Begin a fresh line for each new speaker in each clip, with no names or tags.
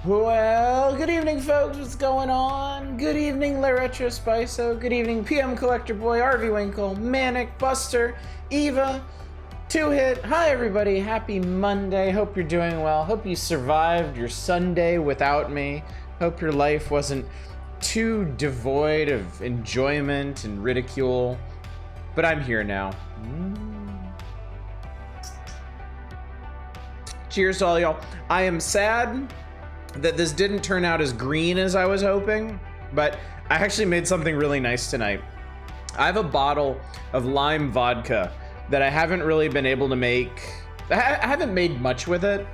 Well, good evening, folks. What's going on? Good evening, La Retro Spiso. Good evening, PM Collector Boy, RV Winkle, Manic, Buster, Eva, Two Hit. Hi, everybody. Happy Monday. Hope you're doing well. Hope you survived your Sunday without me. Hope your life wasn't too devoid of enjoyment and ridicule. But I'm here now. Cheers to all y'all. I am sad that this didn't turn out as green as I was hoping, but I actually made something really nice tonight. I have a bottle of lime vodka that I haven't really been able to make. I haven't made much with it.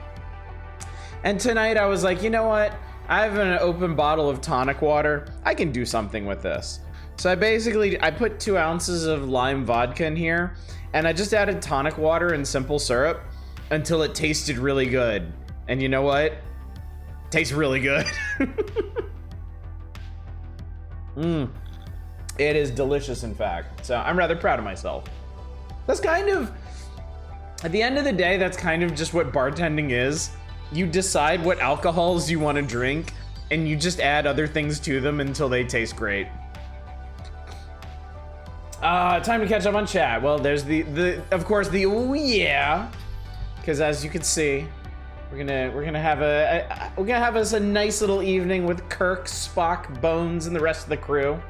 And tonight I was like, you know what? I have an open bottle of tonic water. I can do something with this. So I put 2 ounces of lime vodka in here, and I just added tonic water and simple syrup until it tasted really good. And you know what? Tastes really good. It is delicious, in fact. So I'm rather proud of myself. That's kind of, at the end of the day, that's kind of just what bartending is. You decide what alcohols you want to drink, and you just add other things to them until they taste great. Time to catch up on chat. Well, there's of course the oh yeah, because as you can see, we're gonna have us a nice little evening with Kirk, Spock, Bones, and the rest of the crew.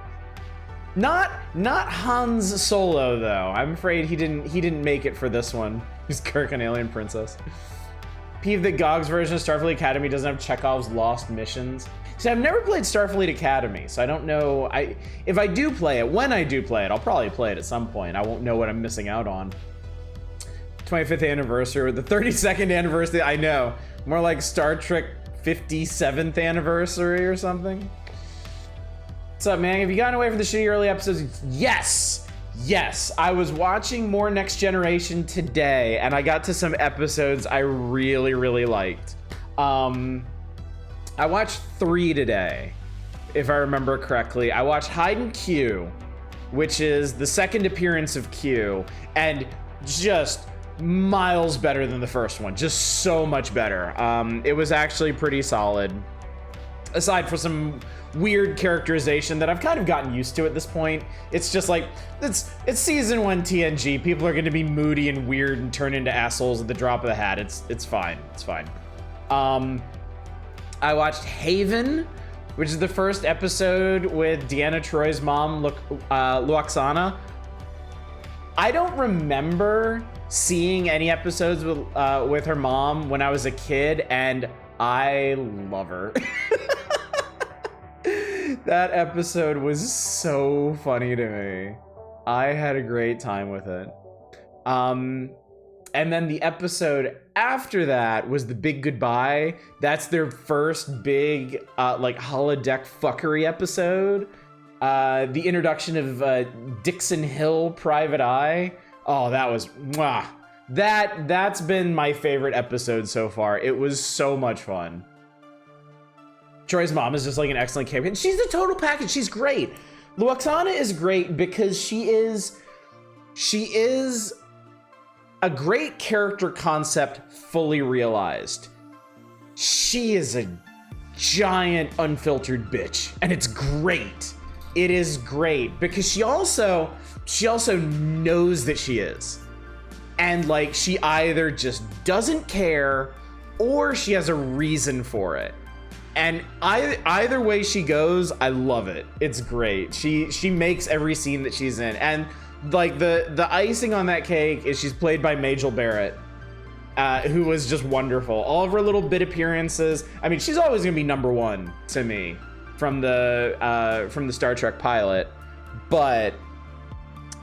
Not Hans Solo though. I'm afraid he didn't make it for this one. He's Kirk and Alien Princess. Peeve that GOG's version of Starfleet Academy doesn't have Chekhov's lost missions. See, I've never played Starfleet Academy, so I don't know. If I do play it, when I do play it, I'll probably play it at some point. I won't know what I'm missing out on. 25th anniversary, or the 32nd anniversary, I know. More like Star Trek 57th anniversary or something. What's up, man? Have you gotten away from the shitty early episodes? Yes! Yes, I was watching more Next Generation today, and I got to some episodes I really, really liked. I watched 3 today, if I remember correctly. I watched Hyde and Q, which is the second appearance of Q, and just miles better than the first one. Just so much better. It was actually pretty solid. Aside from some weird characterization that I've kind of gotten used to at this point. It's just like, it's season 1 TNG. People are going to be moody and weird and turn into assholes at the drop of the hat. It's fine. It's fine. I watched Haven, which is the first episode with Deanna Troy's mom, Luoxana. I don't remember seeing any episodes with her mom when I was a kid, and I love her. That episode was so funny to me. I had a great time with it. And then the episode after that was The Big Goodbye. That's their first big like holodeck fuckery episode. The introduction of Dixon Hill Private Eye. Oh, that was mwah. That's been my favorite episode so far. It was so much fun. Troy's mom is just like an excellent character. She's the total package. She's great. Luoxana is great because she is a great character concept fully realized. She is a giant unfiltered bitch, and it's great. It is great because she also knows that she is. And like, she either just doesn't care or she has a reason for it. And either way she goes, I love it. It's great. She makes every scene that she's in. And like the icing on that cake is she's played by Majel Barrett, who was just wonderful. All of her little bit appearances. I mean, she's always gonna be number 1 to me from the Star Trek pilot, but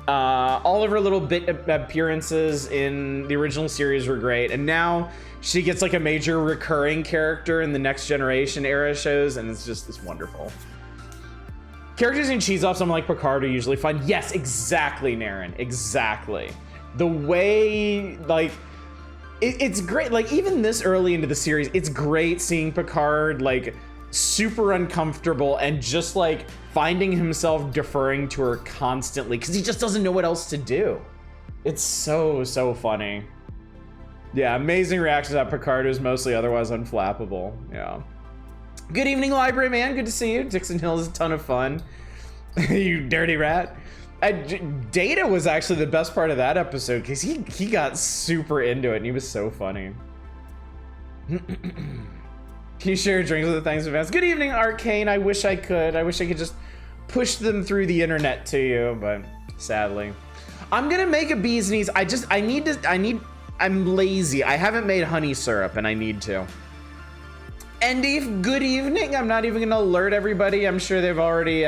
all of her little bit appearances in the original series were great, and now she gets like a major recurring character in the Next Generation era shows, and it's wonderful. Characters in cheese off someone like Picard are usually fun. Yes, exactly, Naren. Exactly. The way, like, it's great. Like, even this early into the series, it's great seeing Picard, like, super uncomfortable and just, like, finding himself deferring to her constantly because he just doesn't know what else to do. It's so funny. Yeah, amazing reactions at Picard, who's mostly otherwise unflappable. Yeah. Good evening, library man. Good to see you. Dixon Hill is a ton of fun. You dirty rat. Data was actually the best part of that episode because he got super into it and he was so funny. Can you share your drinks with the thanks in advance? Good evening, Arcane. I wish I could. I wish I could just push them through the internet to you, but sadly. I'm gonna make a bee's knees. I'm lazy. I haven't made honey syrup and I need to. Endief, good evening. I'm not even gonna alert everybody. I'm sure they've already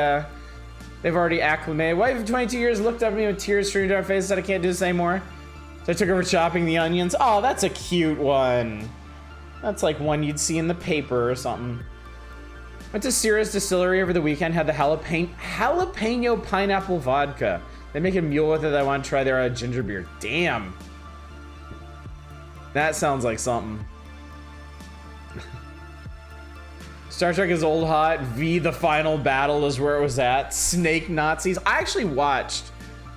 acclimated. Wife of 22 years looked up at me with tears streaming down her face, said I can't do this anymore. So I took over chopping the onions. Oh, that's a cute one. That's like one you'd see in the paper or something. Went to Sierra's Distillery over the weekend, had the jalapeno pineapple vodka. They make a mule with it. I want to try their ginger beer. Damn. That sounds like something. Star Trek is old hot. V, the final battle is where it was at. Snake Nazis. I watched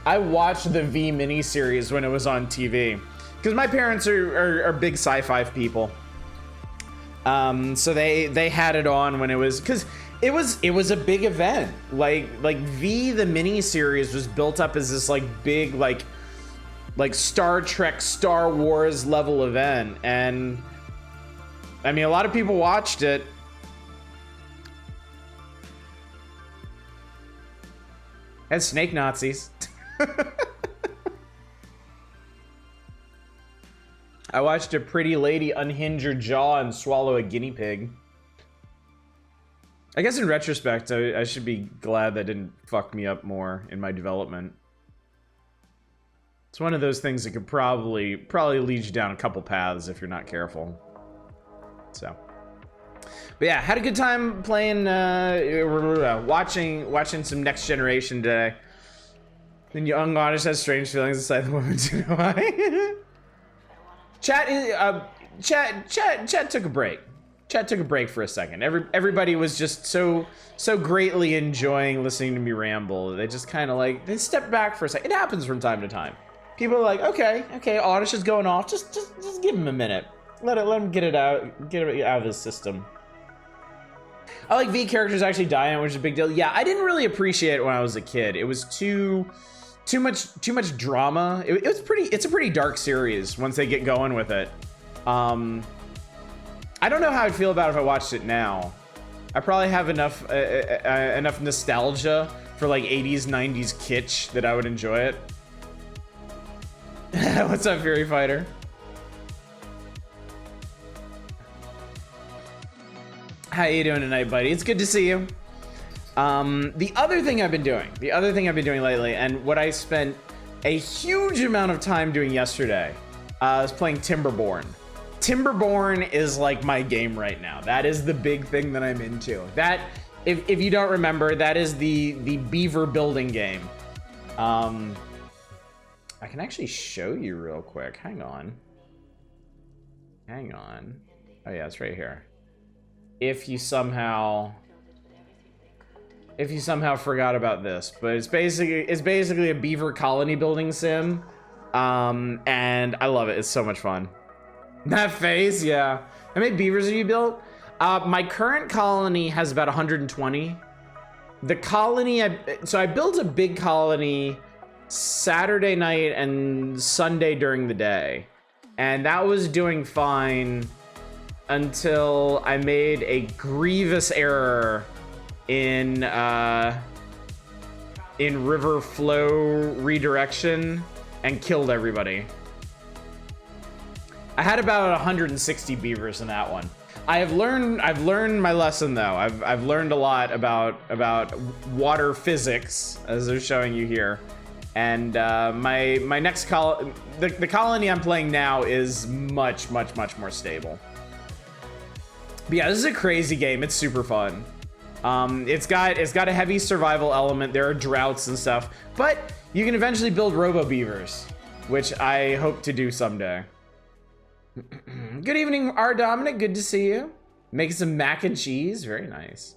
the V miniseries when it was on TV. Because my parents are big sci-fi people. So they had it on when it was, because it was a big event. Like V, the miniseries was built up as this like big, like Star Trek, Star Wars level event. And I mean, a lot of people watched it. And snake Nazis. I watched a pretty lady unhinge her jaw and swallow a guinea pig. I guess in retrospect, I should be glad that didn't fuck me up more in my development. It's one of those things that could probably lead you down a couple paths if you're not careful. So. But yeah, had a good time playing, watching some Next Generation today. Then Young Oddish has strange feelings inside the woman too. Chat took a break. Chat took a break for a second. Everybody was just so greatly enjoying listening to me ramble. They just kind of like, they stepped back for a second. It happens from time to time. People are like, okay, Oddish is going off. Just give him a minute. Let him get it out of his system. I like V characters actually dying, which is a big deal. Yeah, I didn't really appreciate it when I was a kid. It was too much drama. It's a pretty dark series once they get going with it. I don't know how I'd feel about it if I watched it now. I probably have enough nostalgia for like 80s, 90s kitsch that I would enjoy it. What's up, Fury Fighter? How you doing tonight, buddy? It's good to see you. The other thing I've been doing lately, and what I spent a huge amount of time doing yesterday, is playing Timberborn. Timberborn is like my game right now. That is the big thing that I'm into. That, if you don't remember, that is the beaver building game. I can actually show you real quick. Hang on. Oh yeah, it's right here. If you somehow forgot about this, but it's basically a beaver colony building sim, and I love it. It's so much fun. That face, yeah. How many beavers have you built? My current colony has about 120. The colony, so I built a big colony Saturday night and Sunday during the day, and that was doing fine until I made a grievous error in river flow redirection and killed everybody. I had about 160 beavers in that one. I've learned my lesson though. I've learned a lot about water physics, as they're showing you here. And my next the colony I'm playing now is much more stable. But yeah, this is a crazy game. It's super fun. It's got a heavy survival element. There are droughts and stuff, but you can eventually build robo beavers, which I hope to do someday. Good evening, R. Dominic. Good to see you. Making some mac and cheese. Very nice.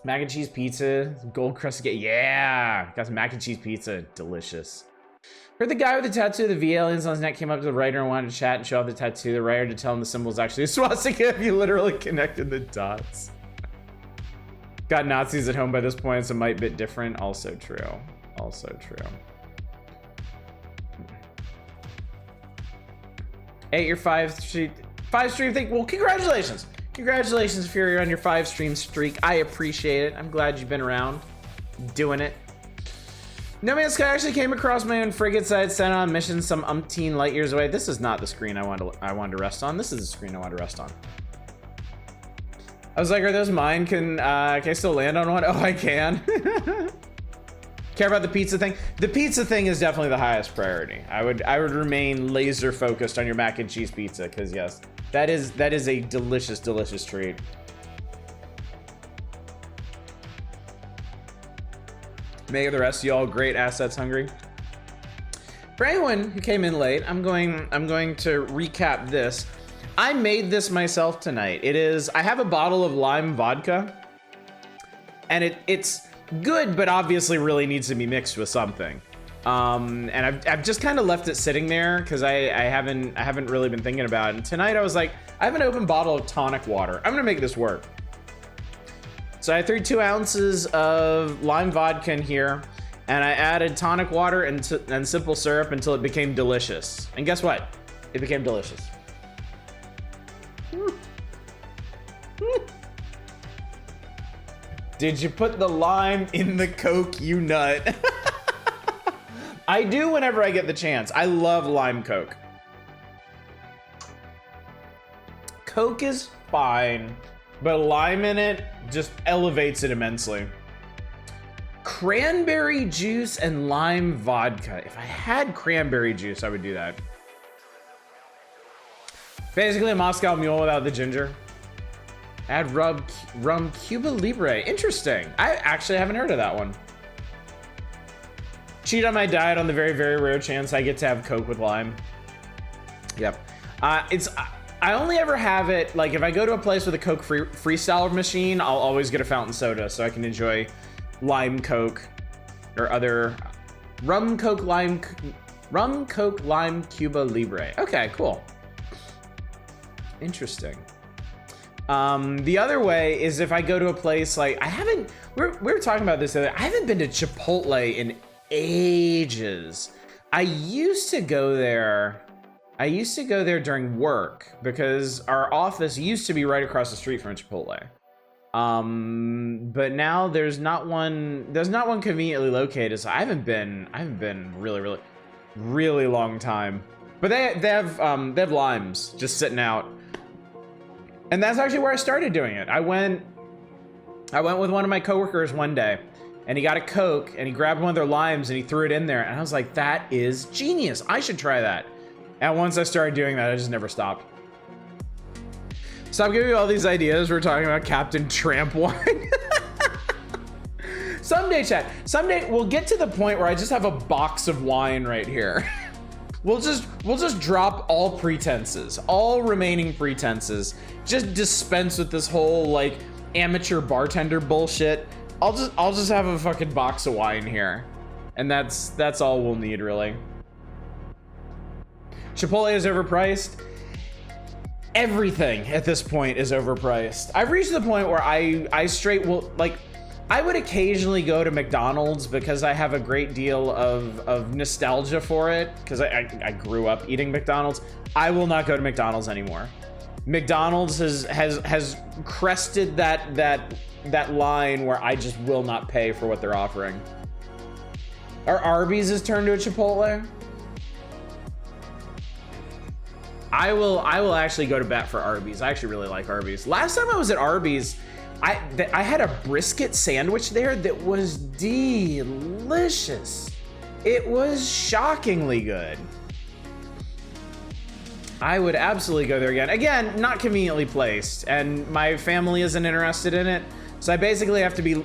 Mac and cheese pizza. Gold crusted. Yeah, got some mac and cheese pizza. Delicious. Heard the guy with the tattoo of the V aliens on his neck came up to the writer and wanted to chat and show off the tattoo. The writer to tell him the symbol is actually a swastika if you literally connected the dots. Got Nazis at home by this point, so might bit different. Also true. Also true. 8 your 5 stream thing. Well, congratulations. Congratulations, Fury, on your 5 stream streak. I appreciate it. I'm glad you've been around doing it. No Man's Sky actually came across my own frigates I had sent on missions some umpteen light years away. This is not the screen I wanted to rest on. This is the screen I wanted to rest on. I was like, are those mine? Can I still land on one? Oh, I can. Care about the pizza thing? The pizza thing is definitely the highest priority. I would remain laser focused on your mac and cheese pizza, because yes, that is a delicious, delicious treat. May the rest of y'all great assets hungry. For anyone who came in late, I'm going to recap this. I made this myself tonight. I have a bottle of lime vodka, and it's good, but obviously really needs to be mixed with something. And I've just kind of left it sitting there because I haven't really been thinking about it. And tonight I was like, I have an open bottle of tonic water. I'm gonna make this work. So I threw 2 ounces of lime vodka in here, and I added tonic water and simple syrup until it became delicious. And guess what? It became delicious. Did you put the lime in the Coke, you nut? I do whenever I get the chance. I love lime Coke. Coke is fine, but lime in it just elevates it immensely. Cranberry juice and lime vodka. If I had cranberry juice, I would do that. Basically a Moscow Mule without the ginger. Add rum Cuba Libre. Interesting. I actually haven't heard of that one. Cheat on my diet on the very, very rare chance I get to have Coke with lime. Yep. I only ever have it, like if I go to a place with a Coke freestyle machine, I'll always get a fountain soda so I can enjoy lime Coke or other rum Coke lime Cuba Libre. Okay, cool. Interesting. The other way is if I go to a place like we were talking about this the other day. I haven't been to Chipotle in ages. I used to go there during work because our office used to be right across the street from Chipotle. But now there's not one conveniently located, so I haven't been really long time. But they have limes just sitting out. And that's actually where I started doing it. I went with one of my coworkers one day, and he got a Coke, and he grabbed one of their limes, and he threw it in there, and I was like, that is genius. I should try that. And once I started doing that, I just never stopped. Stop giving me all these ideas. We're talking about Captain Tramp wine. Someday, chat. Someday we'll get to the point where I just have a box of wine right here. We'll just drop all pretenses, all remaining pretenses. Just dispense with this whole like amateur bartender bullshit. I'll just have a fucking box of wine here, and that's all we'll need really. Chipotle is overpriced. Everything at this point is overpriced. I've reached the point where I straight will like. I would occasionally go to McDonald's because I have a great deal of nostalgia for it because I grew up eating McDonald's. I will not go to McDonald's anymore. McDonald's has crested that line where I just will not pay for what they're offering. Our Arby's has turned to a Chipotle. I will actually go to bat for Arby's. I actually really like Arby's. Last time I was at Arby's, I had a brisket sandwich there that was delicious. It was shockingly good. I would absolutely go there again. Again, not conveniently placed, and my family isn't interested in it. So I basically have to be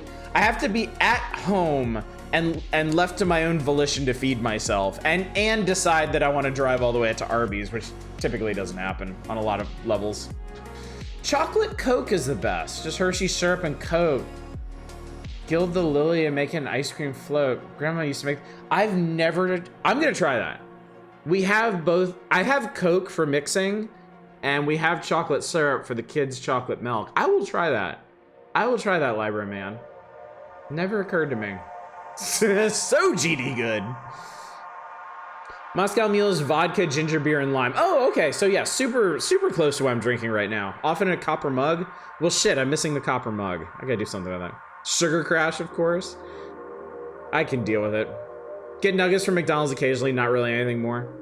at home and left to my own volition to feed myself and decide that I want to drive all the way to Arby's, which typically doesn't happen on a lot of levels. Chocolate Coke is the best. Just Hershey syrup and Coke. Gild the lily and make an ice cream float. Grandma used to make. I've never. I'm gonna try that. We have both. I have Coke for mixing, and we have chocolate syrup for the kids' chocolate milk. I will try that. I will try that, library man. Never occurred to me. So GD good. Moscow Mule's vodka, ginger beer, and lime. Oh, okay. So yeah, super close to what I'm drinking right now. Often in a copper mug. Well, shit, I'm missing the copper mug. I gotta do something with that. Sugar Crash, of course. I can deal with it. Get nuggets from McDonald's occasionally, not really anything more.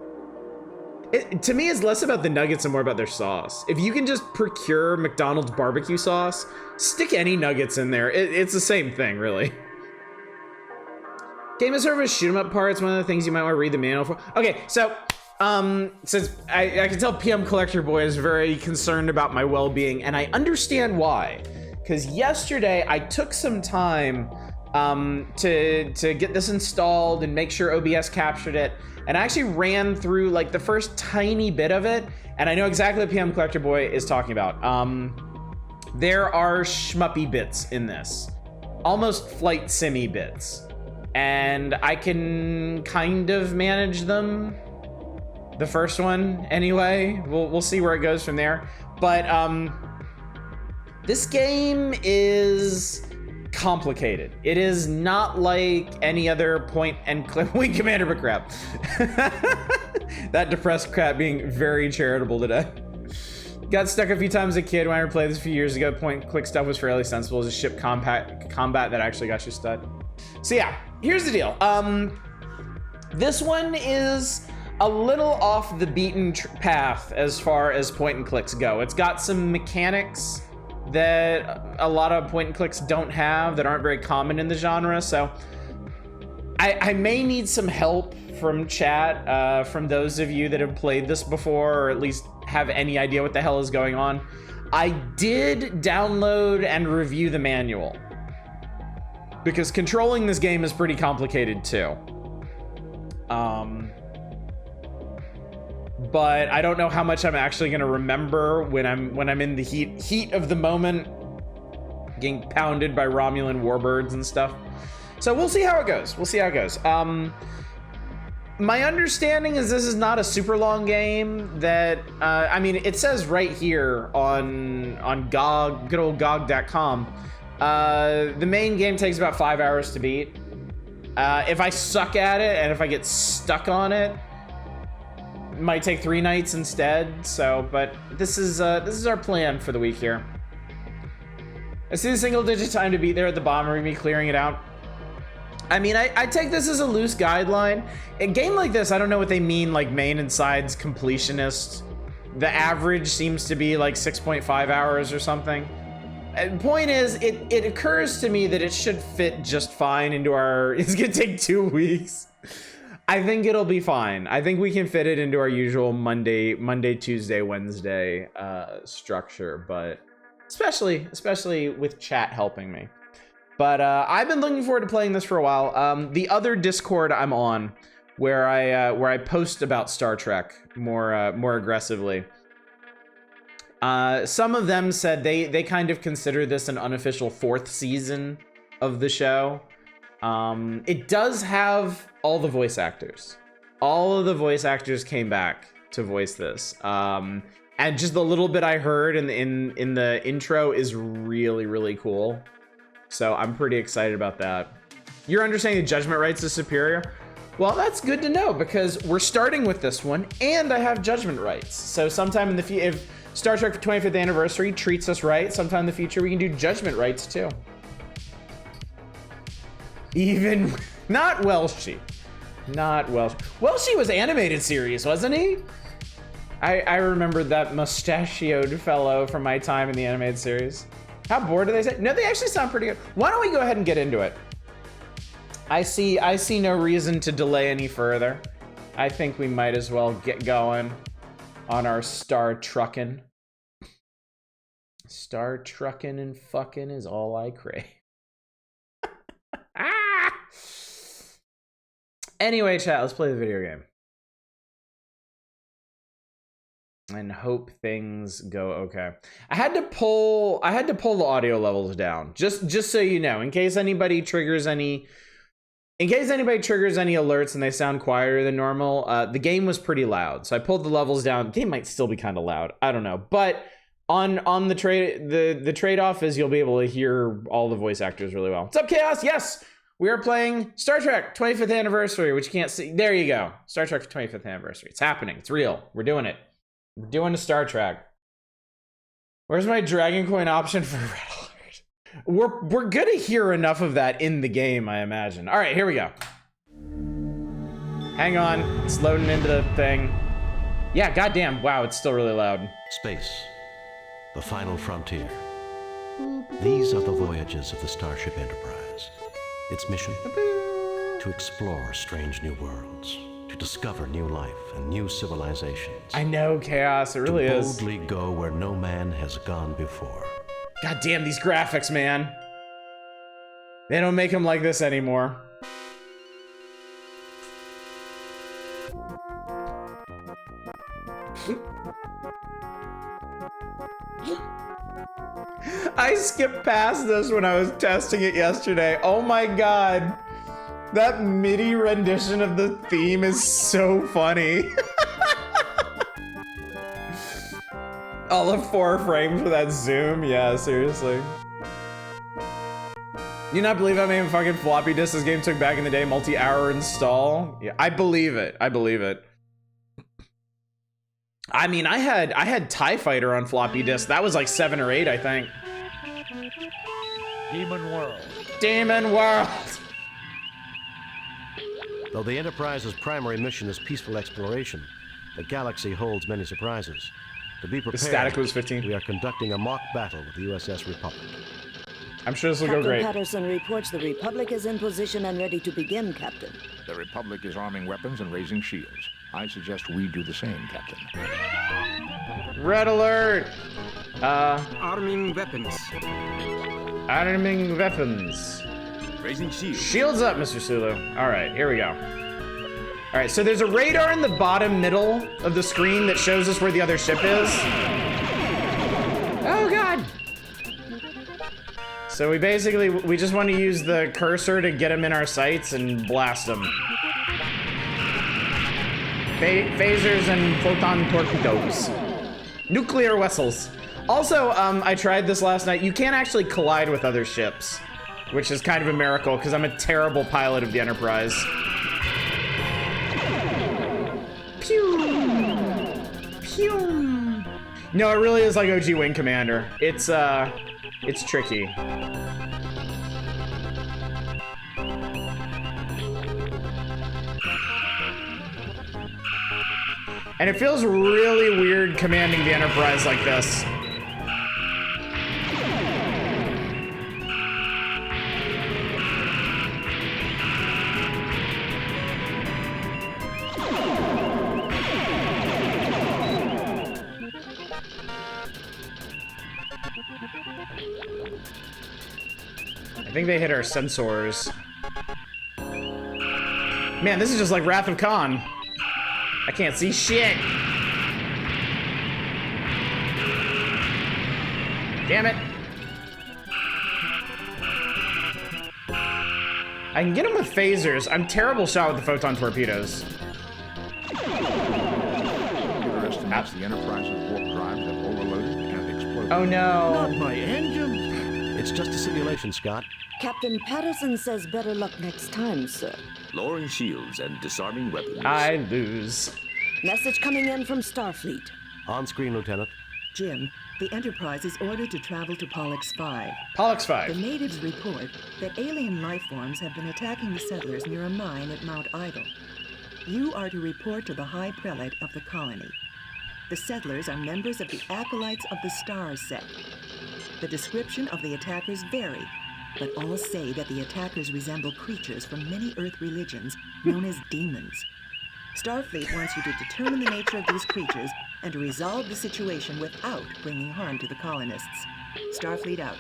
To me, it's less about the nuggets and more about their sauce. If you can just procure McDonald's barbecue sauce, stick any nuggets in there. It's the same thing, really. Game of Service shoot 'em up parts, one of the things you might want to read the manual for. Okay, so, since I can tell PM Collector Boy is very concerned about my well-being, and I understand why. Because yesterday I took some time to get this installed and make sure OBS captured it, and I actually ran through like the first tiny bit of it, and I know exactly what PM Collector Boy is talking about. There are shmuppy bits in this, almost flight simmy bits, and I can kind of manage them. The first one, anyway. We'll see where it goes from there, but this game is complicated. It is not like any other point and click. Wing Commander, but crap. That depressed crap being very charitable today. Got stuck a few times as a kid when I played this a few years ago. Point and click stuff was fairly sensible as a ship combat that actually got you stuck. So yeah, here's the deal. This one is a little off the beaten path as far as point and clicks go. It's got some mechanics that a lot of point and clicks don't have, that aren't very common in the genre. So I may need some help from chat, from those of you that have played this before, or at least have any idea what the hell is going on. I did download and review the manual, because controlling this game is pretty complicated too. But I don't know how much I'm actually gonna remember when I'm in the heat of the moment, getting pounded by Romulan warbirds and stuff. So we'll see how it goes. We'll see how it goes. My understanding is this is not a super long game. That I mean, it says right here on GOG, good old GOG.com. The main game takes about 5 hours to beat. If I suck at it and if I get stuck on it, might take 3 nights instead. So, but this is our plan for the week here. I see the single digit time to beat there at the bottom, or me clearing it out. I mean, I take this as a loose guideline. A game like this, I don't know what they mean, like main and sides completionist. The average seems to be like 6.5 hours or something. And point is, it occurs to me that it should fit just fine into our, it's gonna take 2 weeks. I think it'll be fine. I think we can fit it into our usual Monday, Tuesday, Wednesday structure, but especially with chat helping me. But I've been looking forward to playing this for a while. The other Discord I'm on, where I post about Star Trek more aggressively. Some of them said they kind of consider this an unofficial 4th season of the show. It does have all the voice actors. All of the voice actors came back to voice this. And just the little bit I heard in the intro is really, really cool. So I'm pretty excited about that. You're understanding the Judgment Rights is superior? Well, that's good to know, because we're starting with this one and I have Judgment Rights. So sometime in the future, if Star Trek 25th anniversary treats us right, sometime in the future we can do Judgment Rights too. Even, not Welshie. Not Welsh. Welshie was animated series, wasn't he? I remember that mustachioed fellow from my time in the animated series. How bored do they say? No, they actually sound pretty good. Why don't we go ahead and get into it? I see no reason to delay any further. I think we might as well get going on our Star Truckin'. Star Truckin' and fucking is all I crave. Ah! Anyway, chat, let's play the video game. and hope things go okay. I had to pull the audio levels down, just so you know, in case anybody triggers any alerts and they sound quieter than normal. The game was pretty loud, so I pulled the levels down. The game might still be kind of loud, I don't know, but on the trade-off is you'll be able to hear all the voice actors really well. What's up, Chaos? Yes, we are playing Star Trek 25th Anniversary, which you can't see. There you go. Star Trek 25th Anniversary. It's happening. It's real. We're doing it. We're doing a Star Trek. Where's my Dragon Coin option for Red Alert? We're gonna hear enough of that in the game, I imagine. All right, here we go. Hang on, it's loading into the thing. Yeah, goddamn, wow, it's still really loud.
Space, the final frontier. These are the voyages of the Starship Enterprise. Its mission? To explore strange new worlds, to discover new life and new civilizations.
I know, Chaos, it really is.
To boldly go where no man has gone before.
God damn these graphics, man. They don't make them like this anymore. I skipped past this when I was testing it yesterday. Oh my god. That MIDI rendition of the theme is so funny. All of 4 frames for that zoom? Yeah, seriously. You not believe how many fucking floppy disks this game took back in the day? Multi-hour install? Yeah, I believe it. I believe it. I mean, I had TIE Fighter on floppy disk. That was like 7 or 8, I think.
Demon World.
Demon World.
Though the Enterprise's primary mission is peaceful exploration, the galaxy holds many surprises. To be prepared,
The static was 15.
we are conducting a mock battle with the USS Republic.
I'm sure this will go great.
Captain Patterson reports the Republic is in position and ready to begin, Captain.
The Republic is arming weapons and raising shields. I suggest we do the same, Captain.
Red alert!
Arming weapons.
Arming weapons.
Raising shields.
Shields up, Mr. Sulu. All right, here we go. All right, so there's a radar in the bottom middle of the screen that shows us where the other ship is. Oh, God. So we just want to use the cursor to get them in our sights and blast them. Phasers and photon torpedoes. Nuclear vessels. Also, I tried this last night. You can't actually collide with other ships, which is kind of a miracle because I'm a terrible pilot of the Enterprise. Pew! Pew! No, it really is like OG Wing Commander. It's tricky. And it feels really weird commanding the Enterprise like this. I think they hit our sensors. Man, this is just like Wrath of Khan. I can't see shit. Damn it. I can get him with phasers. I'm terrible shot with the photon torpedoes.
Computer estimates the Enterprise's warp drives have overloaded and exploded.
Oh no.
Not my engine.
It's just a simulation, Scott.
Captain Patterson says better luck next time, sir.
Lowering shields and disarming weapons.
I lose.
Message coming in from Starfleet.
On screen, Lieutenant.
Jim, the Enterprise is ordered to travel to Pollux 5.
Pollux
The
5.
natives report that alien life forms have been attacking the settlers near a mine at Mount Idle. You are to report to the High Prelate of the colony. The settlers are members of the Acolytes of the Stars sect. The description of the attackers vary, but all say that the attackers resemble creatures from many Earth religions known as demons. Starfleet wants you to determine the nature of these creatures and to resolve the situation without bringing harm to the colonists. Starfleet out.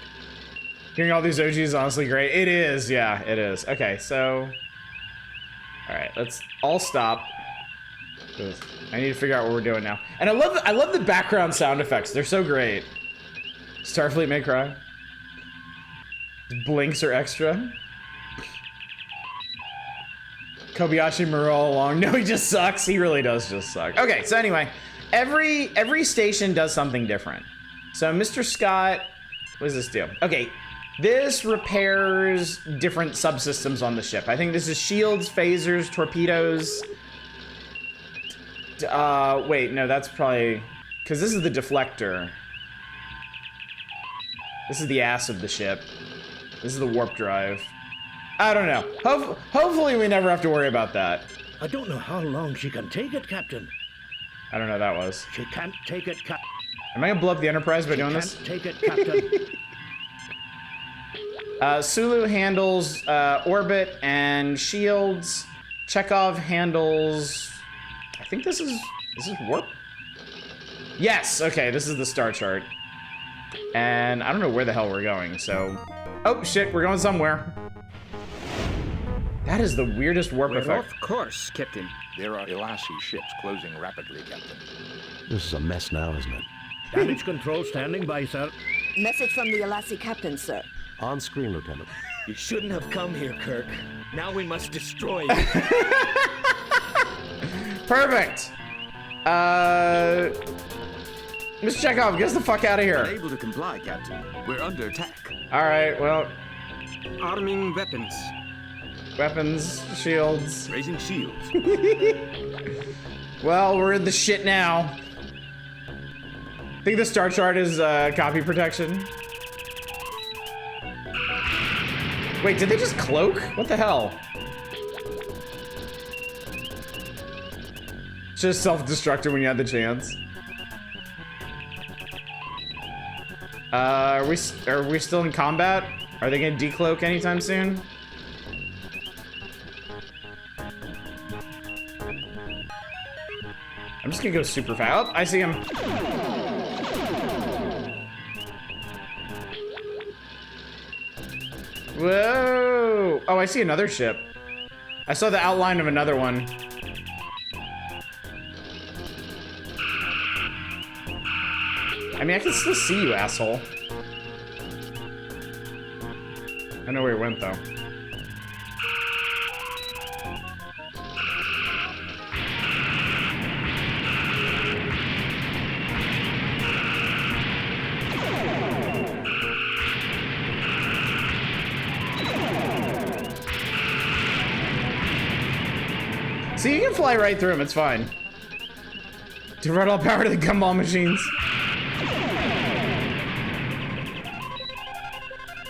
Hearing all these OGs is honestly great. It is, yeah, it is. Okay, so... Alright, let's all stop. I need to figure out what we're doing now. And I love the background sound effects. They're so great. Starfleet may cry. Blinks are extra. Kobayashi Maru all along. No, he just sucks. He really does just suck. Okay, so anyway, every station does something different. So Mr. Scott, what does this do? Okay, this repairs different subsystems on the ship. I think this is shields, phasers, torpedoes. Wait, no, that's probably... Because this is the deflector. This is the ass of the ship. This is the warp drive. I don't know. Hopefully we never have to worry about that.
I don't know how long she can take it, Captain.
I don't know what that was.
She can't take it, Captain.
Am I gonna blow up the Enterprise by doing this?
Take it, Captain.
Sulu handles orbit and shields. Chekhov handles... I think this is warp? Yes, okay, this is the star chart. And I don't know where the hell we're going, so... Oh, shit, we're going somewhere. That is the weirdest warp
We're
effect.
off course, Captain.
There are Elasi ships closing rapidly, Captain.
This is a mess now, isn't it?
Damage control standing by, sir.
Message from the Elasi captain, sir.
On screen, Lieutenant.
You shouldn't have come here, Kirk. Now we must destroy you.
Perfect! Mr. Chekhov, get us the fuck out of here.
Unable to comply, Captain. We're under attack.
Alright, well,
Arming weapons.
weapons, shields.
Raising shields.
Well, we're in the shit now. I think the star chart is copy protection. Wait, did they just cloak? What the hell? Just self-destructed when you had the chance. Are we still in combat? Are they gonna decloak anytime soon? I'm just gonna go super fast. Oh, I see him. Whoa! Oh, I see another ship. I saw the outline of another one. I mean, I can still see you, asshole. I know where he went, though. See, you can fly right through him, it's fine. Divert all power to the gumball machines.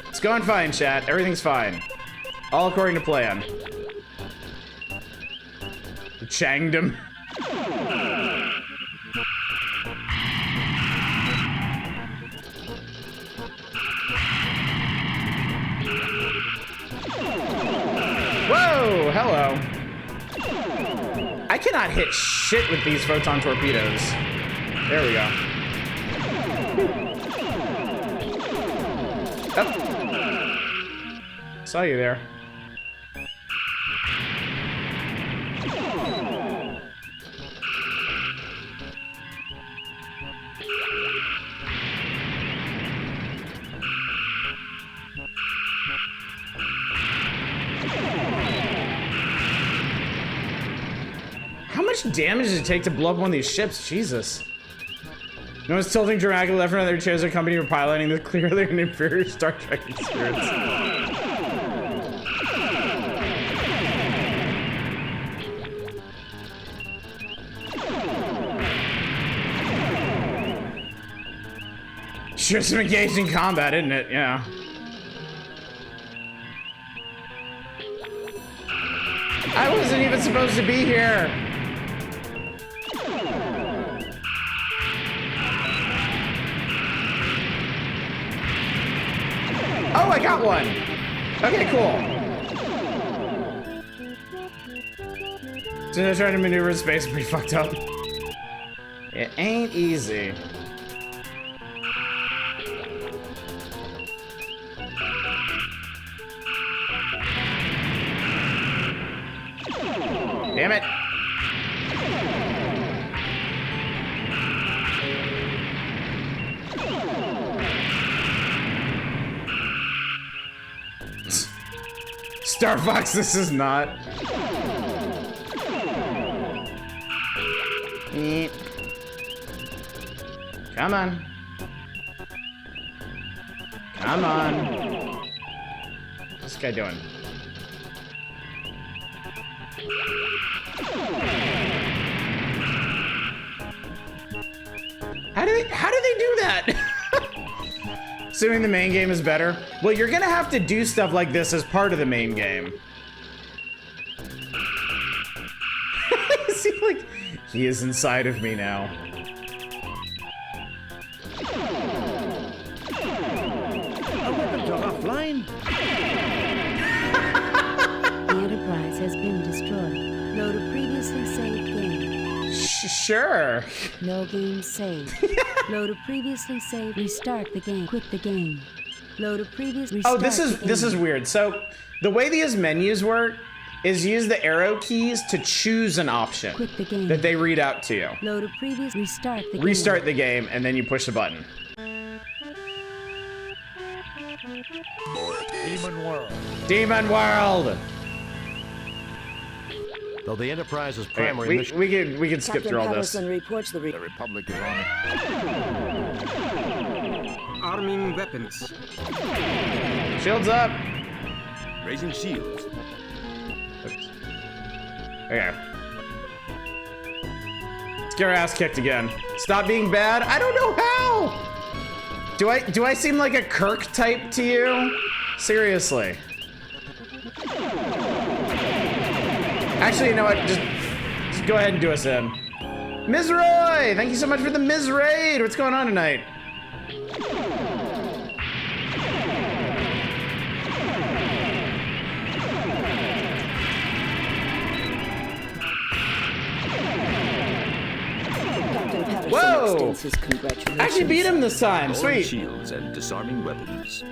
It's going fine, chat. Everything's fine. All according to plan. You changed him. Whoa, hello. I cannot hit shit with these photon torpedoes. There we go. Oh. Saw you there. How much damage does it take to blow up one of these ships? Jesus. No one's tilting dramatically left and right. Their chairs are company for piloting this clearly an inferior Star Trek experience. Sure, some engaged in combat, isn't it? Yeah. I wasn't even supposed to be here. Oh, I got one. Okay, cool. So trying to maneuver in space is pretty fucked up. It ain't easy. Damn it. Star Fox, this is not. Eep. Come on. Come on. What's this guy doing? How do they do that? Assuming the main game is better. Well, you're gonna have to do stuff like this as part of the main game. See, like, he is inside of me now.
Our weapons are offline.
The Enterprise has been destroyed. Load a previously saved game.
Sure.
No game saved. Load a previously saved. Restart the game. Quit the game. Load a previous.
Oh, this is weird. So the way these menus work is use the arrow keys to choose an option
Quit the game.
that they read out to you.
Load a previous.
Restart the game, and then you push the button.
Demon World.
Demon World.
Though the Enterprise's
Okay,
primary mission...
we can skip
Captain
through all this.
Patterson reports the
The Republic is on
Arming weapons.
Shields up.
Raising shields.
Oops. Okay. Let's get our ass kicked again. Stop being bad. I don't know how. Do I seem like a Kirk type to you? Seriously. Actually, you know what? Just go ahead and do us in. Ms. Roy, thank you so much for the Ms. Raid. What's going on tonight?
Captain Patterson
Whoa!
extends his congratulations.
Actually beat him this time.
Lowering
Sweet.
shields and disarming weapons.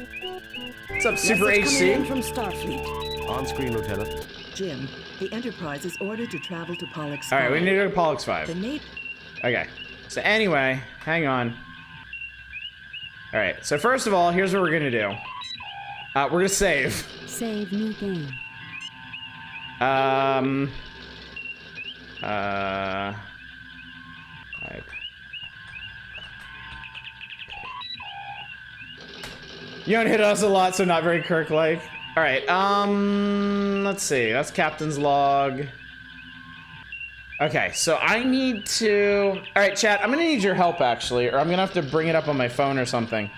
What's up, Super
Message coming in
HC?
from Starfleet.
On screen, Lieutenant.
Jim, the Enterprise is ordered to travel to Pollux.
All right, we need to go to Pollux 5.
The Nate.
Okay. So anyway, hang on. All right. So first of all, here's what we're gonna do. We're gonna save.
Save new game.
Type. You don't hit us a lot, so not very Kirk-like. All right. Let's see. That's Captain's log. Okay, so I need to... All right, chat, I'm gonna need your help, actually, or I'm gonna have to bring it up on my phone or something.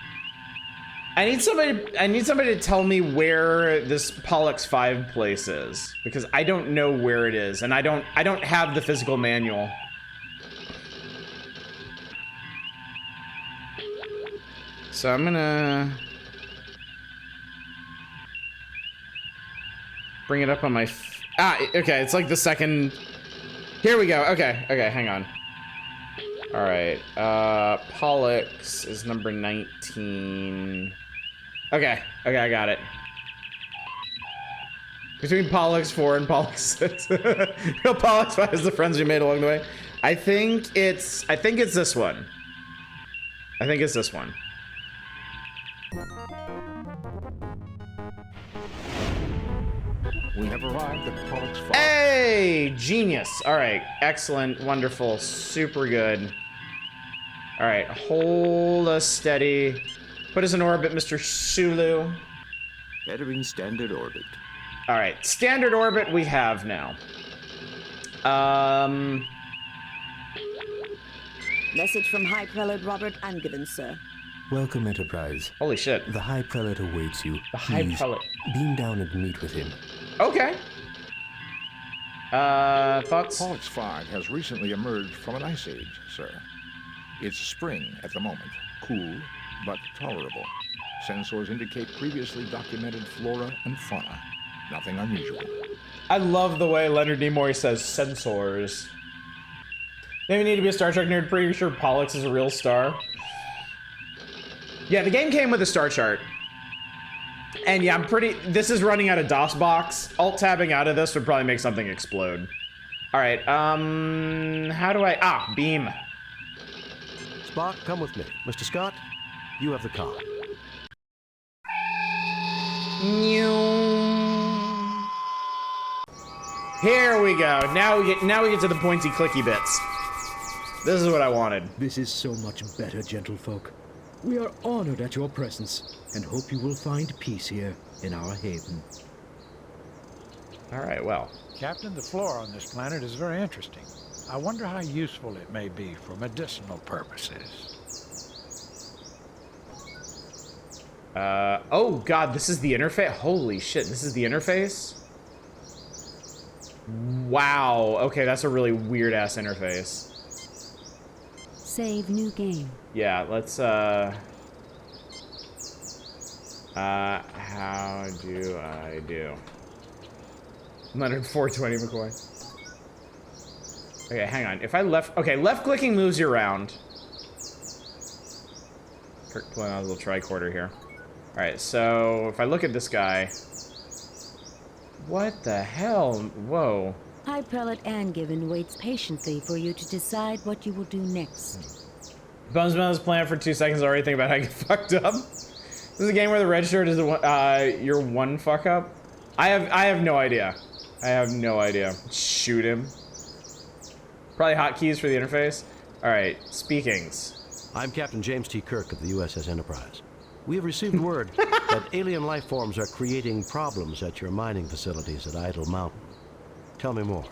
I need somebody to tell me where this Pollux 5 place is, because I don't know where it is, and I don't have the physical manual. So I'm gonna bring it up on my... okay, it's like the second... Here we go. Okay, hang on. All right, Pollux is number 19. Okay, I got it. Between Pollux 4 and Pollux 6. Pollux 5 is the friends we made along the way. I think it's this one. I think it's this one.
We have arrived at Pollux 5.
Hey, genius. All right, excellent, wonderful, super good. All right, hold us steady. Put us in orbit, Mr. Sulu.
Entering standard orbit.
All right, standard orbit we have now.
Message from High Prelate Robert Angevin, sir.
Welcome, Enterprise.
Holy shit.
The High Prelate awaits you.
The High
Please,
Prelate.
beam down and meet with him.
Okay. Thoughts?
Pollux 5 has recently emerged from an ice age, sir. It's spring at the moment. Cool, but tolerable. Sensors indicate previously documented flora and fauna. Nothing unusual.
I love the way Leonard Nimoy says sensors. Maybe need to be a Star Trek nerd. Pretty sure Pollux is a real star. Yeah, the game came with a star chart. And yeah, this is running out of DOSBox. Alt-tabbing out of this would probably make something explode. All right, how do I, beam.
Spock, come with me. Mr. Scott, you have the car.
Here we go. Now we get to the pointy clicky bits. This is what I wanted.
This is so much better, gentlefolk. We are honored at your presence and hope you will find peace here in our haven.
All right, well.
Captain, the flora on this planet is very interesting. I wonder how useful it may be for medicinal purposes.
Oh god, this is the interface? Holy shit, this is the interface? Wow, okay, that's a really weird-ass interface.
Save new game.
Yeah, let's, how do I do? Leonard 420 McCoy. Okay, hang on. If I left-clicking moves you around. Kirk pulling out a little tricorder here. Alright, so if I look at this guy. What the hell? Whoa.
High Prelate Angiven waits patiently for you to decide what you will do next.
Bones been on this planet for 2 seconds already thinking about how you get fucked up. This is a game where the red shirt is the one, your one fuck up. I have no idea. I have no idea. Shoot him. Probably hotkeys for the interface. All right, speakings.
I'm Captain James T. Kirk of the USS Enterprise. We have received word that alien life forms are creating problems at your mining facilities at Idle Mountain. Tell me more.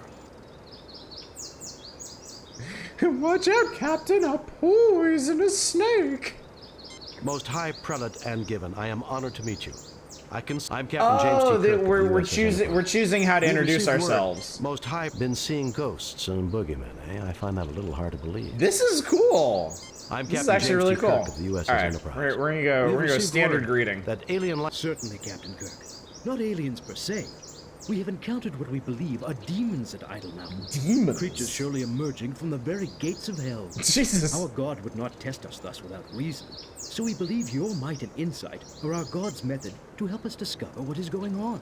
Watch out, Captain, a poisonous snake.
Most High Prelate Angiven, I am honored to meet you. I'm Captain James T. Kirk.
We're choosing how to introduce ourselves.
Most High been seeing ghosts and boogeymen, eh? I find that a little hard to believe.
This is cool.
I'm
This is
Captain
actually
James
really
T.
cool.
Kirk of the USS
All right,
Enterprise.
we're gonna go standard greeting.
That alien life.
Certainly, Captain Kirk. Not aliens per se. We have encountered what we believe are demons at Idle Mountain.
Demons?
Creatures surely emerging from the very gates of hell.
Jesus.
Our God would not test us thus without reason. So we believe your might and insight are our God's method to help us discover what is going on.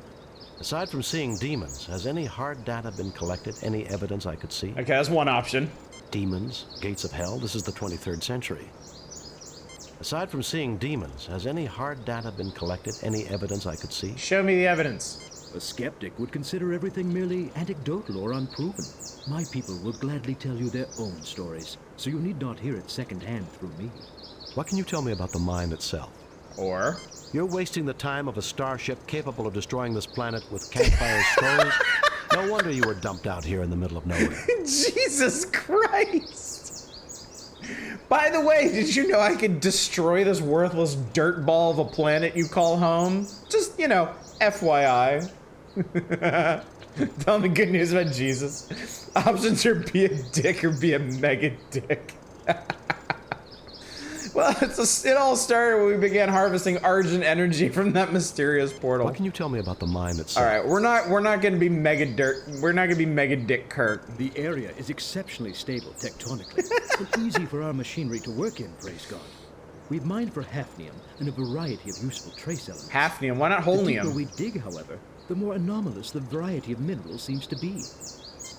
Aside from seeing demons, has any hard data been collected? Any evidence I could see?
Okay, that's one option.
Demons, gates of hell, this is the 23rd century. Aside from seeing demons, has any hard data been collected? Any evidence I could see?
Show me the evidence.
A skeptic would consider everything merely anecdotal or unproven. My people will gladly tell you their own stories, so you need not hear it secondhand through me.
What can you tell me about the mine itself?
Or?
You're wasting the time of a starship capable of destroying this planet with campfire stories? No wonder you were dumped out here in the middle of nowhere.
Jesus Christ! By the way, did you know I could destroy this worthless dirtball of a planet you call home? Just, you know, FYI. Tell me good news about Jesus. Options are be a dick or be a mega dick. Well, it all started when we began harvesting Argent energy from that mysterious portal.
What can you tell me about the mine itself?
All right, we're not gonna be mega dirt. We're not gonna be mega dick Kirk.
The area is exceptionally stable tectonically, and easy for our machinery to work in, praise God. We've mined for hafnium and a variety of useful trace elements.
Hafnium, why not
The
holnium?
deeper we dig, however, the more anomalous the variety of minerals seems to be.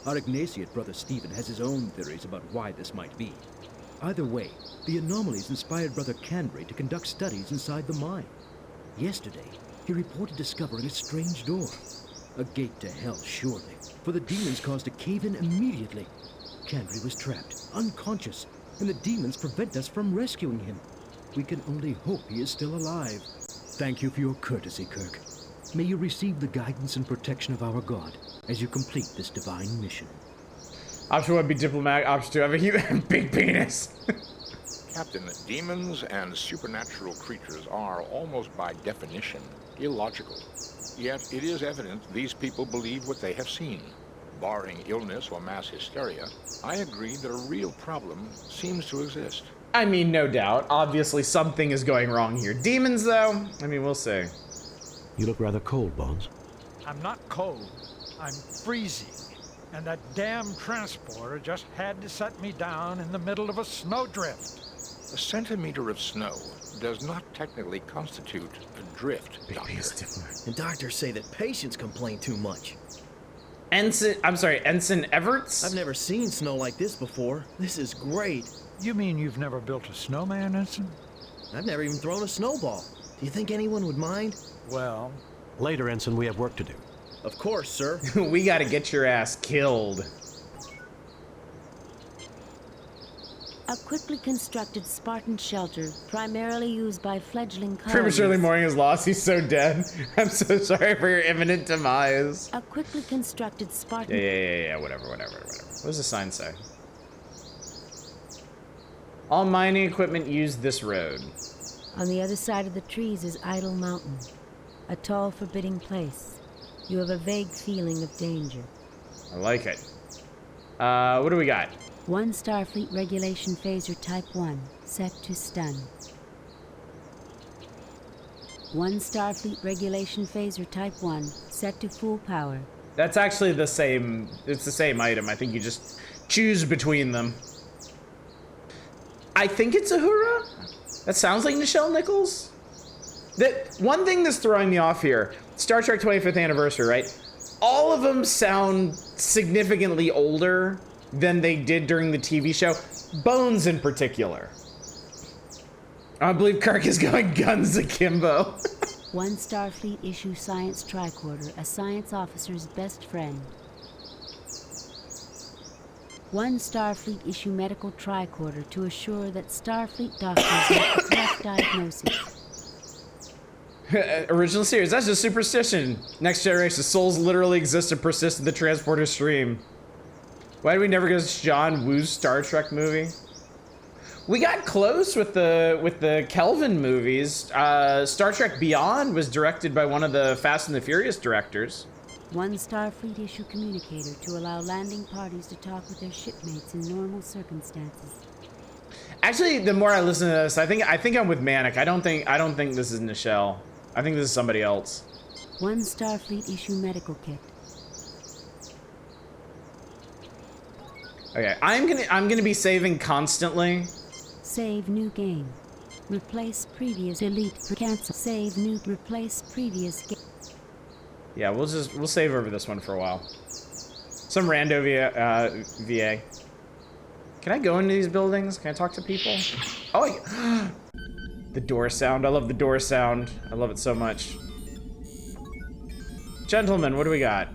Our Ignatiate brother Stephen has his own theories about why this might be. Either way, the anomalies inspired Brother Canbury to conduct studies inside the mine. Yesterday, he reported discovering a strange door. A gate to hell, surely, for the demons caused a cave-in immediately. Canbury was trapped, unconscious, and the demons prevent us from rescuing him. We can only hope he is still alive. Thank you for your courtesy, Kirk. May you receive the guidance and protection of our God as you complete this divine mission.
Option 1, be diplomatic. Option 2, have a huge, big penis.
Captain, demons and supernatural creatures are, almost by definition, illogical. Yet it is evident these people believe what they have seen. Barring illness or mass hysteria, I agree that a real problem seems to exist.
I mean, no doubt. Obviously, something is going wrong here. Demons, though? I mean, we'll see.
You look rather cold, Bones.
I'm not cold. I'm freezing. And that damn transporter just had to set me down in the middle of a snowdrift.
A centimeter of snow does not technically constitute a drift, Doctor.
And doctors say that patients complain too much.
Ensign Everts?
I've never seen snow like this before. This is great.
You mean you've never built a snowman, Ensign?
I've never even thrown a snowball. Do you think anyone would mind?
Well...
Later, Ensign, we have work to do.
Of course, sir.
We gotta get your ass killed.
A quickly constructed Spartan shelter, primarily used by fledgling colonists.
Prematurely mourning his loss. He's so dead. I'm so sorry for your imminent demise.
A quickly constructed Spartan...
Yeah, whatever. What does the sign say? All mining equipment use this road.
On the other side of the trees is Idle Mountain, a tall, forbidding place. You have a vague feeling of danger.
I like it. What do we got?
1 Starfleet Regulation Phaser Type 1, set to stun. 1 Starfleet Regulation Phaser Type 1, set to full power.
That's actually the same, it's the same item. I think you just choose between them. I think it's Uhura? That sounds like Nichelle Nichols? That one thing that's throwing me off here, Star Trek 25th anniversary, right? All of them sound significantly older than they did during the TV show. Bones in particular. I believe Kirk is going guns akimbo.
1 Starfleet issue Science Tricorder, a science officer's best friend. 1 Starfleet issue medical tricorder to assure that Starfleet doctors make the correct diagnosis.
Original series, that's just superstition. Next Generation, souls literally exist and persist in the transporter stream. Why did we never get John Woo's Star Trek movie? We got close with the Kelvin movies. Star Trek Beyond was directed by one of the Fast and the Furious directors.
1 Starfleet issue communicator to allow landing parties to talk with their shipmates in normal circumstances.
Actually, the more I listen to this, I think I'm with Manic. I don't think this is Nichelle. I think this is somebody else.
1 Starfleet issue medical kit.
Okay, I'm gonna be saving constantly.
Save new game. Replace previous delete cancel. Save new replace previous game.
Yeah, we'll save over this one for a while. Some rando VA. Can I go into these buildings? Can I talk to people? Oh, the door sound. I love the door sound. I love it so much. Gentlemen, what do we got?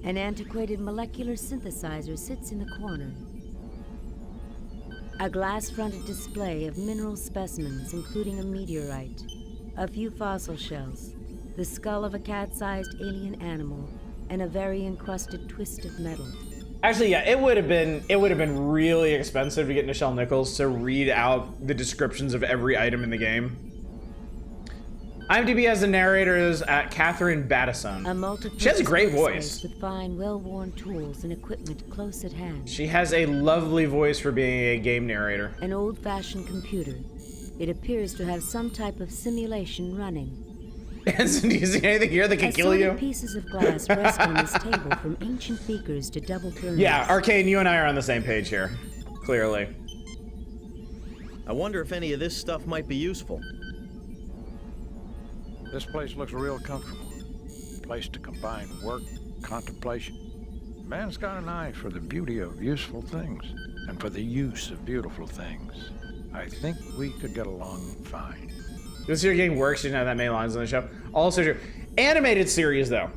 An antiquated molecular synthesizer sits in the corner. A glass-fronted display of mineral specimens, including a meteorite, a few fossil shells, the skull of a cat-sized alien animal, and a very encrusted twist of metal.
Actually, yeah, it would have been really expensive to get Nichelle Nichols to read out the descriptions of every item in the game. IMDb has the narrators at Catherine Battison. She has a great voice.
With fine, well-worn tools and equipment close at hand.
She has a lovely voice for being a game narrator.
An old-fashioned computer. It appears to have some type of simulation running.
Anson, do you see anything here that can kill you?
Pieces of glass rest on this table, from ancient beakers to double burners.
Yeah, Arcane, you and I are on the same page here. Clearly.
I wonder if any of this stuff might be useful.
This place looks real comfortable. Place to combine work, contemplation. Man's got an eye for the beauty of useful things and for the use of beautiful things. I think we could get along fine.
This year game works, you know that many lines on the show. Also true. Animated series, though.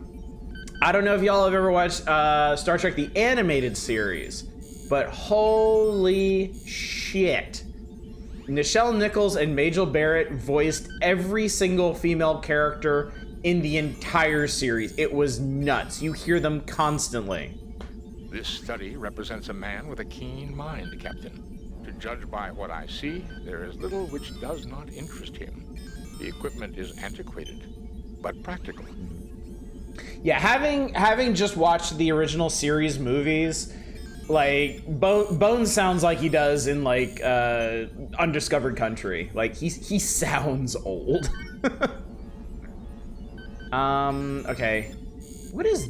I don't know if y'all have ever watched Star Trek the Animated Series, but holy shit. Nichelle Nichols and Majel Barrett voiced every single female character in the entire series. It was nuts. You hear them constantly.
This study represents a man with a keen mind, Captain. To judge by what I see, there is little which does not interest him. The equipment is antiquated, but practical.
Yeah, having just watched the original series movies, like Bones sounds like he does in like Undiscovered Country. Like he sounds old. Okay. What is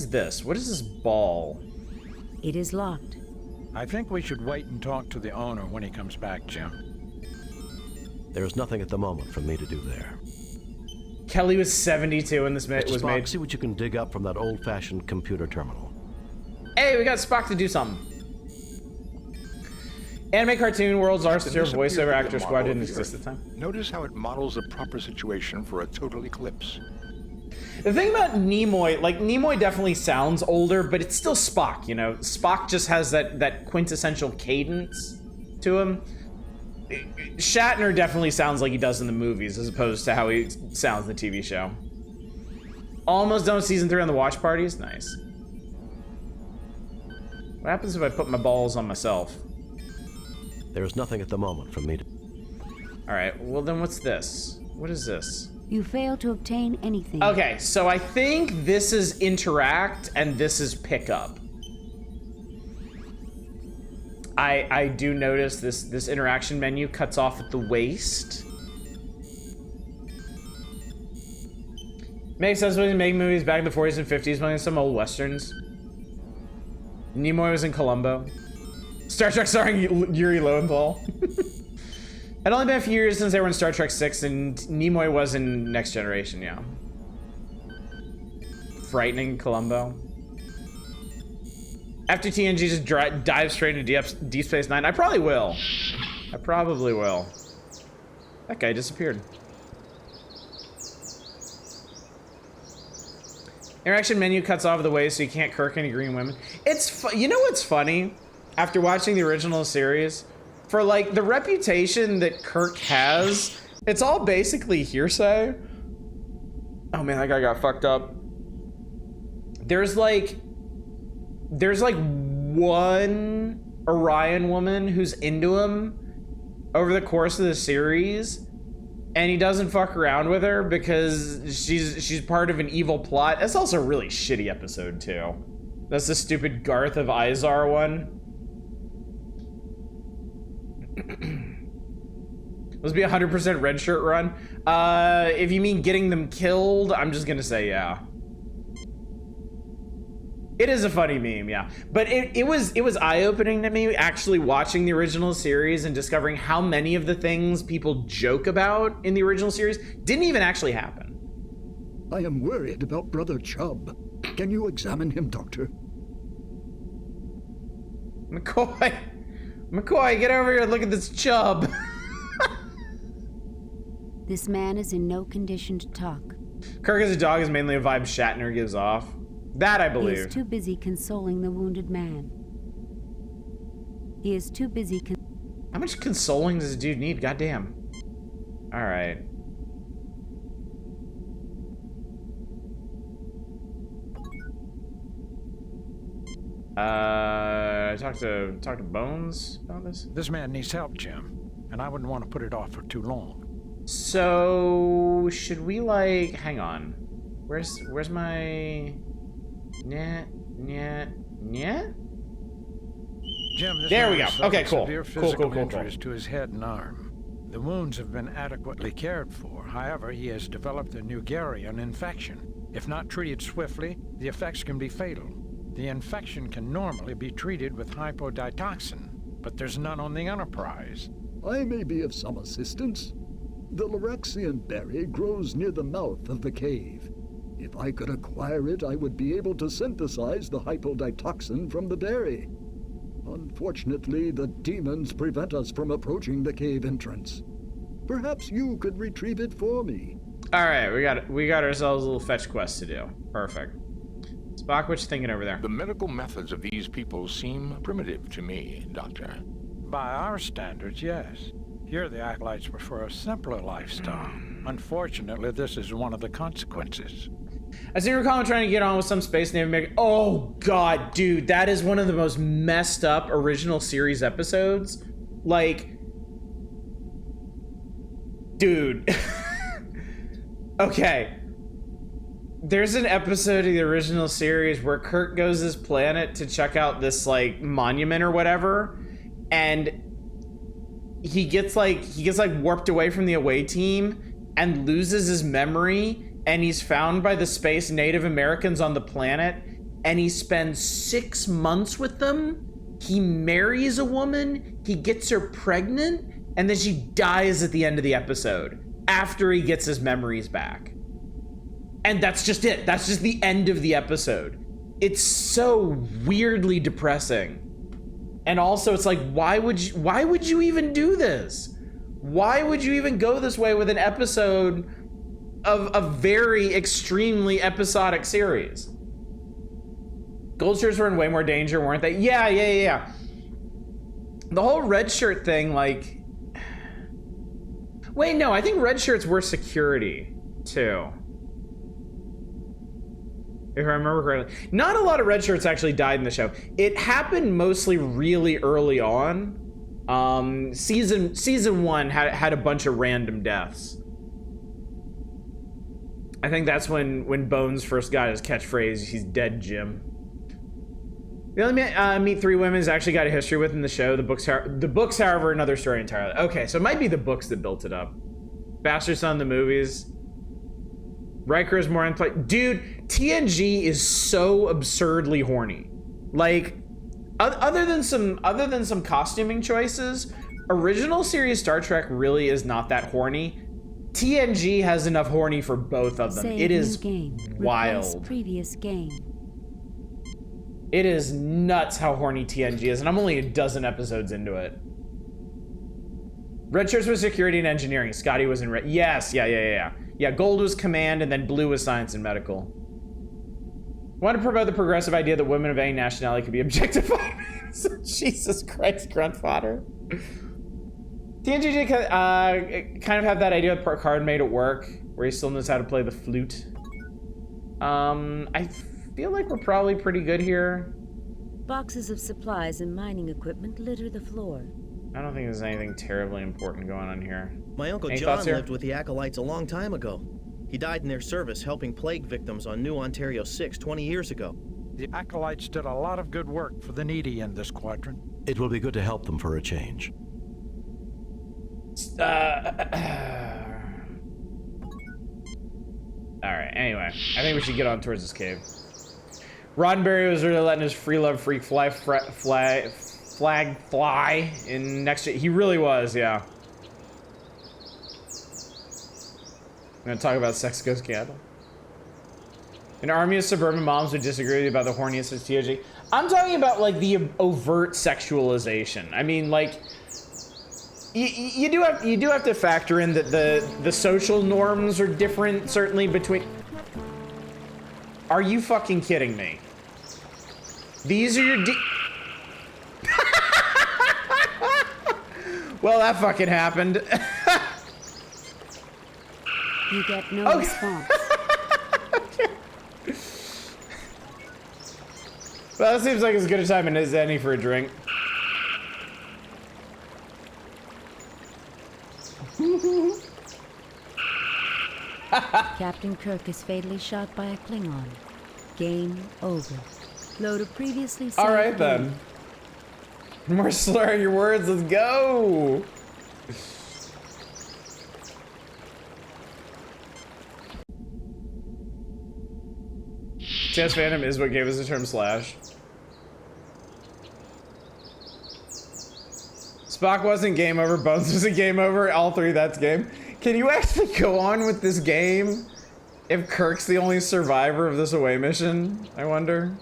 this? What is this ball?
It is locked.
I think we should wait and talk to the owner when he comes back, Jim.
There is nothing at the moment for me to do there.
Kelly was 72 when this was
Spock,
made.
See what you can dig up from that old-fashioned computer terminal.
Hey, we got Spock to do something. Anime Cartoon World's Arthur voiceover actor squad didn't exist at the time.
Notice how it models a proper situation for a total eclipse.
The thing about Nimoy, like, Nimoy definitely sounds older, but it's still Spock, you know? Spock just has that quintessential cadence to him. Shatner definitely sounds like he does in the movies, as opposed to how he sounds in the TV show. Almost done with season 3 on the watch parties. Nice. What happens if I put my balls on myself?
There is nothing at the moment for me to...
Alright, well then what's this? What is this?
You fail to obtain anything.
Okay, so I think this is interact and this is pick up. I do notice this interaction menu cuts off at the waist. Makes sense when you make movies back in the 40s and 50s, playing some old westerns. Nimoy was in Columbo. Star Trek starring Yuri Lowenthal. It'd only been a few years since they were in Star Trek 6, and Nimoy was in Next Generation, yeah. Frightening Columbo. After TNG just dive straight into Deep Space Nine, I probably will. I probably will. That guy disappeared. Interaction menu cuts off the way so you can't Kirk any green women. It's you know what's funny? After watching the original series, for like the reputation that Kirk has, it's all basically hearsay. Oh man, that guy got fucked up. There's like one Orion woman who's into him over the course of the series, and he doesn't fuck around with her because she's part of an evil plot. That's also a really shitty episode too. That's the stupid Garth of Izar one. Let's be 100% red shirt run. If you mean getting them killed, I'm just gonna say yeah. It is a funny meme, yeah. But it was eye-opening to me actually watching the original series and discovering how many of the things people joke about in the original series didn't even actually happen.
I am worried about Brother Chubb. Can you examine him, Doctor?
McCoy, get over here and look at this Chubb.
This man is in no condition to talk.
Kirk as a dog is mainly a vibe Shatner gives off. That I believe.
He is too busy consoling the wounded man. He is too busy
How much consoling does a dude need? Goddamn. Alright. Talk to Bones about this?
This man needs help, Jim, and I wouldn't want to put it off for too long.
So, should we like, hang on. Where's my... Nyeh.
Jim, this
there we
man
go.
suffered
Okay, cool.
Severe physical injuries to his head and arm. The wounds have been adequately cared for. However, he has developed a Nugarian infection. If not treated swiftly, the effects can be fatal. The infection can normally be treated with hypoditoxin, but there's none on the Enterprise.
I may be of some assistance. The Lorexian berry grows near the mouth of the cave. If I could acquire it, I would be able to synthesize the hypoditoxin from the berry. Unfortunately, the demons prevent us from approaching the cave entrance. Perhaps you could retrieve it for me.
All right, we got ourselves a little fetch quest to do. Perfect. Spock, what you thinking over there?
The medical methods of these people seem primitive to me, Doctor.
By our standards, yes. Here the Acolytes prefer a simpler lifestyle. Unfortunately, this is one of the consequences.
I seem to recall trying to get on with some space Navy make. Oh god, dude, that is one of the most messed up original series episodes. Like, dude. Okay. There's an episode of the original series where Kirk goes to this planet to check out this like monument or whatever, and he gets like warped away from the away team and loses his memory. And he's found by the space Native Americans on the planet, and he spends 6 months with them. He marries a woman, he gets her pregnant, and then she dies at the end of the episode after he gets his memories back. And that's just it. That's just the end of the episode. It's so weirdly depressing. And also it's like, why would you even do this? Why would you even go this way with an episode of a very extremely episodic series. Gold shirts were in way more danger, weren't they? Yeah. The whole red shirt thing, like... Wait, no, I think red shirts were security, too. If I remember correctly. Not a lot of red shirts actually died in the show. It happened mostly really early on. Season 1 had a bunch of random deaths. I think that's when Bones first got his catchphrase, "He's dead, Jim." We only meet 3 women who's actually got a history with in the show. The books, however, another story entirely. Okay, so it might be the books that built it up. Bastard Son, the movies. Riker is more in play. Dude, TNG is so absurdly horny. Like, other than some costuming choices, original series Star Trek really is not that horny. TNG has enough horny for both of them. It is wild.
Previous game.
It is nuts how horny TNG is, and I'm only a dozen episodes into it. Red shirts was security and engineering. Scotty was in red. Yes, yeah. Yeah, gold was command, and then blue was science and medical. Want to promote the progressive idea that women of any nationality could be objectified. Jesus Christ, grunt fodder. TNG kind of have that idea that Picard made it work, where he still knows how to play the flute. I feel like we're probably pretty good here.
Boxes of supplies and mining equipment litter the floor.
I don't think there's anything terribly important going on here.
My Uncle John lived with the Acolytes a long time ago. He died in their service helping plague victims on New Ontario 6 20 years ago.
The Acolytes did a lot of good work for the needy in this quadrant.
It will be good to help them for a change.
Alright, anyway. I think we should get on towards this cave. Roddenberry was really letting his free love freak flag fly in next year. He really was, yeah. I'm gonna talk about Sex Goes Candle. An army of suburban moms would disagree with you about the horniest of TNG. I'm talking about like the overt sexualization. I mean, like, you do have to factor in that the social norms are different, certainly between. Are you fucking kidding me? These are your well, that fucking happened.
You get no response.
Okay. Well, that seems like as good a time as any for a drink.
Captain Kirk is fatally shot by a Klingon. Game over. Load a previously saved.
All right then. More slurring your words. Let's go. TS fandom is what gave us the term slash. Spock wasn't game over. Bones was a game over. All 3, that's game. Can you actually go on with this game if Kirk's the only survivor of this away mission? I wonder.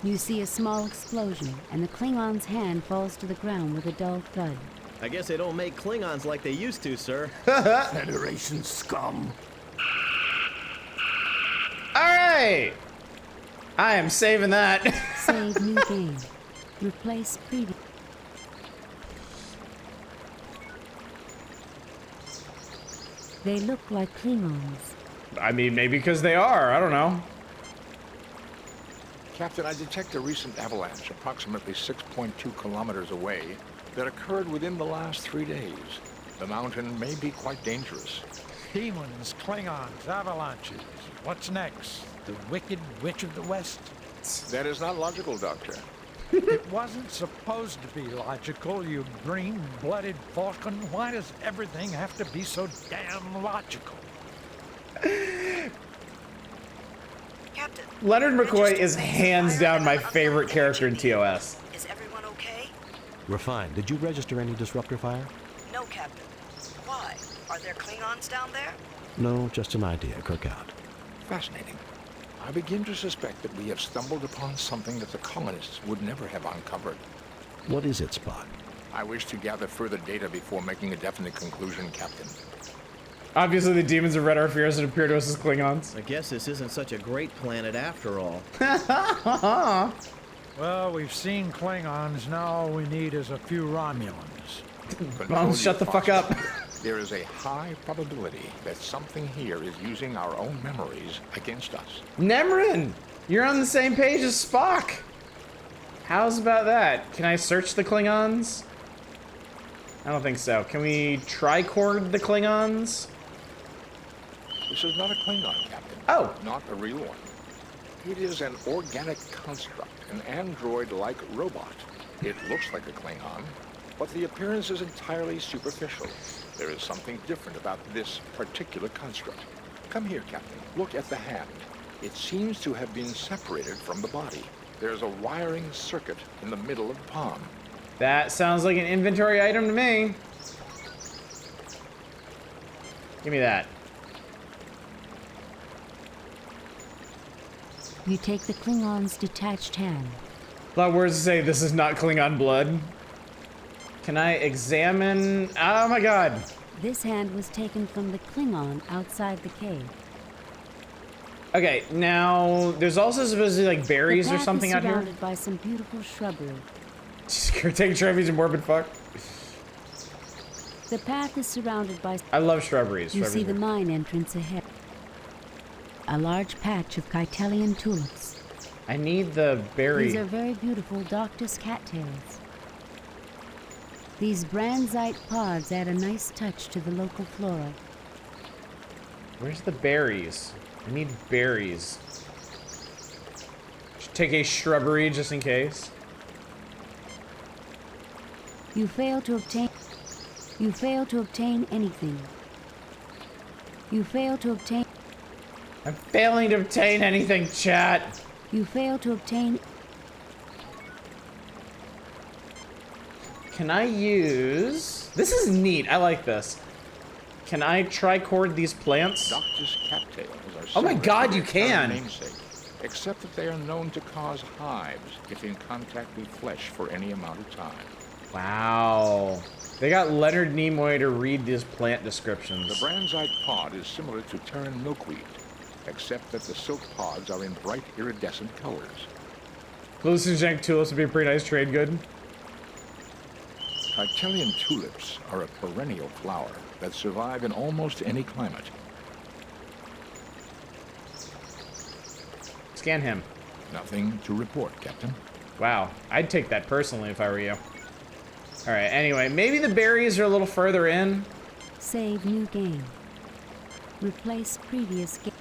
You see a small explosion, and the Klingon's hand falls to the ground with a dull thud.
I guess they don't make Klingons like they used to, sir.
Federation scum.
Alright! I am saving that.
Save new game. Replace previous. They look like Klingons.
I mean, maybe because they are. I don't know.
Captain, I detect a recent avalanche approximately 6.2 kilometers away that occurred within the last 3 days. The mountain may be quite dangerous.
Demons, Klingons, avalanches. What's next? The Wicked Witch of the West?
That is not logical, Doctor.
It wasn't supposed to be logical, you green-blooded falcon. Why does everything have to be so damn logical?
Captain.
Leonard McCoy is hands down my favorite character in TOS.
Is everyone okay?
We're fine. Did you register any disruptor fire?
No, Captain. Why? Are Are there Klingons down there?
No, just an idea. Cook out.
Fascinating. I begin to suspect that we have stumbled upon something that the colonists would never have uncovered.
What is it, Spock?
I wish to gather further data before making a definite conclusion, Captain.
Obviously, the demons have read our fears and appear to us as Klingons.
I guess this isn't such a great planet after all.
Well, we've seen Klingons. Now all we need is a few Romulans.
Mom, shut the fuck up.
There is a high probability that something here is using our own memories against us.
Nemrin, you're on the same page as Spock. How's about that? Can I search the Klingons? I don't think so. Can we tricord the Klingons?
This is not a Klingon, Captain.
Oh.
Not a real one. It is an organic construct, an android-like robot. It looks like a Klingon, but the appearance is entirely superficial. There is something different about this particular construct. Come here, Captain. Look at the hand. It seems to have been separated from the body. There's a wiring circuit in the middle of the palm.
That sounds like an inventory item to me. Give me that.
You take the Klingon's detached hand.
A lot of words to say this is not Klingon blood. Can I examine? Oh my god.
This hand was taken from the Klingon outside the cave.
Okay, now there's also supposed to be like berries or something out here.
The path is surrounded by some beautiful shrubbery.
Just take trophies and morbid fuck.
The path is surrounded by...
I love shrubberies.
You see the mine entrance ahead. A large patch of Kytelian tulips.
I need the berry.
These are very beautiful Doctus cattails. These Branzite pods add a nice touch to the local flora.
Where's the berries? I need berries. Should take a shrubbery just in case.
You fail to obtain anything. You fail to obtain...
I'm failing to obtain anything, chat.
You fail to obtain...
Can I use... This is neat. I like this. Can I tricord these plants?
Doctus cattails are
Oh my
similar
god,
to
you
their
can!
current namesake, except that they are known to cause hives if in contact with flesh for any amount of time.
Wow. They got Leonard Nimoy to read these plant descriptions.
The Branzite pod is similar to Terran milkweed, except that the silk pods are in bright iridescent colors.
Hallucinogenic tulips would be a pretty nice trade good.
Kytelian tulips are a perennial flower that survive in almost any climate.
Scan him.
Nothing to report, Captain.
Wow. I'd take that personally if I were you. Alright, anyway, maybe the berries are a little further in.
Save new game. Replace previous game.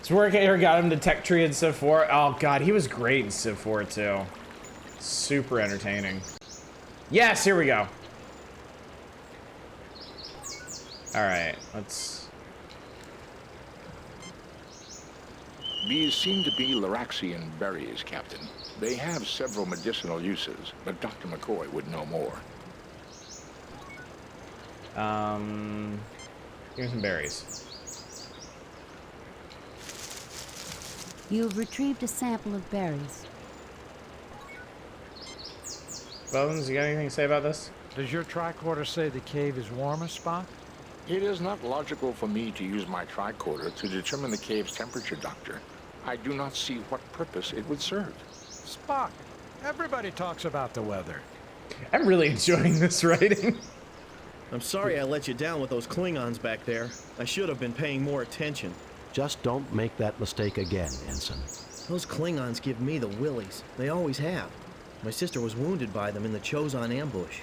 So work here got him to Tech Tree in Civ 4. Oh god, he was great in Civ 4 too. Super entertaining. Yes, here we go. Alright, let's...
These seem to be Loraxian berries, Captain. They have several medicinal uses, but Dr. McCoy would know more.
Here's some berries.
You have retrieved a sample of berries.
Bones, you got anything to say about this?
Does your tricorder say the cave is warmest, Spock?
It is not logical for me to use my tricorder to determine the cave's temperature, Doctor. I do not see what purpose it would serve.
Spock, everybody talks about the weather.
I'm really enjoying this writing.
I'm sorry I let you down with those Klingons back there. I should have been paying more attention.
Just don't make that mistake again, Ensign.
Those Klingons give me the willies. They always have. My sister was wounded by them in the Chozon ambush.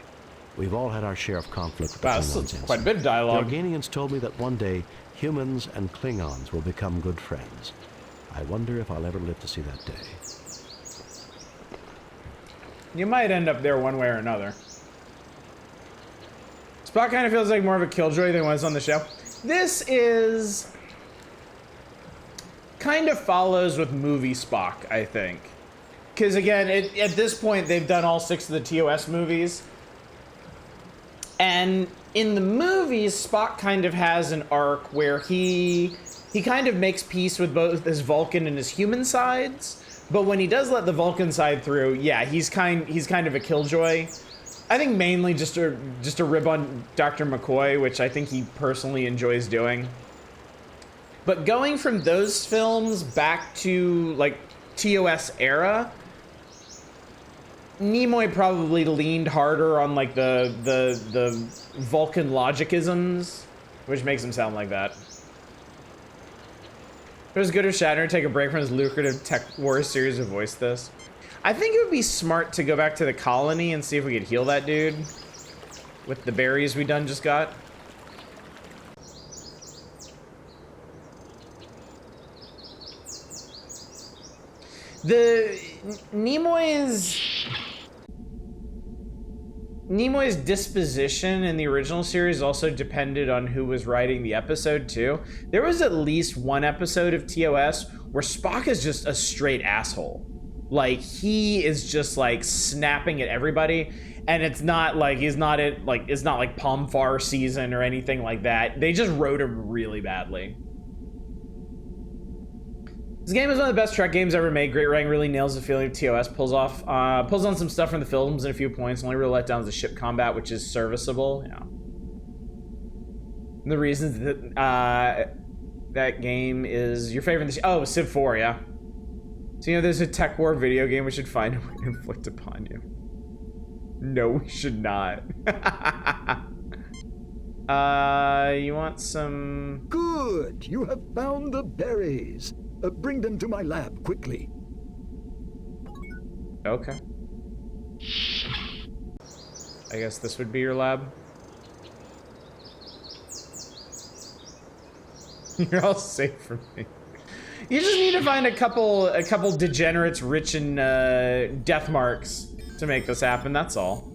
We've all had our share of conflict with the
Wow,
Klingons,
that's quite a bit of dialogue.
The Organians told me that one day humans and Klingons will become good friends. I wonder if I'll ever live to see that day.
You might end up there one way or another. Spock kind of feels like more of a killjoy than was on the show. This is... kind of follows with movie Spock, I think. Because again, at this point, they've done all 6 of the TOS movies. And in the movies, Spock kind of has an arc where he kind of makes peace with both his Vulcan and his human sides. But when he does let the Vulcan side through, yeah, he's kind of a killjoy. I think mainly just a rib on Dr. McCoy, which I think he personally enjoys doing. But going from those films back to like TOS era, Nimoy probably leaned harder on like the Vulcan logicisms, which makes him sound like that. It was good of Shatner to take a break from his lucrative Tech Wars series to voice this. I think it would be smart to go back to the colony and see if we could heal that dude with the berries we just got. Nimoy's disposition in the original series also depended on who was writing the episode too. There was at least one episode of TOS where Spock is just a straight asshole. Like, he is just like snapping at everybody, and it's not like it's not like Pomfar season or anything like that. They just wrote him really badly. This game is one of the best Trek games ever made. Great writing really nails the feeling of TOS. Pulls on some stuff from the films and a few points. Only real letdown is the ship combat, which is serviceable. Yeah. And the reasons that that game is your favorite. Oh, Civ 4, yeah. So, you know, there's a Tech War video game we should find a way to inflict upon you. No, we should not. You want some...
Good! You have found the berries. Bring them to my lab, quickly.
Okay. I guess this would be your lab. You're all safe from me. You just need to find a couple degenerates rich in death marks to make this happen, that's all.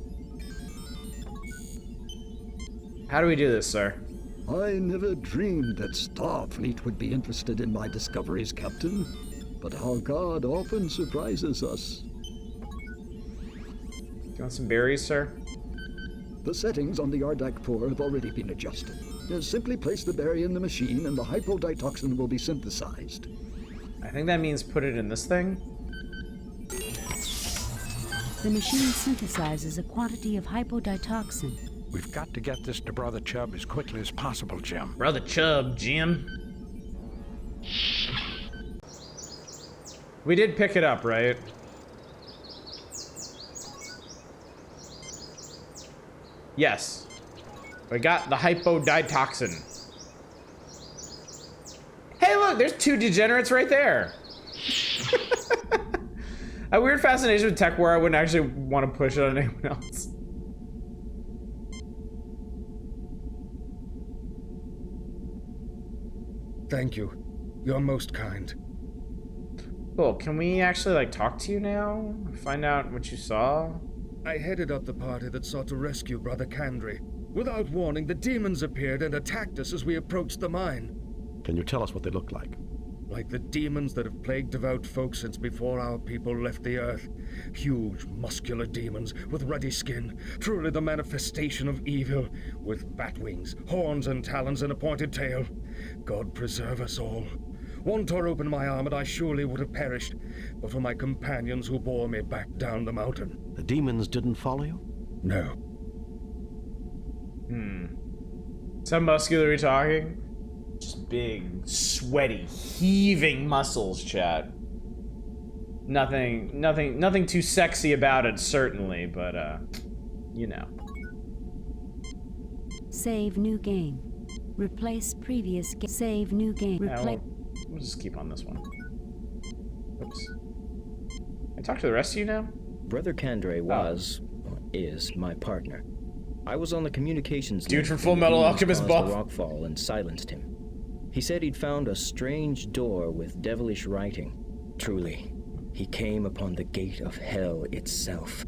How do we do this, sir?
I never dreamed that Starfleet would be interested in my discoveries, Captain. But our God often surprises us.
Do you want some berries, sir?
The settings on the Ardak 4 have already been adjusted. Simply place the berry in the machine and the hypoditoxin will be synthesized.
I think that means put it in this thing.
The machine synthesizes a quantity of hypoditoxin.
We've got to get this to Brother Chubb as quickly as possible, Jim.
Brother Chubb, Jim. We did pick it up, right? Yes. We got the hypoditoxin. Hey, look, there's two degenerates right there. A weird fascination with Tech War. I wouldn't actually want to push it on anyone else.
Thank you. You're most kind.
Cool. Can we actually, like, talk to you now? Find out what you saw?
I headed up the party that sought to rescue Brother Kandri. Without warning, the demons appeared and attacked us as we approached the mine.
Can you tell us what they look like?
Like the demons that have plagued devout folk since before our people left the earth. Huge, muscular demons with ruddy skin, truly the manifestation of evil, with bat wings, horns and talons and a pointed tail. God preserve us all. One tore open my arm and I surely would have perished, but for my companions who bore me back down the mountain.
The demons didn't follow you?
No.
Some muscular talking? Just big, sweaty, heaving muscles, chat. Nothing too sexy about it, certainly, but, you know.
Save new game. Replace previous game. Save new game.
Yeah, we'll just keep on this one. Oops. I talk to the rest of you now?
Brother Kandri is my partner. I was on the communications
dude
link
from Full Metal Alchemist buff.
The rockfall and silenced him. He said he'd found a strange door with devilish writing. Truly, he came upon the gate of hell itself.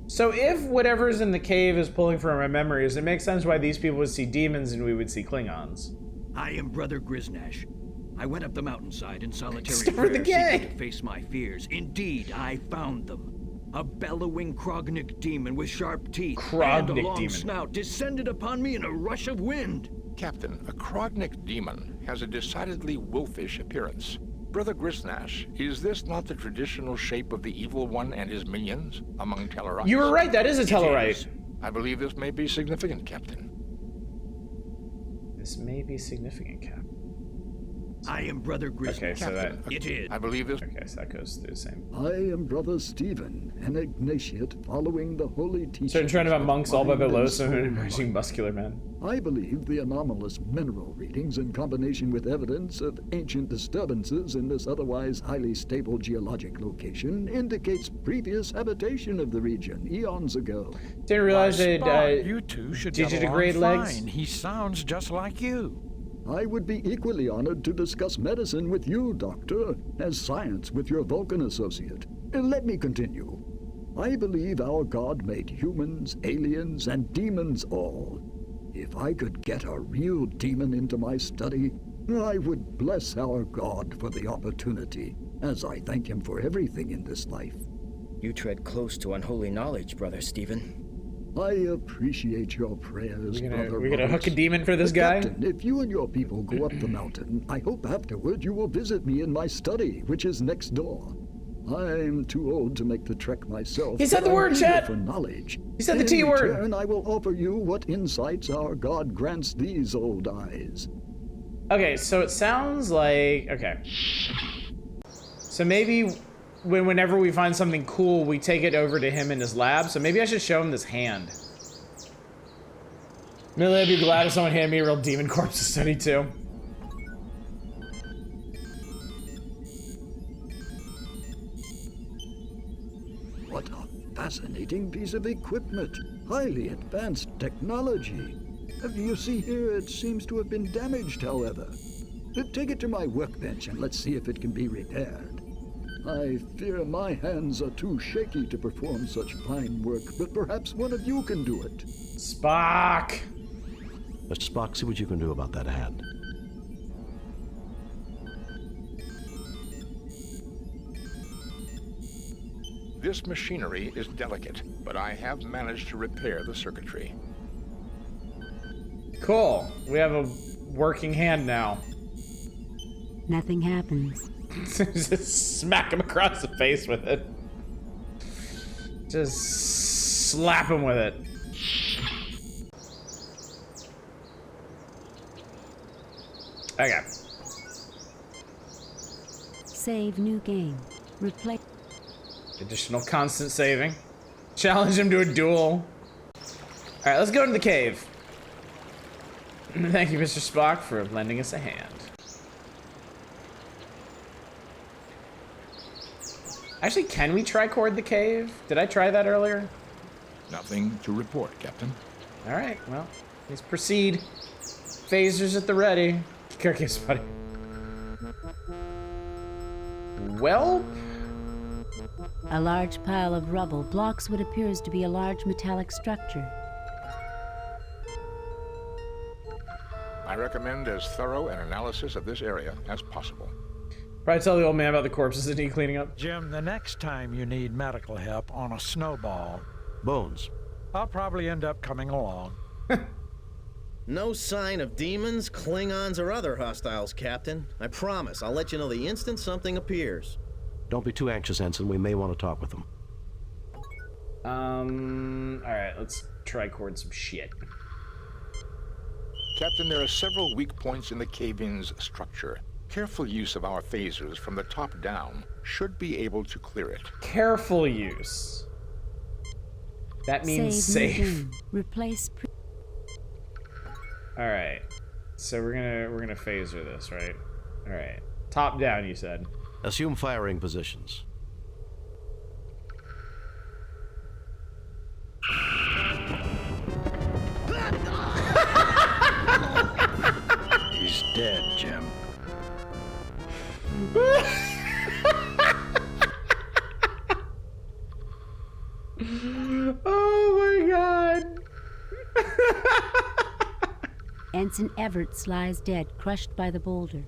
So if whatever's in the cave is pulling from our memories, it makes sense why these people would see demons and we would see Klingons.
I am Brother Griznash. I went up the mountainside in solitary
Start the
prayer
gang.
seeking to face my fears. Indeed, I found them. A bellowing Krognik demon with sharp teeth and a
Krognik
long
demon.
snout descended upon me in a rush of wind.
Captain, a Krognik demon has a decidedly wolfish appearance. Brother Grisnash, is this not the traditional shape of the Evil One and his minions among Tellarites?
You were right, that is a Tellarite.
I believe this may be significant, Captain.
This may be significant, Cap.
I am Brother Grisnash.
Okay, so that...
It is.
I believe this...
Okay, so that goes through the same.
I am Brother Stephen, an Ignatiate following the holy teachings.
Certain trend about monks all by
of
Belosa
mind
and
and
emerging muscular men.
I believe the anomalous mineral readings in combination with evidence of ancient disturbances in this otherwise highly stable geologic location indicates previous habitation of the region eons ago.
Didn't realize
Why,
they'd
Spot, you two should get along
digitigrade legs.
fine. He sounds just like you.
I would be equally honored to discuss medicine with you, Doctor, as science with your Vulcan associate. Let me continue. I believe our God made humans, aliens, and demons all. If I could get a real demon into my study, I would bless our God for the opportunity, as I thank him for everything in this life.
You tread close to unholy knowledge, Brother Stephen.
I appreciate your prayers, Brother
We gonna hook a
Roberts.
demon for this guy?
Captain, if you and your people go up the mountain, I hope afterward you will visit me in my study, which is next door. I'm too old to make the trek myself.
He said
but
the
I'm
word,
eager
chat.
for knowledge.
He said the
In
T word.
return, I will offer you what insights our God grants these old eyes.
Okay, so it sounds like... Okay. So maybe whenever we find something cool, we take it over to him in his lab. So maybe I should show him this hand. Really, I'd be glad if someone handed me a real demon corpse to study too.
What a fascinating piece of equipment. Highly advanced technology. You see here, it seems to have been damaged, however. Take it to my workbench and let's see if it can be repaired. I fear my hands are too shaky to perform such fine work, but perhaps one of you can do it.
Spock!
Mr. Spock, see what you can do about that hand.
This machinery is delicate, but I have managed to repair the circuitry.
Cool. We have a working hand now.
Nothing happens.
Just smack him across the face with it. Just slap him with it. Okay.
Save new game. Replay.
Additional constant saving. Challenge him to a duel. Alright, let's go into the cave. Thank you, Mr. Spock, for lending us a hand. Actually, can we tricord the cave? Did I try that earlier?
Nothing to report, Captain.
Alright, well, let's proceed. Phasers at the ready. Kirky's buddy. Well,
A large pile of rubble blocks what appears to be a large metallic structure.
I recommend as thorough an analysis of this area as possible.
probably tell the old man about the corpses that need cleaning up.
Jim, the next time you need medical help on a snowball,
Bones.
I'll probably end up coming along.
No sign of demons, Klingons, or other hostiles, Captain. I promise, I'll let you know the instant something appears.
Don't be too anxious, Ensign. We may want to talk with them.
Alright, let's tricord some shit.
Captain, there are several weak points in the cave-in's structure. Careful use of our phasers from the top down should be able to clear it.
Careful use. That means
Save new
safe.
game. Replace.
All right. So we're gonna phaser this, right? All right. Top down, you said.
Assume firing positions.
He's dead, Jim.
Oh my god.
Ensign Everett lies dead, crushed by the boulder.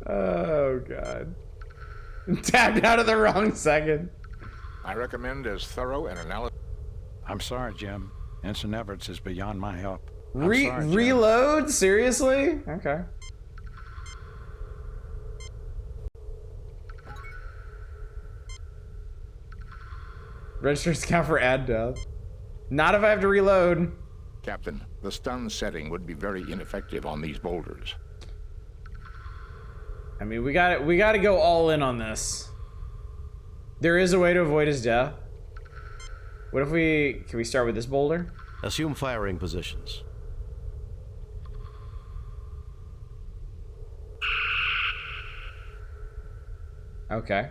Oh god. Tapped out of the wrong second.
I recommend as thorough an analysis.
I'm sorry, Jim. Ensign Everts is beyond my help. I'm sorry, Jim.
Reload? Seriously? Okay. Registers count for ad death. Not if I have to reload.
Captain, the stun setting would be very ineffective on these boulders.
I mean, we gotta go all in on this. There is a way to avoid his death. What if can we start with this boulder?
Assume firing positions.
Okay.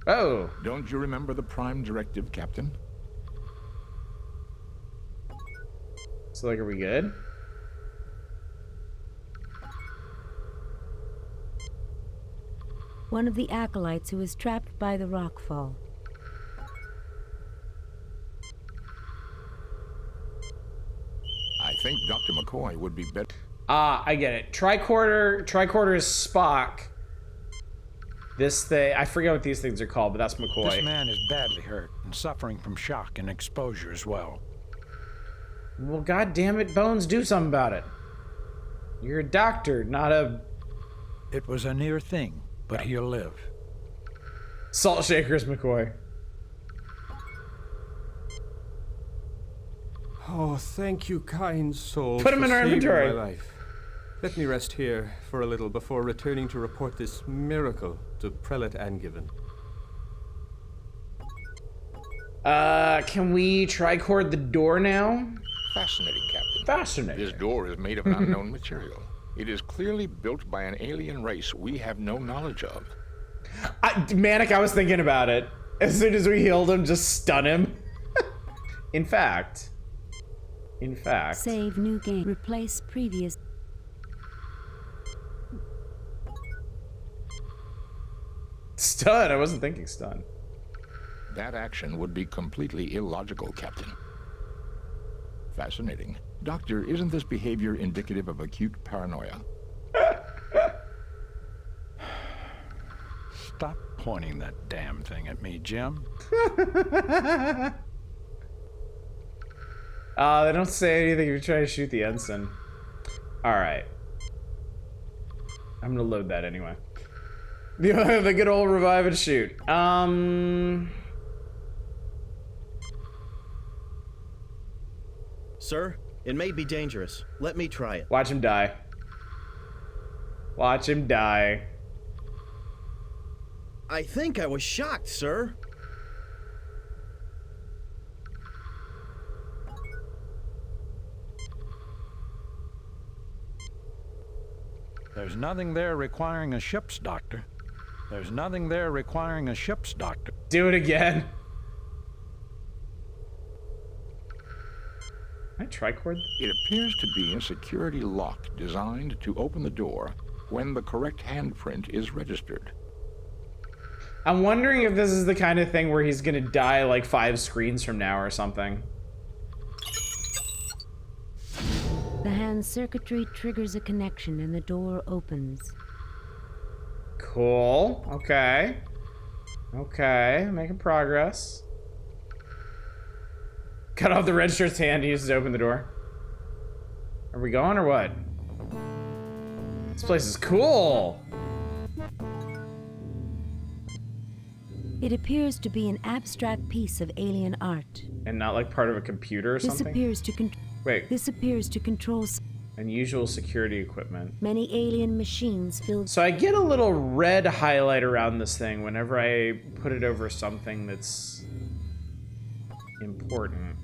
Oh.
Don't you remember the Prime Directive, Captain?
So, like, are we good?
One of the acolytes who was trapped by the rockfall.
I think Dr. McCoy would be better.
Ah, I get it. Tricorder is Spock. This thing, I forget what these things are called, but that's McCoy.
This man is badly hurt and suffering from shock and exposure as well.
Well, God damn it, Bones, do something about it. You're a doctor, not a...
It was a near thing, but he'll live.
Salt shakers, McCoy.
Oh, thank you, kind soul.
Put him in our inventory.
My life. Let me rest here for a little before returning to report this miracle to Prelate Angiven.
Can we tricord the door now?
Fascinating, Captain.
Fascinating.
This door is made of an unknown material. It is clearly built by an alien race we have no knowledge of.
Manic, I was thinking about it. As soon as we healed him, just stun him. In fact.
Save new game. Replace previous.
Stun? I wasn't thinking stun.
That action would be completely illogical, Captain. Fascinating. Doctor, isn't this behavior indicative of acute paranoia?
Stop pointing that damn thing at me, Jim.
They don't say anything if you try to shoot the ensign. Alright. I'm gonna load that anyway. The good old revive and shoot.
Sir, it may be dangerous. Let me try it.
Watch him die. Watch him die.
I think I was shocked, sir.
There's nothing there requiring a ship's doctor. There's nothing there requiring a ship's doctor.
Do it again. Can I tricord?
It appears to be a security lock designed to open the door when the correct handprint is registered.
I'm wondering if this is the kind of thing where he's gonna die like 5 screens from now or something.
The hand circuitry triggers a connection and the door opens.
Cool. Okay. Okay, making progress. Cut off the register's hand, he uses to open the door. Are we going or what? This place is cool!
It appears to be an abstract piece of alien art.
And not like part of a computer or
This
something?
appears to control
unusual security equipment.
Many alien machines filled.
So I get a little red highlight around this thing whenever I put it over something that's important.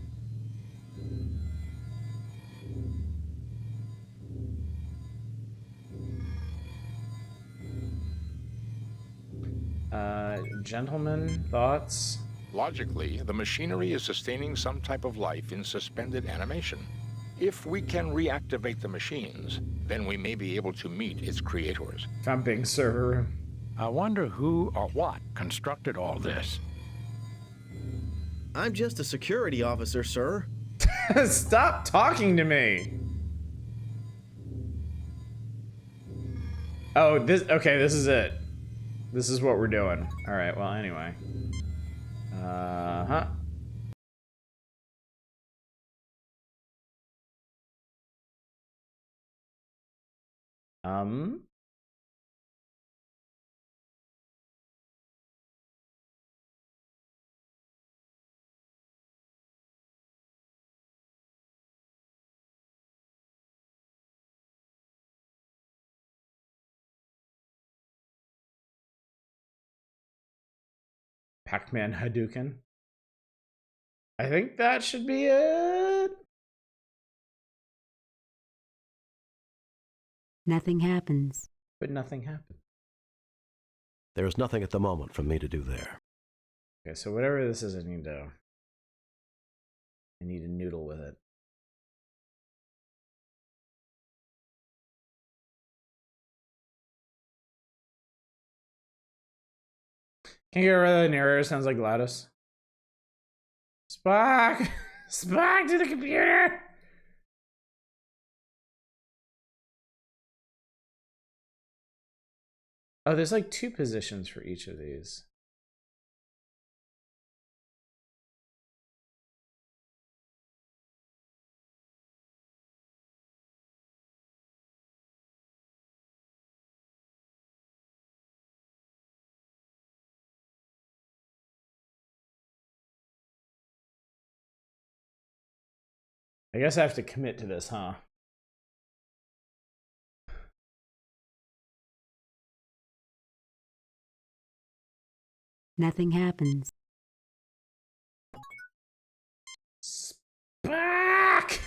Gentlemen, thoughts?
Logically, the machinery is sustaining some type of life in suspended animation. If we can reactivate the machines, then we may be able to meet its creators.
Found Bing's server room.
I wonder who or what constructed all this.
I'm just a security officer, sir.
Stop talking to me! Oh, okay, this is it. This is what we're doing. All right, well, anyway. Uh-huh. Pac-Man Hadouken. I think that should be it.
Nothing happens.
But nothing happened.
There is nothing at the moment for me to do there.
Okay, so whatever this is, I need to noodle with it. Can you get rid of the narrator? Sounds like GLaDOS. Spock! Spock to the computer! Oh, there's like 2 positions for each of these. I guess I have to commit to this, huh?
Nothing happens.
Spock!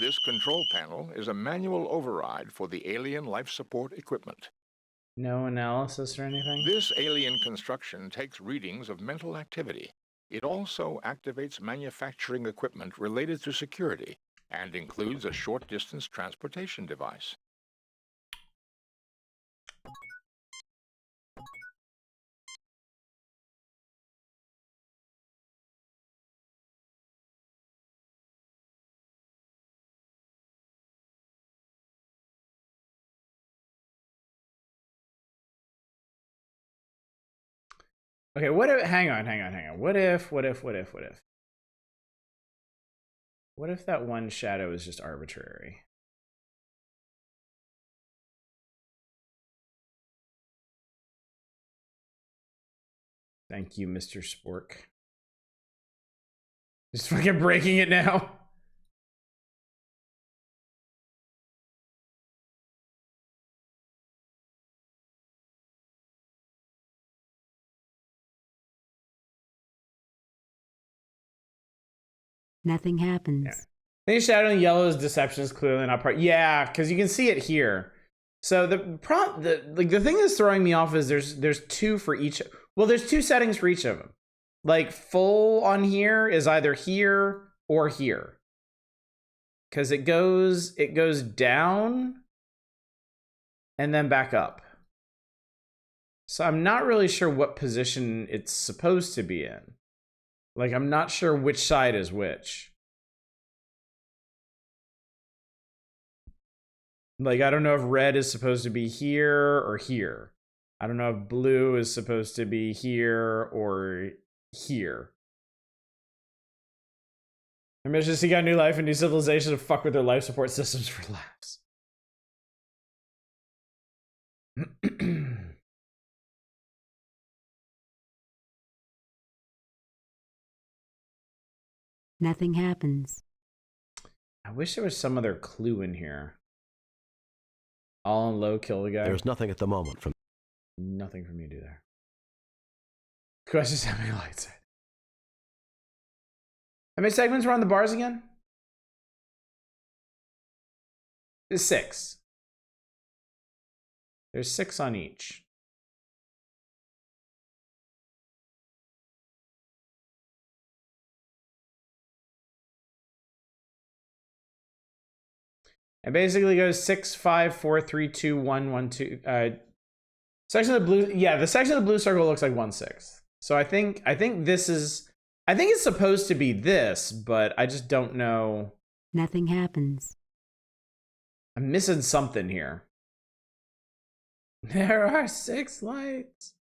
This control panel is a manual override for the alien life support equipment.
No analysis or anything?
This alien construction takes readings of mental activity. It also activates manufacturing equipment related to security and includes a short-distance transportation device.
Okay, what if, hang on. What if that one shadow is just arbitrary? Thank you, Mr. Spork. Just fucking breaking it now.
Nothing happens.
Yeah. I think shadow and yellow is deception is clearly not part. Yeah, because you can see it here. So the thing that's throwing me off is there's 2 for each. Well, there's 2 settings for each of them. Like full on here is either here or here. Because it goes down and then back up. So I'm not really sure what position it's supposed to be in. Like, I'm not sure which side is which. Like, I don't know if red is supposed to be here or here. I don't know if blue is supposed to be here or here. Our mission is to seek out new life and new civilizations to fuck with their life support systems for laughs.
Nothing happens.
I wish there was some other clue in here. All on low, kill the guy.
There's nothing at the moment from...
Nothing for me to do there. Questions how many lights? How many segments were on the bars again? It's 6. There's 6 on each. It basically goes 6, 5, 4, 3, 2, 1, 1, 2. Section of the blue. Yeah, the section of the blue circle looks like 1/6. So I think this is. I think it's supposed to be this, but I just don't know.
Nothing happens.
I'm missing something here. There are 6 lights.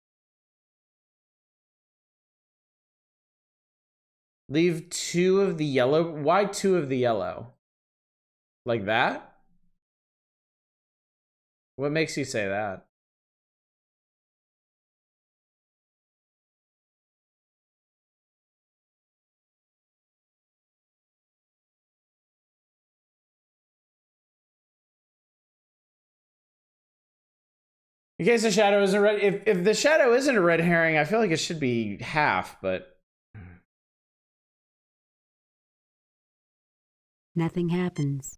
Leave 2 of the yellow. Why 2 of the yellow? Like that? What makes you say that? In case the shadow isn't red, if the shadow isn't a red herring, I feel like it should be half, but
Nothing happens.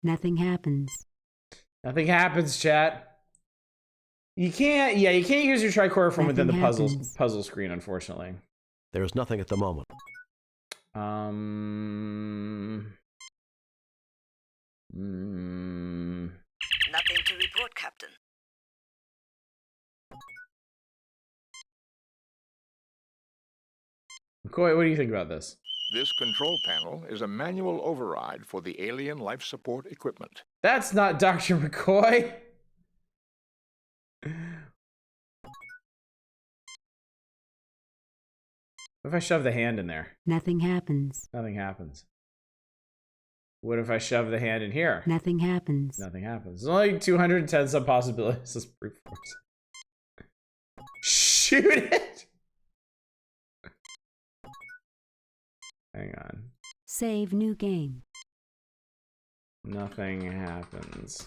Nothing happens.
nothing happens, chat. You can't use your tricorder from within the puzzle screen, unfortunately.
There is nothing at the moment.
Nothing to report, Captain.
McCoy, what do you think about this?
This control panel is a manual override for the alien life support equipment.
That's not Dr. McCoy. What if I shove the hand in there?
Nothing happens.
Nothing happens. What if I shove the hand in here?
Nothing happens.
Nothing happens. There's only 210 some possibilities. Let's brute force. Shoot it! Hang on.
Save new game.
Nothing happens.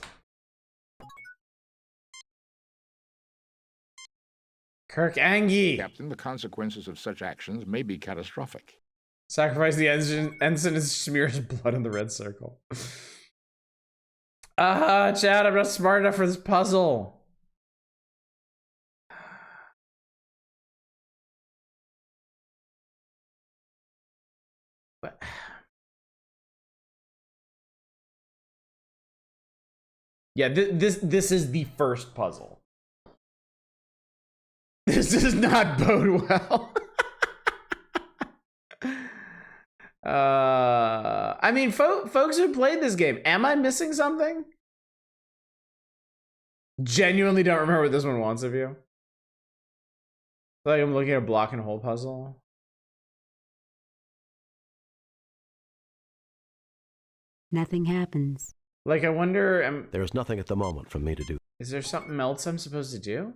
Kirk Angie!
Captain, the consequences of such actions may be catastrophic.
Sacrifice the ensign and smear his blood in the red circle. Chad, I'm not smart enough for this puzzle. What? Yeah, this is the first puzzle. This does not bode well. I mean, folks who played this game, am I missing something? Genuinely don't remember what this one wants of you. Like I'm looking at a block and hole puzzle.
Nothing happens.
Like I wonder,
there is nothing at the moment for me to do.
Is there something else I'm supposed to do?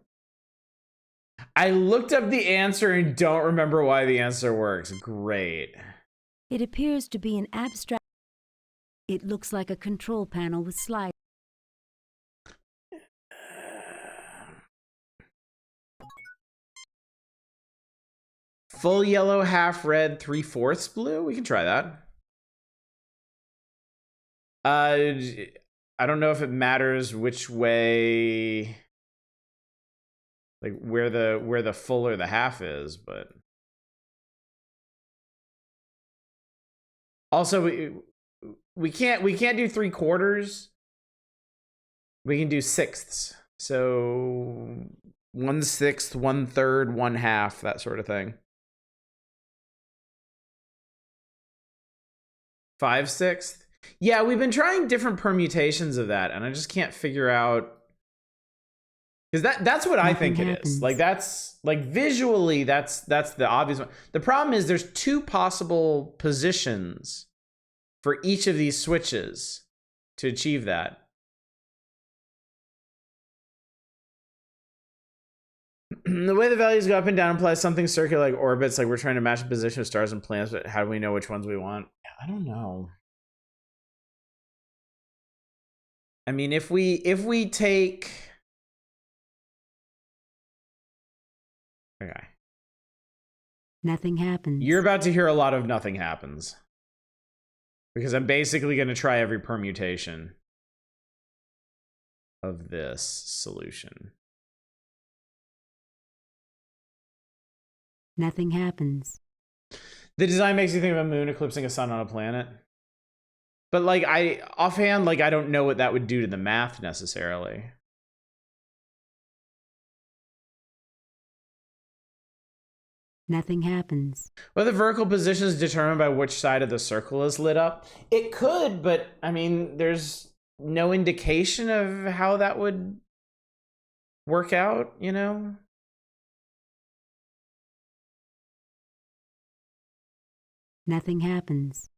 I looked up the answer and don't remember why the answer works. Great.
It appears to be an abstract. It looks like a control panel with sliders.
Full yellow, half red, 3/4 blue. We can try that. I don't know if it matters which way, like where the full or the half is, but also we can't do 3/4. We can do sixths. So 1/6, 1/3, 1/2, that sort of thing. 5/6. Yeah, we've been trying different permutations of that, and I just can't figure out, because that's what I think it is. Like that's like visually that's the obvious one. The problem is there's 2 possible positions for each of these switches to achieve that. The way the values go up and down implies something circular like orbits, like we're trying to match the position of stars and planets, but how do we know which ones we want? I don't know. I mean, if we take, okay,
Nothing happens.
You're about to hear a lot of nothing happens, because I'm basically going to try every permutation of this solution.
Nothing happens.
The design makes you think of a moon eclipsing a sun on a planet. But like offhand, like I don't know what that would do to the math necessarily.
Nothing happens.
Well, the vertical position is determined by which side of the circle is lit up. It could, but I mean, there's no indication of how that would work out, you know?
Nothing happens.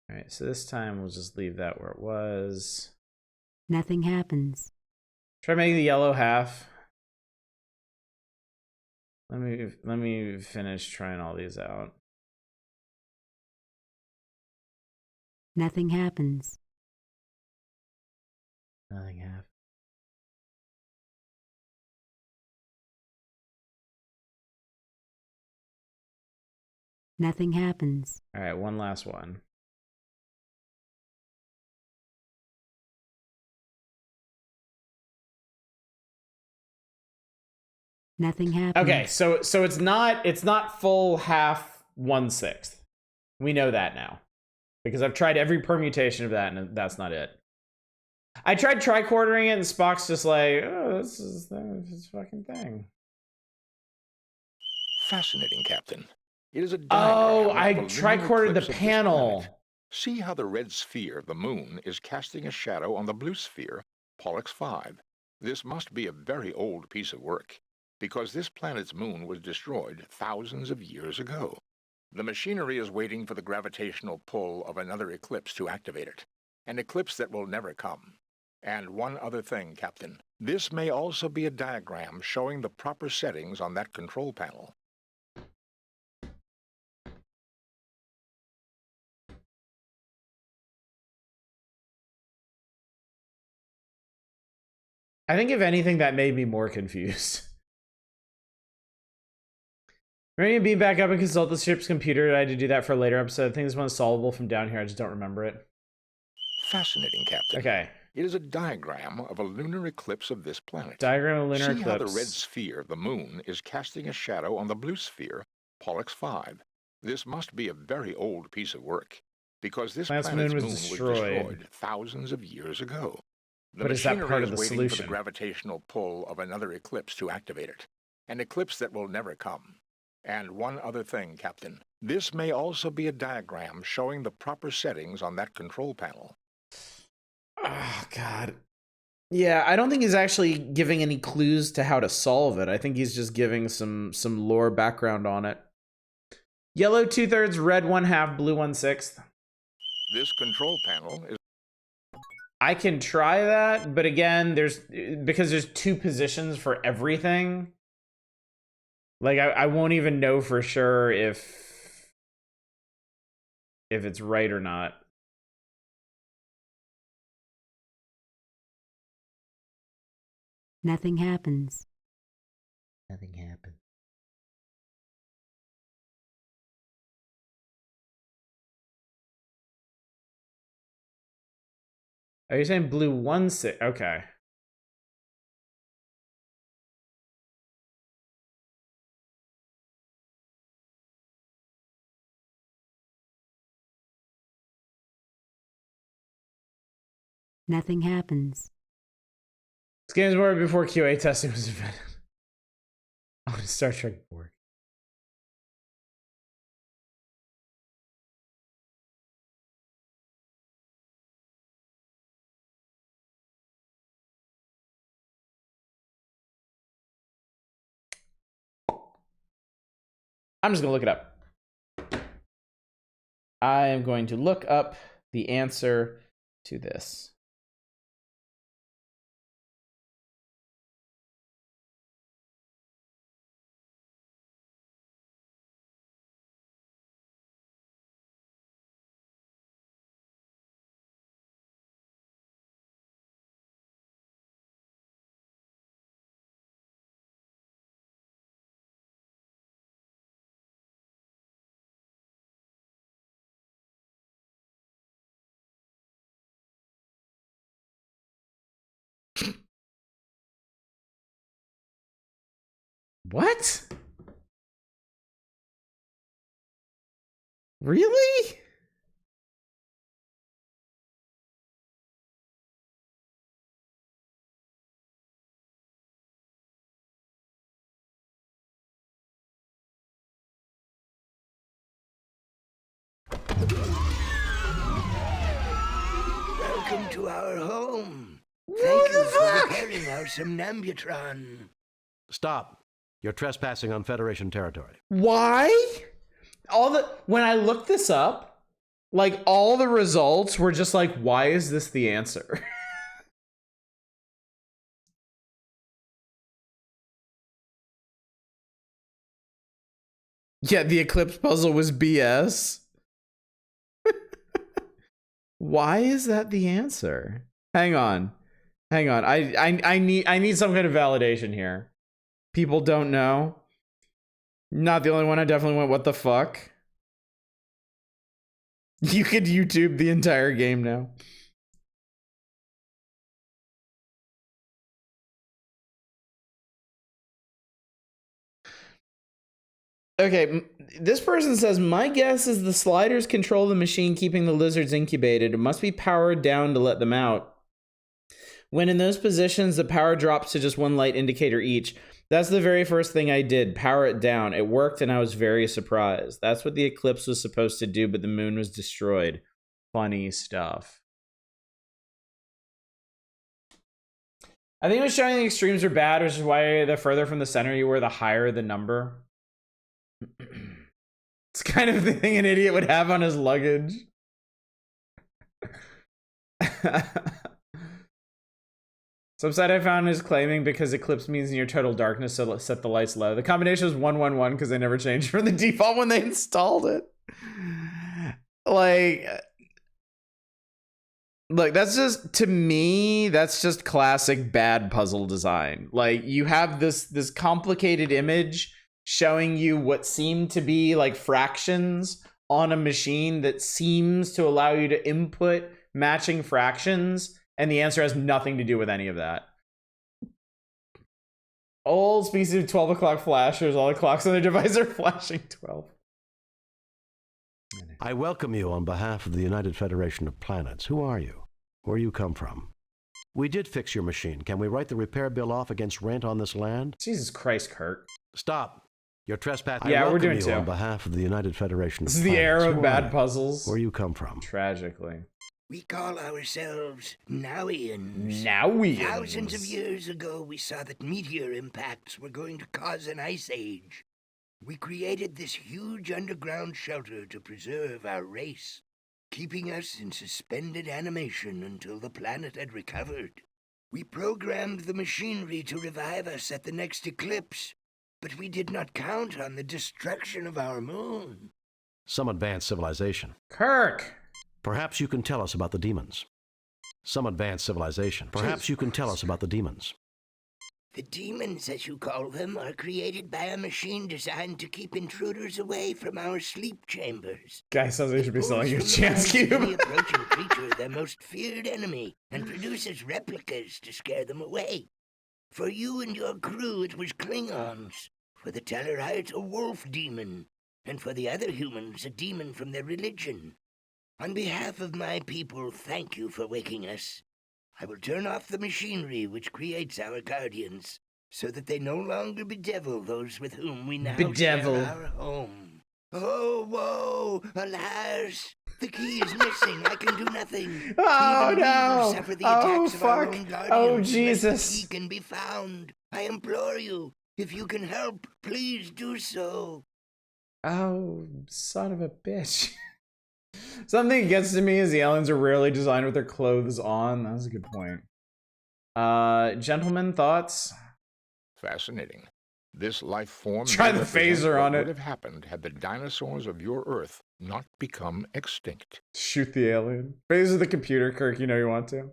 All right, so this time we'll just leave that where it was.
Nothing happens.
Try making the yellow half. Let me finish trying all these out.
Nothing happens.
Nothing happens.
Nothing happens.
All right, one last one.
Nothing happens.
Okay, so it's not full half 1/6. We know that now. Because I've tried every permutation of that and that's not it. I tried tri-quartering it and Spock's just like, oh, this is this fucking thing.
Fascinating, Captain. It is a
Oh,
diagram
I
of the lunar
tri-quartered the
eclipse of this
panel.
planet. See how the red sphere, the moon, is casting a shadow on the blue sphere, Pollux 5. This must be a very old piece of work, because this planet's moon was destroyed thousands of years ago. The machinery is waiting for the gravitational pull of another eclipse to activate it, an eclipse that will never come. And one other thing, Captain. This may also be a diagram showing the proper settings on that control panel.
I think if anything, that made me more confused. Ready to beam back up and consult the ship's computer. I had to do that for a later episode. I think this one's solvable from down here. I just don't remember it.
Fascinating, Captain.
Okay.
It is a diagram of a lunar eclipse of this planet.
Diagram of lunar
See
eclipse.
how the red sphere, the moon, is casting a shadow on the blue sphere, Pollux 5. This must be a very old piece of work, because this planet's moon was destroyed thousands of years ago. The
But is that
machinery
part of
is
the
waiting for
solution?
the gravitational pull of another eclipse to activate it, an eclipse that will never come. And one other thing, Captain. This may also be a diagram showing the proper settings on that control panel.
Oh, God. Yeah, I don't think he's actually giving any clues to how to solve it. I think he's just giving some lore background on it. Yellow 2/3, red 1/2, blue 1/6.
This control panel is...
I can try that, but again, because there's two positions for everything. Like I won't even know for sure if it's right or not.
Nothing happens.
Nothing happens. Are you saying blue 1/6? Okay.
Nothing happens.
This game is more before QA testing was invented. Oh, it's Star Trek Borg. I'm just gonna look it up. I am going to look up the answer to this. What? Really?
Welcome to our home. Thank you for repairing our somnambutron.
Stop. You're trespassing on Federation territory.
Why? When I looked this up, like all the results were just like, why is this the answer? Yeah, the eclipse puzzle was BS. Why is that the answer? Hang on. I need some kind of validation here. People don't know. Not the only one. I definitely went, what the fuck? You could YouTube the entire game now. Okay, this person says, my guess is the sliders control the machine keeping the lizards incubated. It must be powered down to let them out. When in those positions, the power drops to just one light indicator each. That's the very first thing I did, power it down. It worked and I was very surprised. That's what the eclipse was supposed to do, but the moon was destroyed. Funny stuff. I think it was showing the extremes are bad, which is why the further from the center you were, the higher the number. It's kind of the thing an idiot would have on his luggage. Some site I found is claiming because eclipse means near total darkness, so let's set the lights low. The combination was 111 because they never changed from the default when they installed it. Like, look, that's just, to me, that's just classic bad puzzle design. Like, you have this complicated image showing you what seem to be like fractions on a machine that seems to allow you to input matching fractions, and the answer has nothing to do with any of that. All species of 12 o'clock flashers, all the clocks on their device are flashing 12.
I welcome you on behalf of the United Federation of Planets. Who are you? Where you come from? We did fix your machine. Can we write the repair bill off against rent on this land?
Jesus Christ, Kurt.
Stop. You're trespassing.
Yeah, we're
I
doing
welcome you
too.
on behalf of the United Federation of
This is the era of bad puzzles.
Where you come from?
Tragically.
We call ourselves Nowians.
Nowians.
Thousands of years ago, we saw that meteor impacts were going to cause an ice age. We created this huge underground shelter to preserve our race, keeping us in suspended animation until the planet had recovered. We programmed the machinery to revive us at the next eclipse, but we did not count on the destruction of our moon.
Some advanced civilization.
Kirk!
Perhaps you can tell us about the demons. Some advanced civilization. Perhaps you can tell us about the demons.
The demons, as you call them, are created by a machine designed to keep intruders away from our sleep chambers.
Guy sounds like you should be selling your
Pulls
chance
from the
cube.
minds of the approaching creature, their most feared enemy, and produces replicas to scare them away. For you and your crew, it was Klingons. For the Tellarites, a wolf demon. And for the other humans, a demon from their religion. On behalf of my people, thank you for waking us. I will turn off the machinery which creates our guardians, so that they no longer bedevil those with whom we now
Bedevil.
share our home. Oh, woe! Alas! The key is missing. I can do nothing.
Oh,
Even we
no.
will suffer the
Oh,
attacks of our
fuck.
own guardians
Oh,
unless
Jesus.
the key can be found. I implore you, if you can help, please do so.
Oh, son of a bitch. Something that gets to me is the aliens are rarely designed with their clothes on. That's a good point. Gentlemen, thoughts?
Fascinating. This life form
Try
may
the
represent
phaser on
what
it.
would have happened had the dinosaurs of your Earth not become extinct.
Shoot the alien. Phaser the computer, Kirk. You know you want to.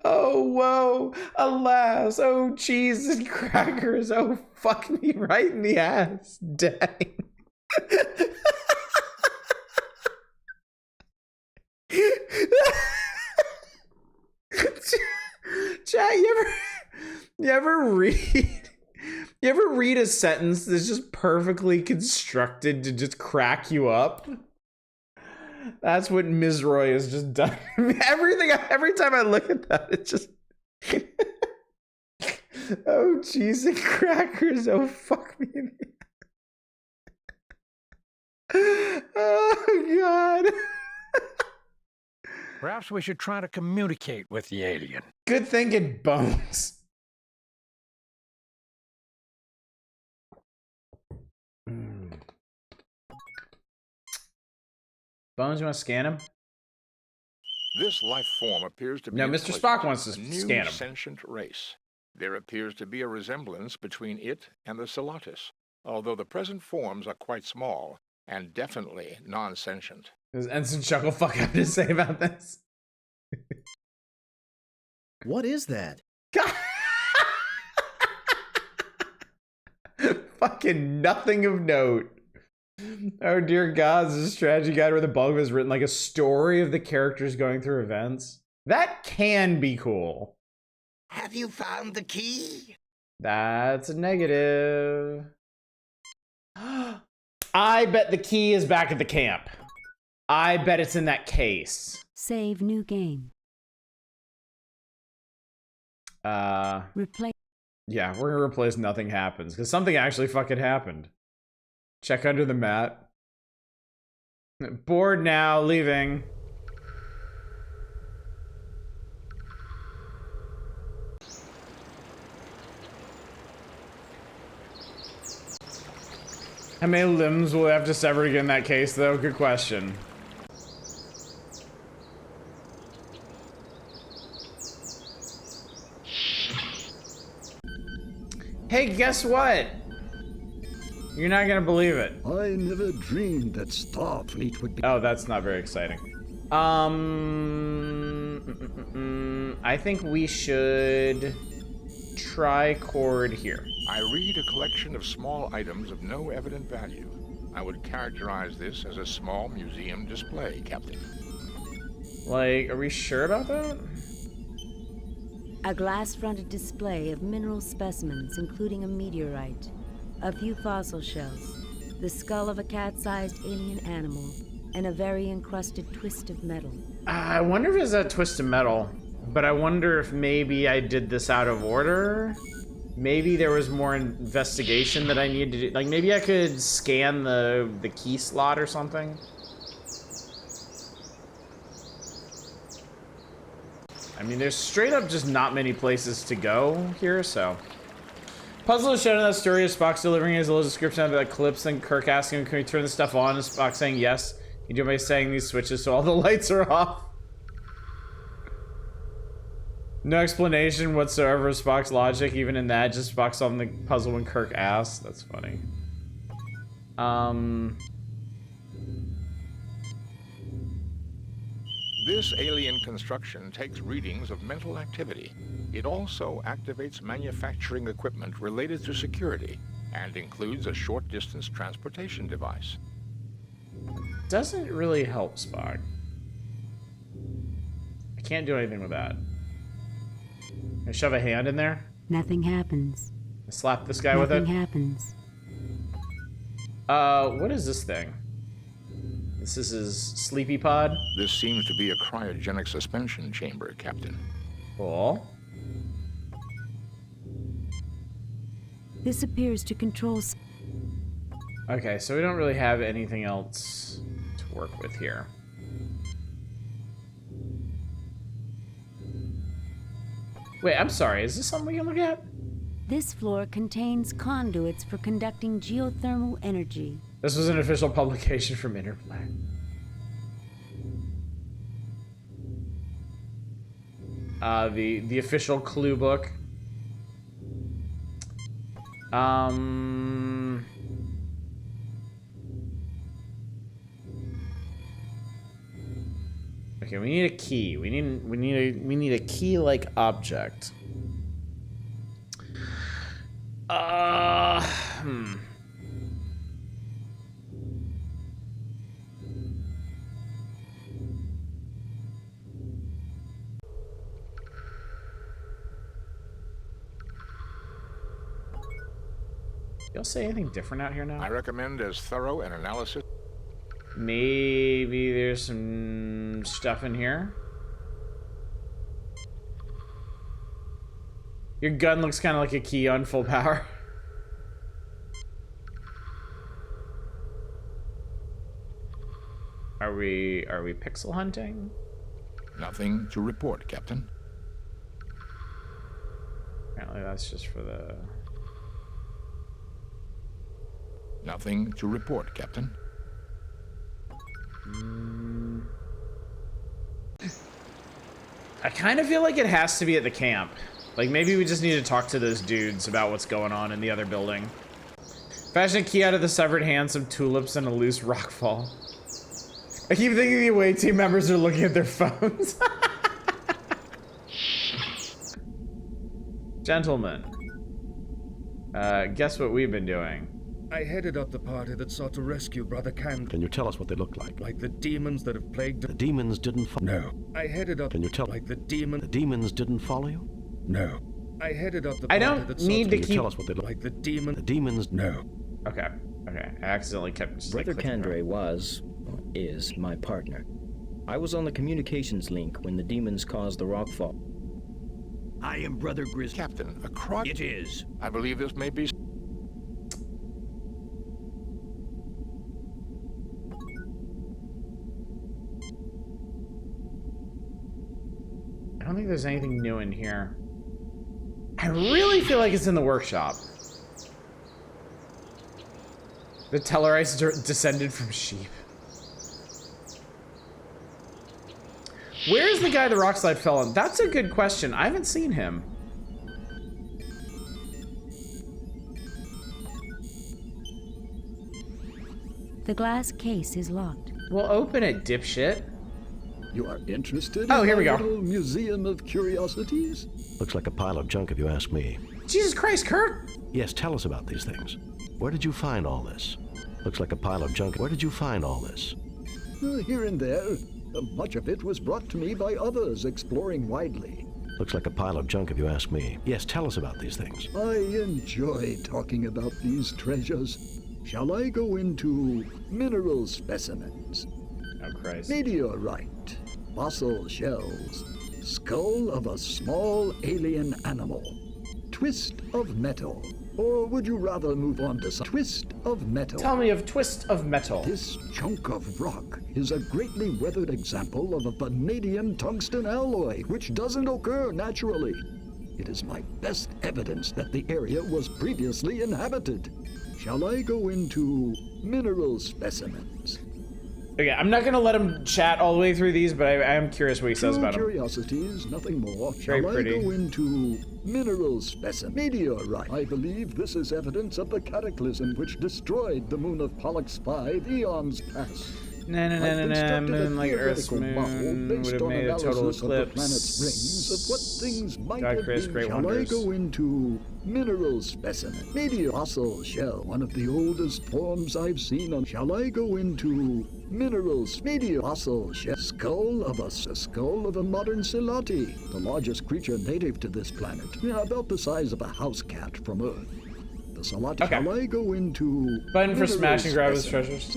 Oh, whoa. Alas. Oh, cheese and crackers. Oh, fuck me right in the ass. Dang. Chat, you ever read You ever read a sentence that's just perfectly constructed to just crack you up? That's what Ms. Roy has just done. Every time I look at that, it's just... Oh, cheese and crackers. Oh, fuck me. Oh, God.
Perhaps we should try to communicate with the alien.
Good thinking, Bones. Bones, you want to scan him?
This life form appears to be
No, Mr. Spock wants to
a new
scan him.
sentient race. There appears to be a resemblance between it and the Celotis, although the present forms are quite small and definitely non-sentient.
Does Ensign Chucklefuck have to say about this?
What is that?
Fucking nothing of note. Oh dear God, this is a strategy guide where the bug was written like a story of the characters going through events. That can be cool.
Have you found the key?
That's a negative. I bet the key is back at the camp. I bet it's in that case.
Save new game. Replace.
Yeah, we're gonna replace nothing happens because something actually fucking happened. Check under the mat. Bored now, leaving. How many limbs will we have to sever to get in that case, though? Good question. Hey, guess what? You're not gonna believe it.
I never dreamed that Starfleet would be...
Oh, that's not very exciting. I think we should try cord here.
I read a collection of small items of no evident value. I would characterize this as a small museum display, Captain.
Like, are we sure about that?
A glass-fronted display of mineral specimens, including a meteorite, a few fossil shells, the skull of a cat-sized alien animal, and a very encrusted twist of metal.
I wonder if it's a twist of metal, but I wonder if maybe I did this out of order. Maybe there was more investigation that I needed to do. Like, maybe I could scan the key slot or something. I mean, there's straight up just not many places to go here, so. Puzzle is shown in that story of Spock delivering his little description of the eclipse, then Kirk asking him, can we turn this stuff on? And Spock saying yes. You do it by saying these switches so all the lights are off. No explanation whatsoever of Spock's logic, even in that, just Spock solving the puzzle when Kirk asks. That's funny.
This alien construction takes readings of mental activity. It also activates manufacturing equipment related to security and includes a short-distance transportation device.
Doesn't really help Spock. I can't do anything with that. Can I shove a hand in there?
Nothing happens.
I slap this guy with it?
Nothing happens.
What is this thing? This is his sleepy pod?
This seems to be a cryogenic suspension chamber, Captain.
Cool.
This appears to control...
Okay, so we don't really have anything else to work with here. Wait, I'm sorry. Is this something we can look at?
This floor contains conduits for conducting geothermal energy.
This was an official publication from Interplay. The official clue book. Okay, we need a key. We need a key-like object. Y'all say anything different out here now?
I recommend as thorough an analysis.
Maybe there's some stuff in here. Your gun looks kind of like a key on full power. Are we pixel hunting?
Nothing to report, Captain.
Apparently that's just for the...
Nothing to report, Captain.
I kind of feel like it has to be at the camp. Like, maybe we just need to talk to those dudes about what's going on in the other building. Fashion a key out of the severed hand, some tulips, and a loose rock fall. I keep thinking the away team members are looking at their phones. Gentlemen, guess what we've been doing?
I headed up the party that sought to rescue Brother Cand.
Can you tell us what they looked like?
Like the demons that have plagued...
The demons didn't follow.
No. I headed up...
Can you tell...
Like the demon...
The demons didn't follow you?
No. I headed up the
I
party
don't
that
need to
Can you
keep...
tell us what they look
like. The demon...
The demons...
No.
Okay. Okay. I accidentally kept... Just,
Brother
like,
Kandre was, or is, my partner. I was on the communications link when the demons caused the rockfall.
I am Brother Grizz.
Captain, across...
It is.
I believe this may be...
I don't think there's anything new in here. I really feel like it's in the workshop. The Tellarites descended from sheep. Where's the guy the rockslide fell on? That's a good question. I haven't seen him.
The glass case is locked.
Well, open it, dipshit.
You are interested
Oh,
in
here we
my
go.
little museum of curiosities?
Looks like a pile of junk if you ask me.
Jesus Christ, Kurt!
Yes, tell us about these things. Where did you find all this? Looks like a pile of junk. Where did you find all this?
Here and there. Much of it was brought to me by others exploring widely.
Looks like a pile of junk if you ask me. Yes, tell us about these things.
I enjoy talking about these treasures. Shall I go into mineral specimens?
Oh, Christ.
Meteorite, fossil shells, skull of a small alien animal, twist of metal. Or would you rather move on to some twist of metal?
Tell me of twist of metal.
This chunk of rock is a greatly weathered example of a vanadium tungsten alloy, which doesn't occur naturally. It is my best evidence that the area was previously inhabited. Shall I go into mineral specimens?
Okay, I'm not gonna let him chat all the way through these, but I am curious what he says about them.
Curiosities, nothing more.
Very
Shall
pretty.
I go into mineral specimen? Meteorite. I believe this is evidence of the cataclysm which destroyed the moon of Pollux 5 eons past.
Moon like Earth's
theoretical model
moon
based
would have
on
made a total
analysis of the
eclipse.
planet's rings of what things might
God
have
creates
been.
great
Shall
wonders.
I go into mineral specimen? Meteor fossil shell, one of the oldest forms I've seen on. Shall I go into minerals? Meteor fossil shell, skull of a modern Silati, the largest creature native to this planet, about the size of a house cat from Earth. The Salati.
Okay.
Shall I go into
Button for smash and grab his
specimens?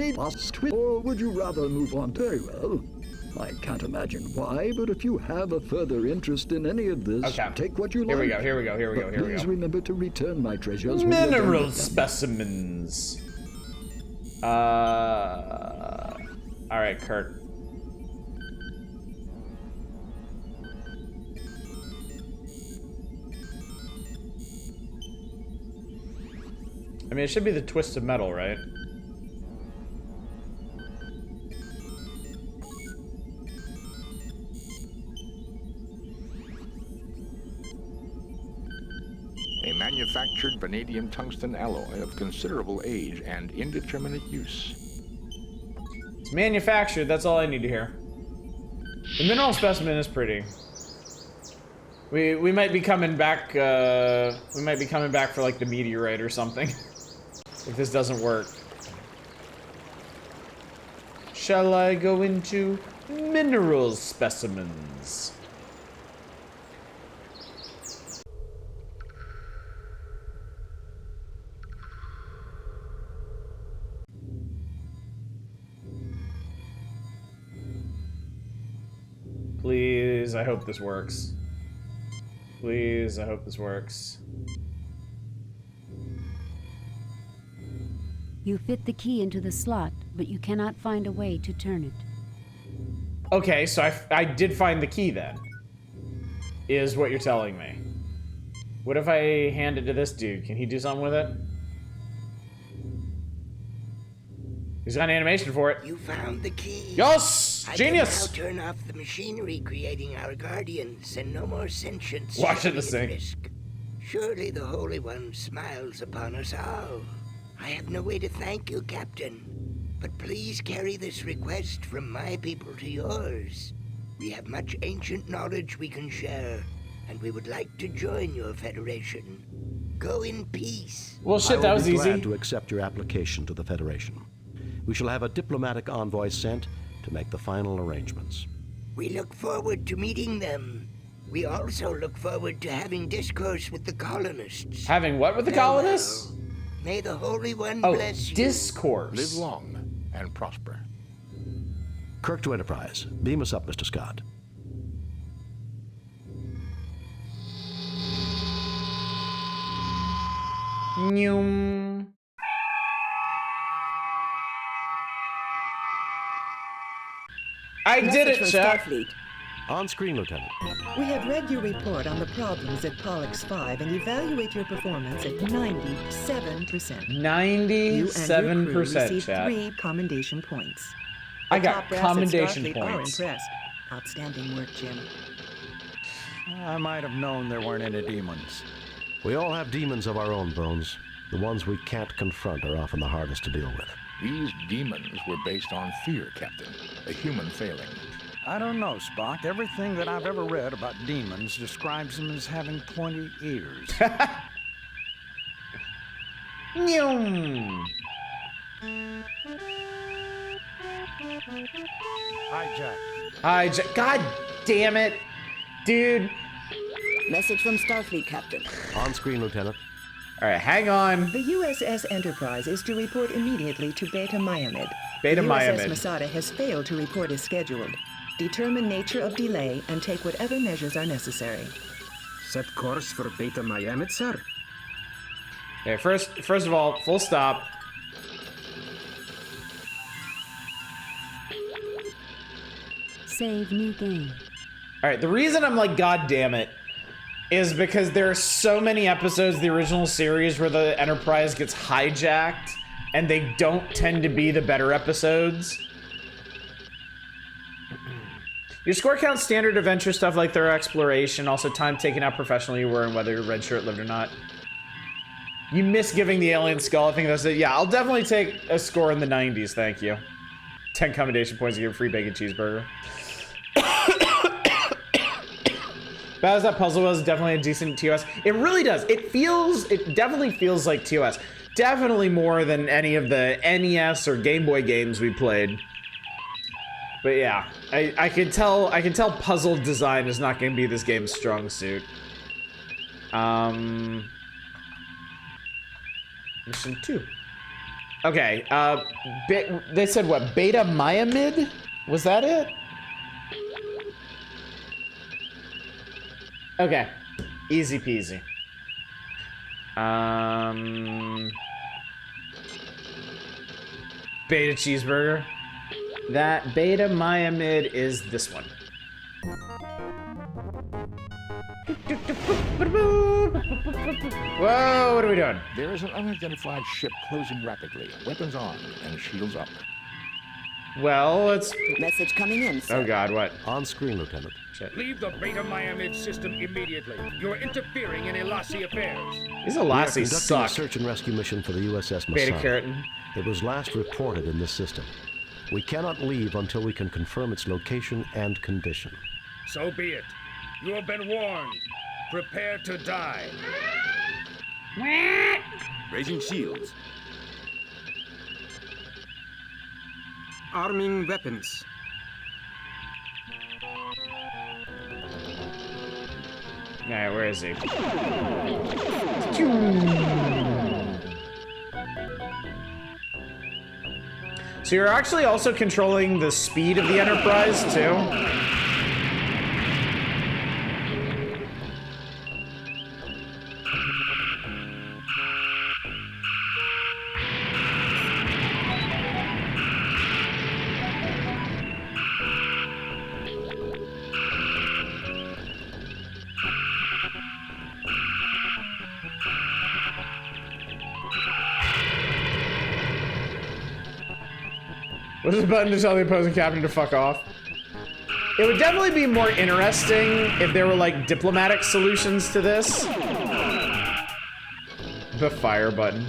treasures.
Or would you rather move on? Very well. I can't imagine why, but if you have a further interest in any of this,
Okay.
take what you like.
Here we go, here we go, here we go,
But
here we
please
go.
remember to return my treasures when you're done
Mineral
with them.
specimens. Alright, Kurt. I mean, it should be the twist of metal, right?
A manufactured vanadium tungsten alloy of considerable age and indeterminate use.
It's manufactured, that's all I need to hear. The mineral specimen is pretty. We might be coming back, we might be coming back for like the meteorite or something. If this doesn't work. Shall I go into mineral specimens? Please, I hope this works. Please, I hope this works.
You fit the key into the slot, but you cannot find a way to turn it.
Okay, so I did find the key then. Is what you're telling me. What if I hand it to this dude? Can he do something with it? He's got an animation for it.
You found the key.
Yes! Genius!
I can now turn off the machinery creating our guardians, and no more sentience.
Watch it, this thing.
Risk. Surely the Holy One smiles upon us all. I have no way to thank you, Captain. But please carry this request from my people to yours. We have much ancient knowledge we can share, and we would like to join your federation. Go in peace.
Well, shit, that was
I will be
easy.
glad to accept your application to the Federation. We shall have a diplomatic envoy sent to make the final arrangements.
We look forward to meeting them. We also look forward to having discourse with the colonists.
Having what with the colonists?
May the Holy One
Oh,
bless you.
discourse.
Live long and prosper.
Kirk to Enterprise. Beam us up, Mr. Scott.
Nyum. I did it, Chuck.
On screen, Lieutenant.
We have read your report on the problems at Pollux 5 and evaluate your performance at 97%.
97%,
received
chat.
3 commendation points.
I
The
got
top brass at
commendation
Starfleet
points.
Are impressed. Outstanding work, Jim.
I might have known there weren't any demons.
We all have demons of our own, Bones. The ones we can't confront are often the hardest to deal with.
These demons were based on fear, Captain. A human failing.
I don't know, Spock. Everything that I've ever read about demons describes them as having pointy ears.
Nyum.
Hijack.
God damn it. Dude.
Message from Starfleet, Captain.
On screen, Lieutenant.
All right, hang on.
The USS Enterprise is to report immediately to Beta Myamid.
Beta
the
Myamid.
USS Masada has failed to report as scheduled. Determine nature of delay and take whatever measures are necessary.
Set course for Beta Myamid, sir.
Okay, first of all, full stop.
Save new game.
All right, the reason I'm like, God damn it, is because there are so many episodes of the original series where the Enterprise gets hijacked, and they don't tend to be the better episodes. Your score counts standard adventure stuff like thorough exploration, also time taken out professionally you were, and whether your red shirt lived or not. You miss giving the alien skull. I think that's it. Yeah, I'll definitely take a score in the 90s, thank you. 10 commendation points to get a free bacon cheeseburger. Bad as that puzzle was, definitely a decent TOS. It really does. It definitely feels like TOS. Definitely more than any of the NES or Game Boy games we played. But yeah, I can tell puzzle design is not going to be this game's strong suit. Mission 2. Okay, they said what? Beta Myamid? Was that it? Okay, easy peasy. Beta cheeseburger. That Beta Myamid is this one. Whoa, what are we doing?
There is an unidentified ship closing rapidly, weapons armed and shields up.
Well, it's...
Message coming in, sir.
Oh god, what?
On screen, Lieutenant.
Shit.
Leave the Beta Myamid system immediately. You're interfering in Elasi affairs.
These
We are
Elasi
conducting
suck.
a search and rescue mission for the USS Masada.
Beta Keratin.
It was last reported in this system. We cannot leave until we can confirm its location and condition.
So be it. You have been warned. Prepare to die.
Raising shields. Arming weapons.
Alright, where is he? So you're actually also controlling the speed of the Enterprise, too? What is the button to tell the opposing captain to fuck off? It would definitely be more interesting if there were like diplomatic solutions to this. The fire button.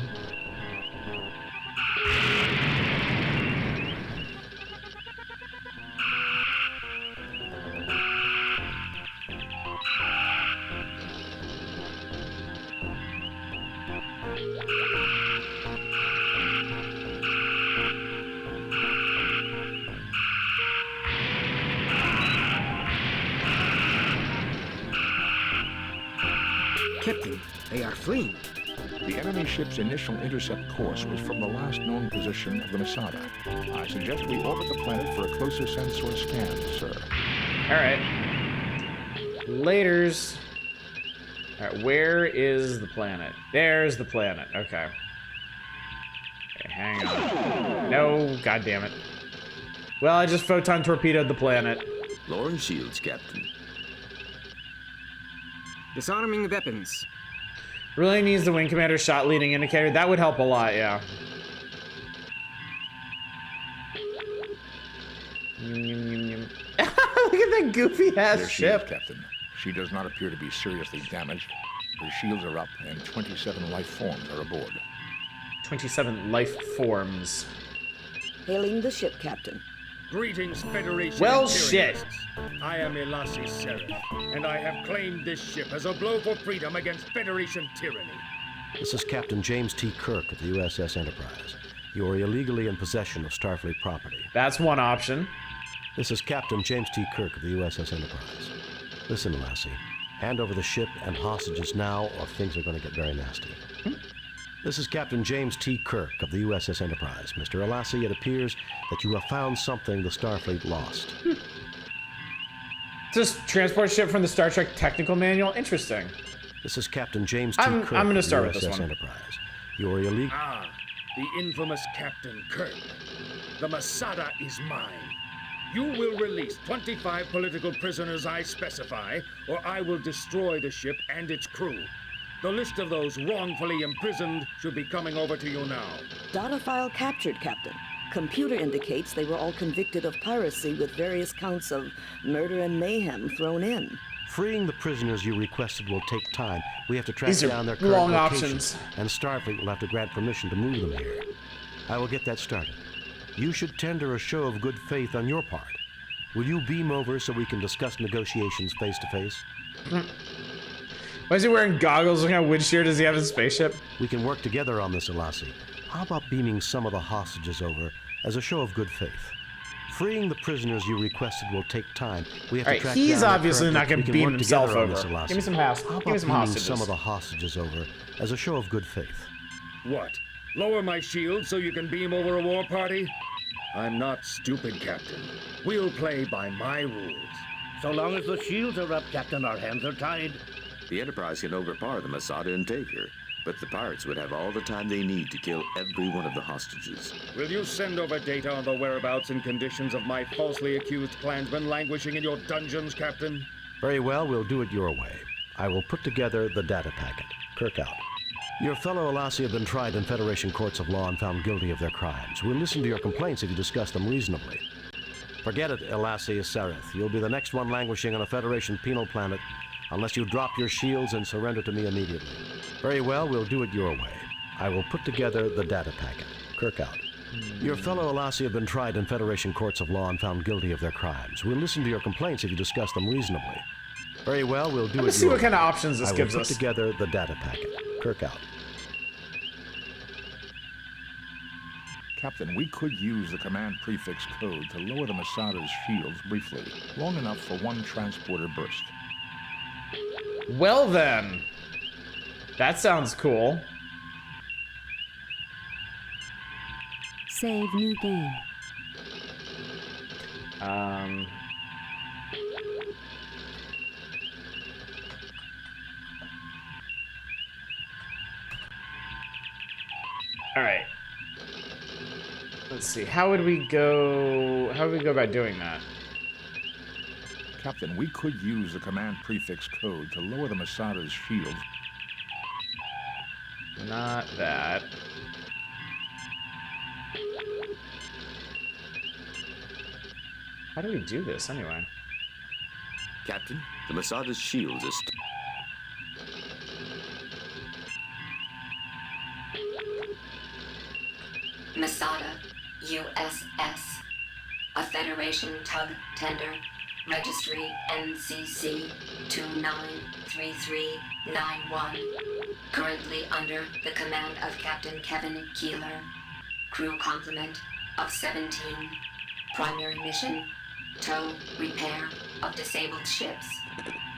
Captain, they are fleeing.
The enemy ship's initial intercept course was from the last known position of the Masada. I suggest we orbit the planet for a closer sensor scan, sir.
Alright. Laters. Alright, where is the planet? There's the planet. Okay. Okay, hang on. No, god damn it. Well, I just photon torpedoed the planet.
Lowering shields, Captain.
Disarming weapons.
Really needs the wing commander shot leading indicator. That would help a lot, yeah. Look at that goofy ass
There she
ship.
is, Captain. She does not appear to be seriously damaged. Her shields are up, and 27 life forms are aboard.
27 life forms.
Hailing the ship, Captain.
Greetings, Federation
Well,
imperialists. I am Elasi Sereth, and I have claimed this ship as a blow for freedom against Federation tyranny.
This is Captain James T. Kirk of the USS Enterprise. You are illegally in possession of Starfleet property.
That's one option.
This is Captain James T. Kirk of the USS Enterprise. Listen, Lassie. Hand over the ship and hostages now, or things are going to get very nasty. This is Captain James T. Kirk of the USS Enterprise. Mr. Elassie, it appears that you have found something the Starfleet lost.
This transport ship from the Star Trek technical manual? Interesting.
This is Captain James T.
I'm
Kirk
gonna
of the
start with
USS
this one.
Enterprise. You are illegal.
Ah, the infamous Captain Kirk. The Masada is mine. You will release 25 political prisoners I specify, or I will destroy the ship and its crew. The list of those wrongfully imprisoned should be coming over to you now.
Data file captured, Captain. Computer indicates they were all convicted of piracy with various counts of murder and mayhem thrown in.
Freeing the prisoners you requested will take time. We have to track
These are
down their current
long
locations,
options.
and Starfleet will have to grant permission to move them here. I will get that started. You should tender a show of good faith on your part. Will you beam over so we can discuss negotiations face to face?
Why is he wearing goggles? What kind of wind shear does he have in his spaceship?
We can work together on this, Elassie. How about beaming some of the hostages over as a show of good faith? Freeing the prisoners you requested will take time. We have
All
to
right,
track
he's
down their
obviously
current-
not going
we
to
can
beam
work
himself
together on
over.
this, Elassie.
Give me some house.
How
Give me
about
some
beaming
hostages.
some of the hostages over as a show of good faith?
What? Lower my shield so you can beam over a war party? I'm not stupid, Captain. We'll play by my rules.
So long as the shields are up, Captain, our hands are tied.
The Enterprise can overpower the Masada and take her, but the pirates would have all the time they need to kill every one of the hostages.
Will you send over data on the whereabouts and conditions of my falsely accused clansmen languishing in your dungeons, Captain?
Very well, we'll do it your way. I will put together the data packet. Kirk out. Your fellow Elassie have been tried in Federation courts of law and found guilty of their crimes. We'll listen to your complaints if you discuss them reasonably. Forget it, Elassie Sereth. You'll be the next one languishing on a Federation penal planet unless you drop your shields and surrender to me immediately. Very well, we'll do it your way. I will put together the data packet. Kirk out. Your fellow Elassie have been tried in Federation courts of law and found guilty of their crimes. We'll listen to your complaints if you discuss them reasonably. Very well, we'll do it
Let's see
your
what kind of
way.
options this gives
I will
us.
put together the data packet. Kirk out.
Captain, we could use the command prefix code to lower the Masada's shields briefly, long enough for one transporter burst.
Well then. That sounds cool.
Save new game.
All right. Let's see. How would we go about doing that?
Captain, we could use the command prefix code to lower the Masada's shields.
Not that. How do we do this anyway?
Captain, the Masada's shields is...
Masada, USS. A Federation tug tender. Registry NCC 293391. Currently under the command of Captain Kevin Keeler. Crew complement of 17. Primary mission, tow, repair of disabled ships.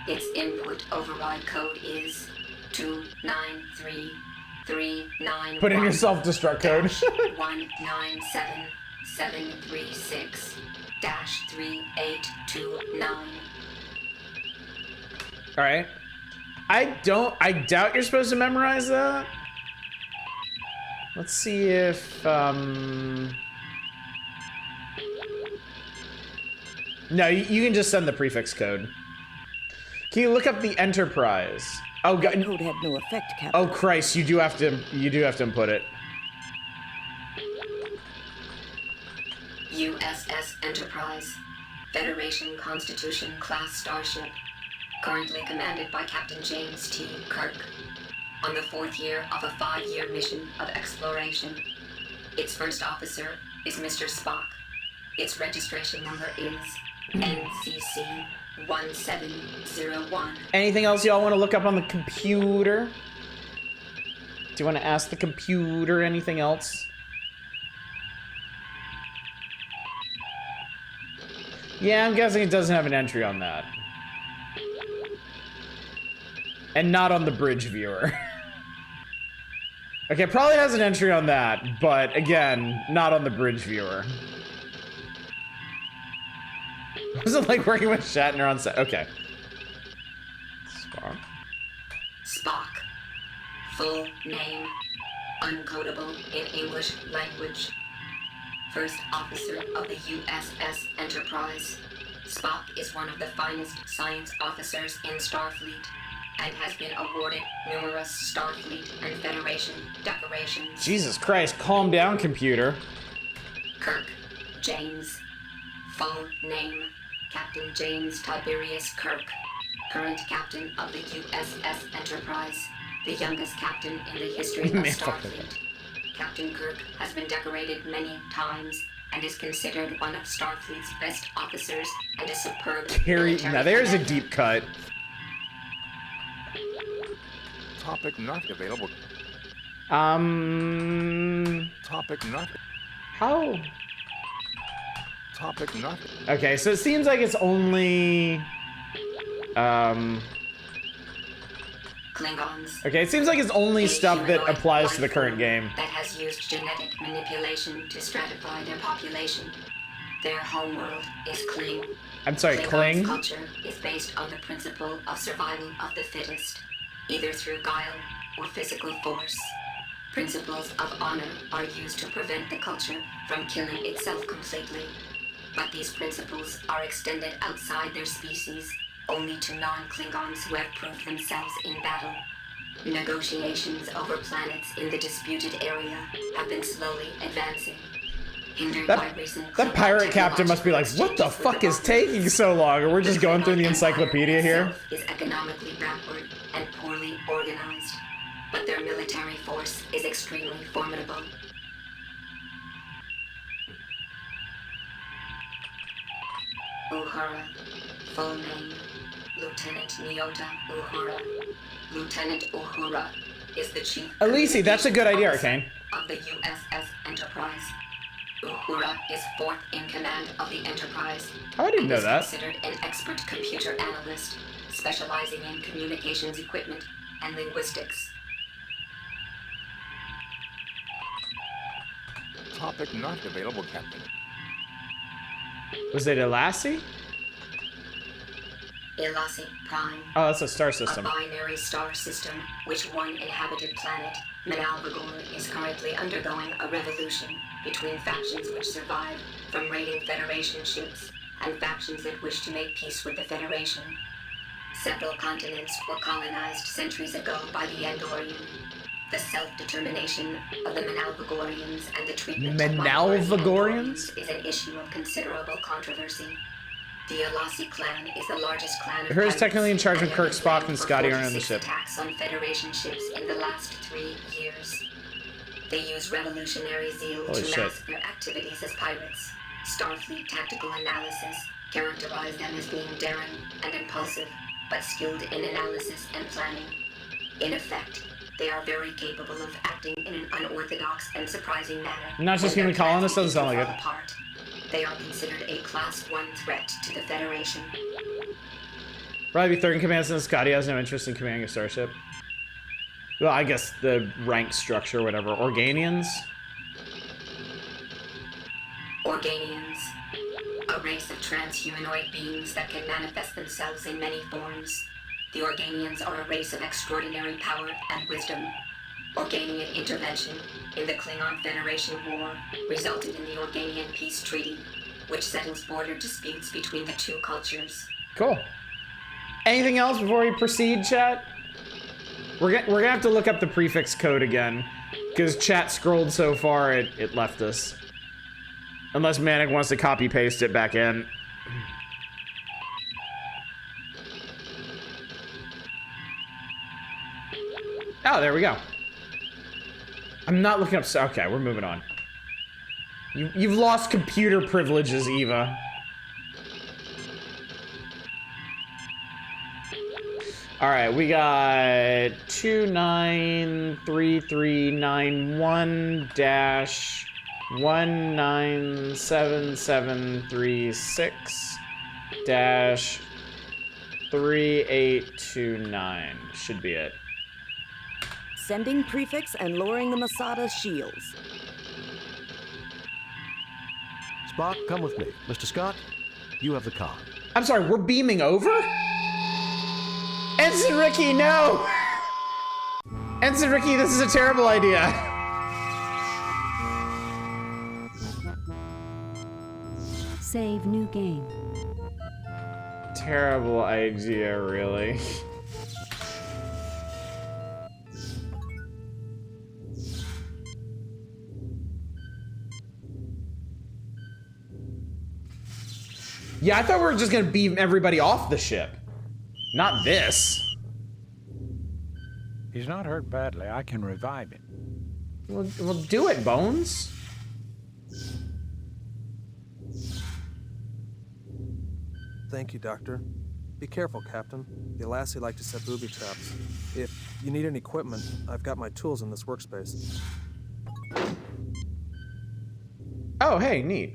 Its input override code is 293391.
Put in your self-destruct code.
197736-3829.
All right. I doubt you're supposed to memorize that. Let's see if, no, you can just send the prefix code. Can you look up the Enterprise? Oh, God.
That code had no effect, Captain.
Oh, Christ, you do have to input it.
USS Enterprise, Federation Constitution class starship, currently commanded by Captain James T. Kirk, on the 4th year of a 5-year mission of exploration. Its first officer is Mr. Spock. Its registration number is NCC 1701.
Anything else y'all want to look up on the computer? Do you want to ask the computer anything else? Yeah, I'm guessing it doesn't have an entry on that. And not on the bridge viewer. Okay, it probably has an entry on that, but again, not on the bridge viewer. Was it like working with Shatner on set? Okay. Spock.
Spock. Full name. Uncodable in English language. First officer of the USS Enterprise. Spock is one of the finest science officers in Starfleet and has been awarded numerous Starfleet and Federation decorations.
Jesus Christ, calm down, computer.
Kirk James. Full name, Captain James Tiberius Kirk. Current captain of the USS Enterprise. The youngest captain in the history of Starfleet. Captain Kirk has been decorated many times and is considered one of Starfleet's best officers and a superb military
now there's
commander.
a deep cut.
Topic not available. Topic not.
How?
Topic not.
Okay, so it seems like it's only...
Klingons.
Okay, it seems like it's only
A
stuff that
humanoid
applies to the
life
current
form
game.
That has used genetic manipulation to stratify their population. Their homeworld is Kling.
I'm sorry,
Klingons'
Kling?
culture is based on the principle of survival of the fittest, either through guile or physical force. Principles of honor are used to prevent the culture from killing itself completely. But these principles are extended outside their species only to non-Klingons who have proved themselves in battle. Negotiations over planets in the disputed area have been slowly advancing. Hindered by recent
That pirate captain must be like, what the fuck is taking so long? Or we're just going through the encyclopedia here?
is economically backward and poorly organized, but their military force is extremely formidable. Uhura, full name, Lieutenant Nyota Uhura. Lieutenant Uhura is the chief
Elise, that's a good idea, Arcane.
of the USS Enterprise. Uhura is 4th in command of the Enterprise.
I didn't know
and is
that.
considered an expert computer analyst, specializing in communications equipment and linguistics.
Topic not available, Captain.
Was it Elassie?
Elasi Prime.
Oh, that's a star system.
A binary star system, which one inhabited planet, Manalvagor, is currently undergoing a revolution between factions which survive from raiding Federation ships and factions that wish to make peace with the Federation. Several continents were colonized centuries ago by the Andorian. The self-determination of the Manalvagorians and the treatment of
Manalvagorians?
minorities is an issue of considerable controversy. The Alasi clan is the largest clan of
Her is technically in charge when
and
Kirk,
have
Spock,
been
and
for
Scotty are on the
46
ship.
attacks on Federation ships in the last 3 years. They use revolutionary zeal
Holy
to
shit.
mask their activities as pirates. Starfleet tactical analysis characterize them as being daring and impulsive, but skilled in analysis and planning. In effect, they are very capable of acting in an unorthodox and surprising manner.
Not just
when
human
their plans
colonists, doesn't sound like
fall
it.
apart. They are considered a Class 1 threat to the Federation.
Probably be third in command since Scotty has no interest in commanding a starship. Well, I guess the rank structure, whatever. Organians?
Organians, a race of transhumanoid beings that can manifest themselves in many forms. The Organians are a race of extraordinary power and wisdom. Organian intervention in the Klingon Federation War resulted in the Organian Peace Treaty, which settles border disputes between the two cultures.
Cool. Anything else before we proceed, chat? We're gonna have to look up the prefix code again, because chat scrolled so far it left us. Unless Manic wants to copy paste it back in. Oh, there we go. I'm not looking up. Okay, we're moving on. You've lost computer privileges, Eva. All right, we got 293391-197736-3829 should be it.
Sending prefix and lowering the Masada's shields.
Spock, come with me. Mr. Scott, you have the con.
I'm sorry, we're beaming over? Ensign Ricky, no! Ensign Ricky, this is a terrible idea.
Save new game.
Terrible idea, really. Yeah, I thought we were just gonna beam everybody off the ship. Not this.
He's not hurt badly. I can revive him.
Well, do it, Bones.
Thank you, Doctor. Be careful, Captain. The Alassi like to set booby traps. If you need any equipment, I've got my tools in this workspace.
Oh, hey, neat.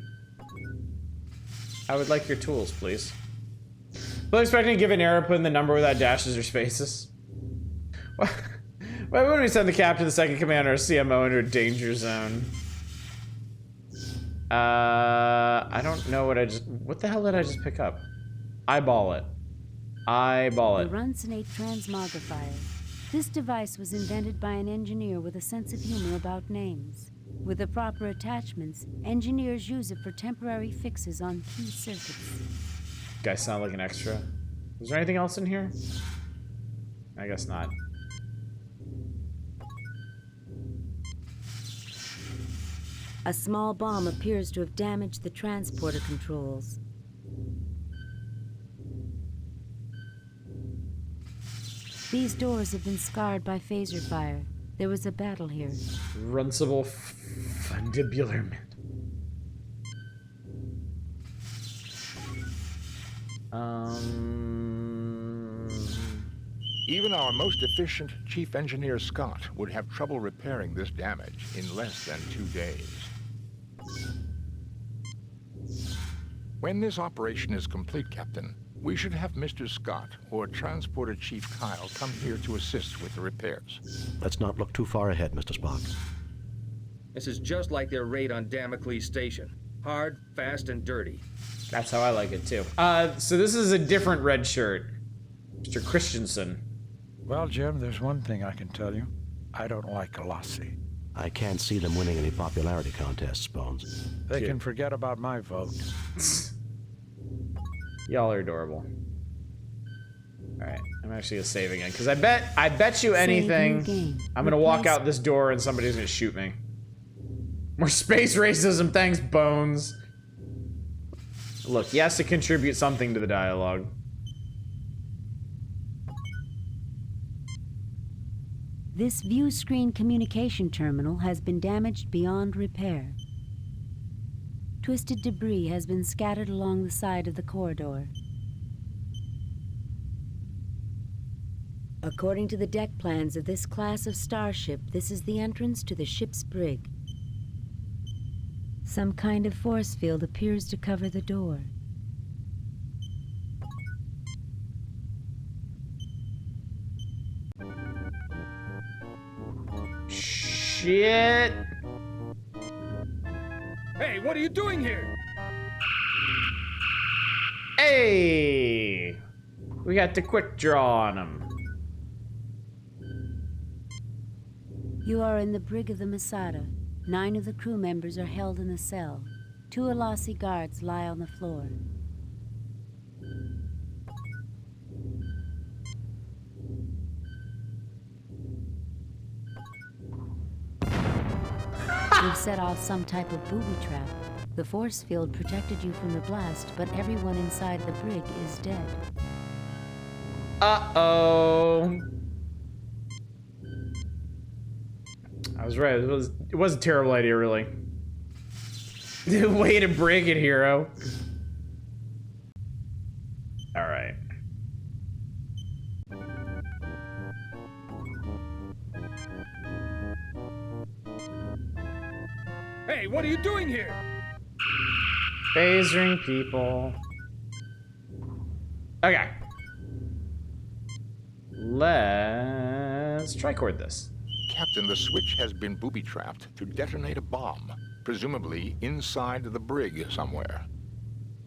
I would like your tools, please. But expecting to give an error putting the number without dashes or spaces. Why wouldn't we send the captain, the second commander, or CMO into a danger zone? I don't know what the hell did I just pick up? Eyeball it. Eyeball it.
The Runsonate transmogrifier. This device was invented by an engineer with a sense of humor about names. With the proper attachments, engineers use it for temporary fixes on key circuits.
Guys sound like an extra. Was there anything else in here? I guess not.
A small bomb appears to have damaged the transporter controls. These doors have been scarred by phaser fire. There was a battle here.
Runcible fundibular man.
Even our most efficient Chief Engineer Scott would have trouble repairing this damage in less than 2 days. When this operation is complete, Captain, we should have Mr. Scott or Transporter Chief Kyle come here to assist with the repairs.
Let's not look too far ahead, Mr. Spock.
This is just like their raid on Damocles Station. Hard, fast, and dirty.
That's how I like it, too. So this is a different red shirt. Mr. Christensen.
Well, Jim, there's one thing I can tell you. I don't like Alassi.
I can't see them winning any popularity contests, Bones.
They can forget about my vote.
Y'all are adorable. Alright, I'm actually gonna save again, because I bet you anything, I'm gonna walk out this door and somebody's gonna shoot me. More space racism, thanks, Bones. Look, he has to contribute something to the dialogue.
This view screen communication terminal has been damaged beyond repair. Twisted debris has been scattered along the side of the corridor. According to the deck plans of this class of starship, this is the entrance to the ship's brig. Some kind of force field appears to cover the door.
Shit!
Hey, what are you doing here?
Hey! We got the quick draw on him.
You are in the brig of the Masada. 9 of the crew members are held in the cell. 2 Alasi guards lie on the floor. You've set off some type of booby trap. The force field protected you from the blast, but everyone inside the brig is dead.
Uh-oh. I was right. It was a terrible idea, really. Way to break it, hero. All right.
Hey, what are you doing here?
Phasering people. Okay. Let's tricord this.
Captain, the switch has been booby-trapped to detonate a bomb, presumably inside the brig somewhere.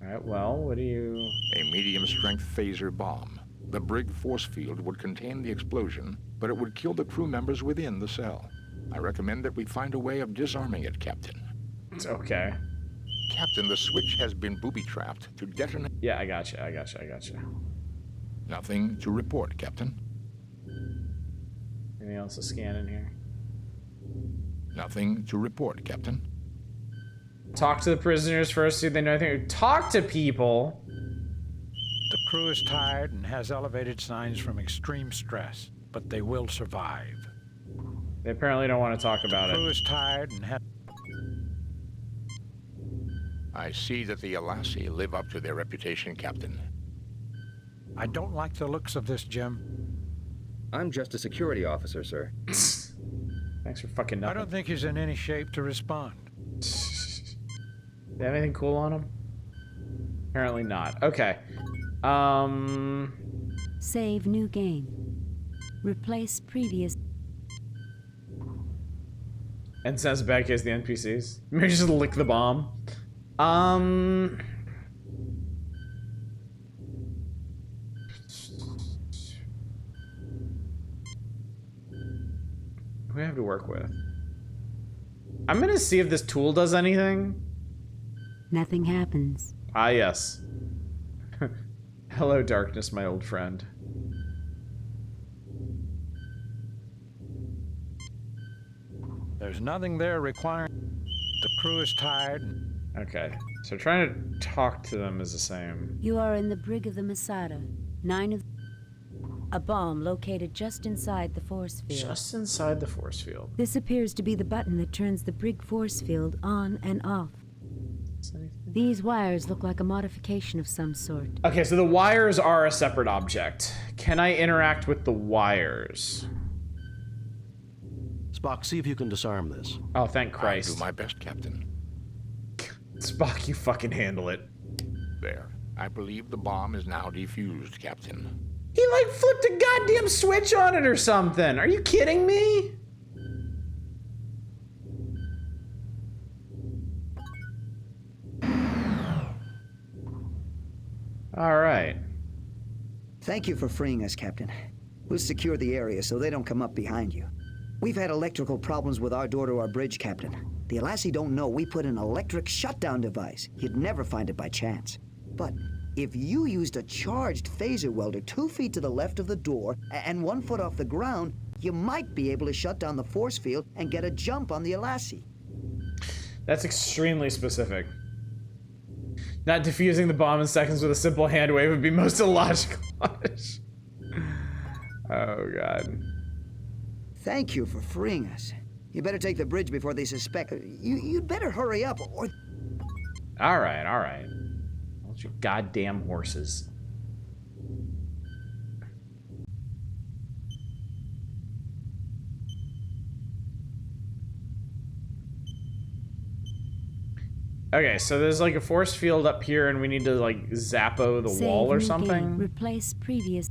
Alright, well, what do you...
A medium-strength phaser bomb. The brig force field would contain the explosion, but it would kill the crew members within the cell. I recommend that we find a way of disarming it, Captain.
It's okay.
Captain, the switch has been booby-trapped to detonate...
Yeah, I gotcha.
Nothing to report, Captain.
Anything else to scan in here?
Nothing to report, Captain.
Talk to the prisoners first, see if they know anything. Talk to people!
The crew is tired and has elevated signs from extreme stress, but they will survive.
They apparently don't want to talk about
The crew
it.
is tired and has...
I see that the Alasi live up to their reputation, Captain.
I don't like the looks of this, Jim.
I'm just a security officer, sir.
Thanks for fucking nothing.
I don't think he's in any shape to respond.
They have anything cool on him? Apparently not. Okay.
Save new game. Replace previous.
And sends back as the NPCs. Maybe just lick the bomb. Who do we have to work with? I'm gonna see if this tool does anything.
Nothing happens.
Ah, yes. Hello, darkness, my old friend.
There's nothing there requiring... The crew is tired.
Okay, so trying to talk to them is the same.
You are in the brig of the Masada. 9 of... A bomb located just inside the force field.
Just inside the force field.
This appears to be the button that turns the brig force field on and off. These wires look like a modification of some sort.
Okay, so the wires are a separate object. Can I interact with the wires?
Spock, see if you can disarm this.
Oh, thank Christ.
I'll do my best, Captain.
Spock, you fucking handle it.
There. I believe the bomb is now defused, Captain.
He like flipped a goddamn switch on it or something. Are you kidding me? All right.
Thank you for freeing us, Captain. We'll secure the area so they don't come up behind you. We've had electrical problems with our door to our bridge, Captain. The Alasi don't know we put an electric shutdown device. You'd never find it by chance. But if you used a charged phaser welder 2 feet to the left of the door and 1 foot off the ground, you might be able to shut down the force field and get a jump on the Alasi.
That's extremely specific. Not defusing the bomb in seconds with a simple hand wave would be most illogical. Oh, God.
Thank you for freeing us. You better take the bridge before they suspect. You'd better hurry up, or...
All right, all right. Hold your goddamn horses. Okay, so there's like a force field up here, and we need to like zappo the wall or something.
Replace previous.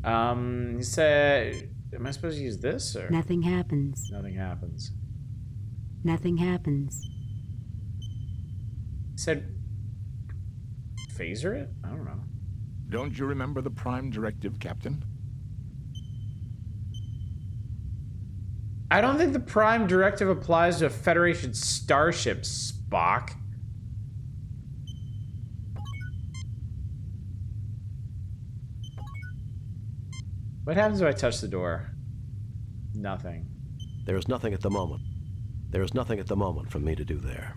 He said, am I supposed to use this or?
Nothing happens.
Nothing happens.
Nothing happens.
He said, phaser it? I don't know.
Don't you remember the Prime Directive, Captain?
I don't think the Prime Directive applies to a Federation starship, Spock. What happens if I touch the door? Nothing.
There is nothing at the moment. There is nothing at the moment for me to do there.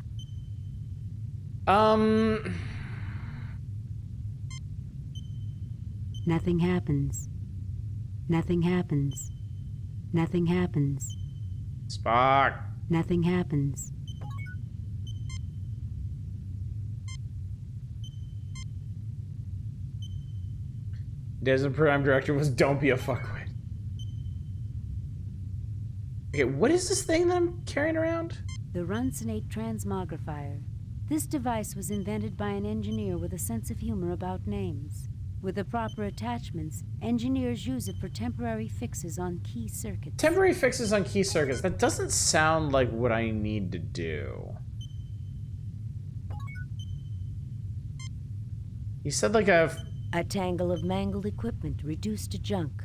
Nothing happens. Nothing happens. Nothing happens.
Spock.
Nothing happens.
Desmond Prime Directive was don't be a fuckwit. Okay, what is this thing that I'm carrying around?
The Runsonate Transmogrifier. This device was invented by an engineer with a sense of humor about names. With the proper attachments, engineers use it for temporary fixes on key circuits.
Temporary fixes on key circuits. That doesn't sound like what I need to do. You said like
a tangle of mangled equipment reduced to junk.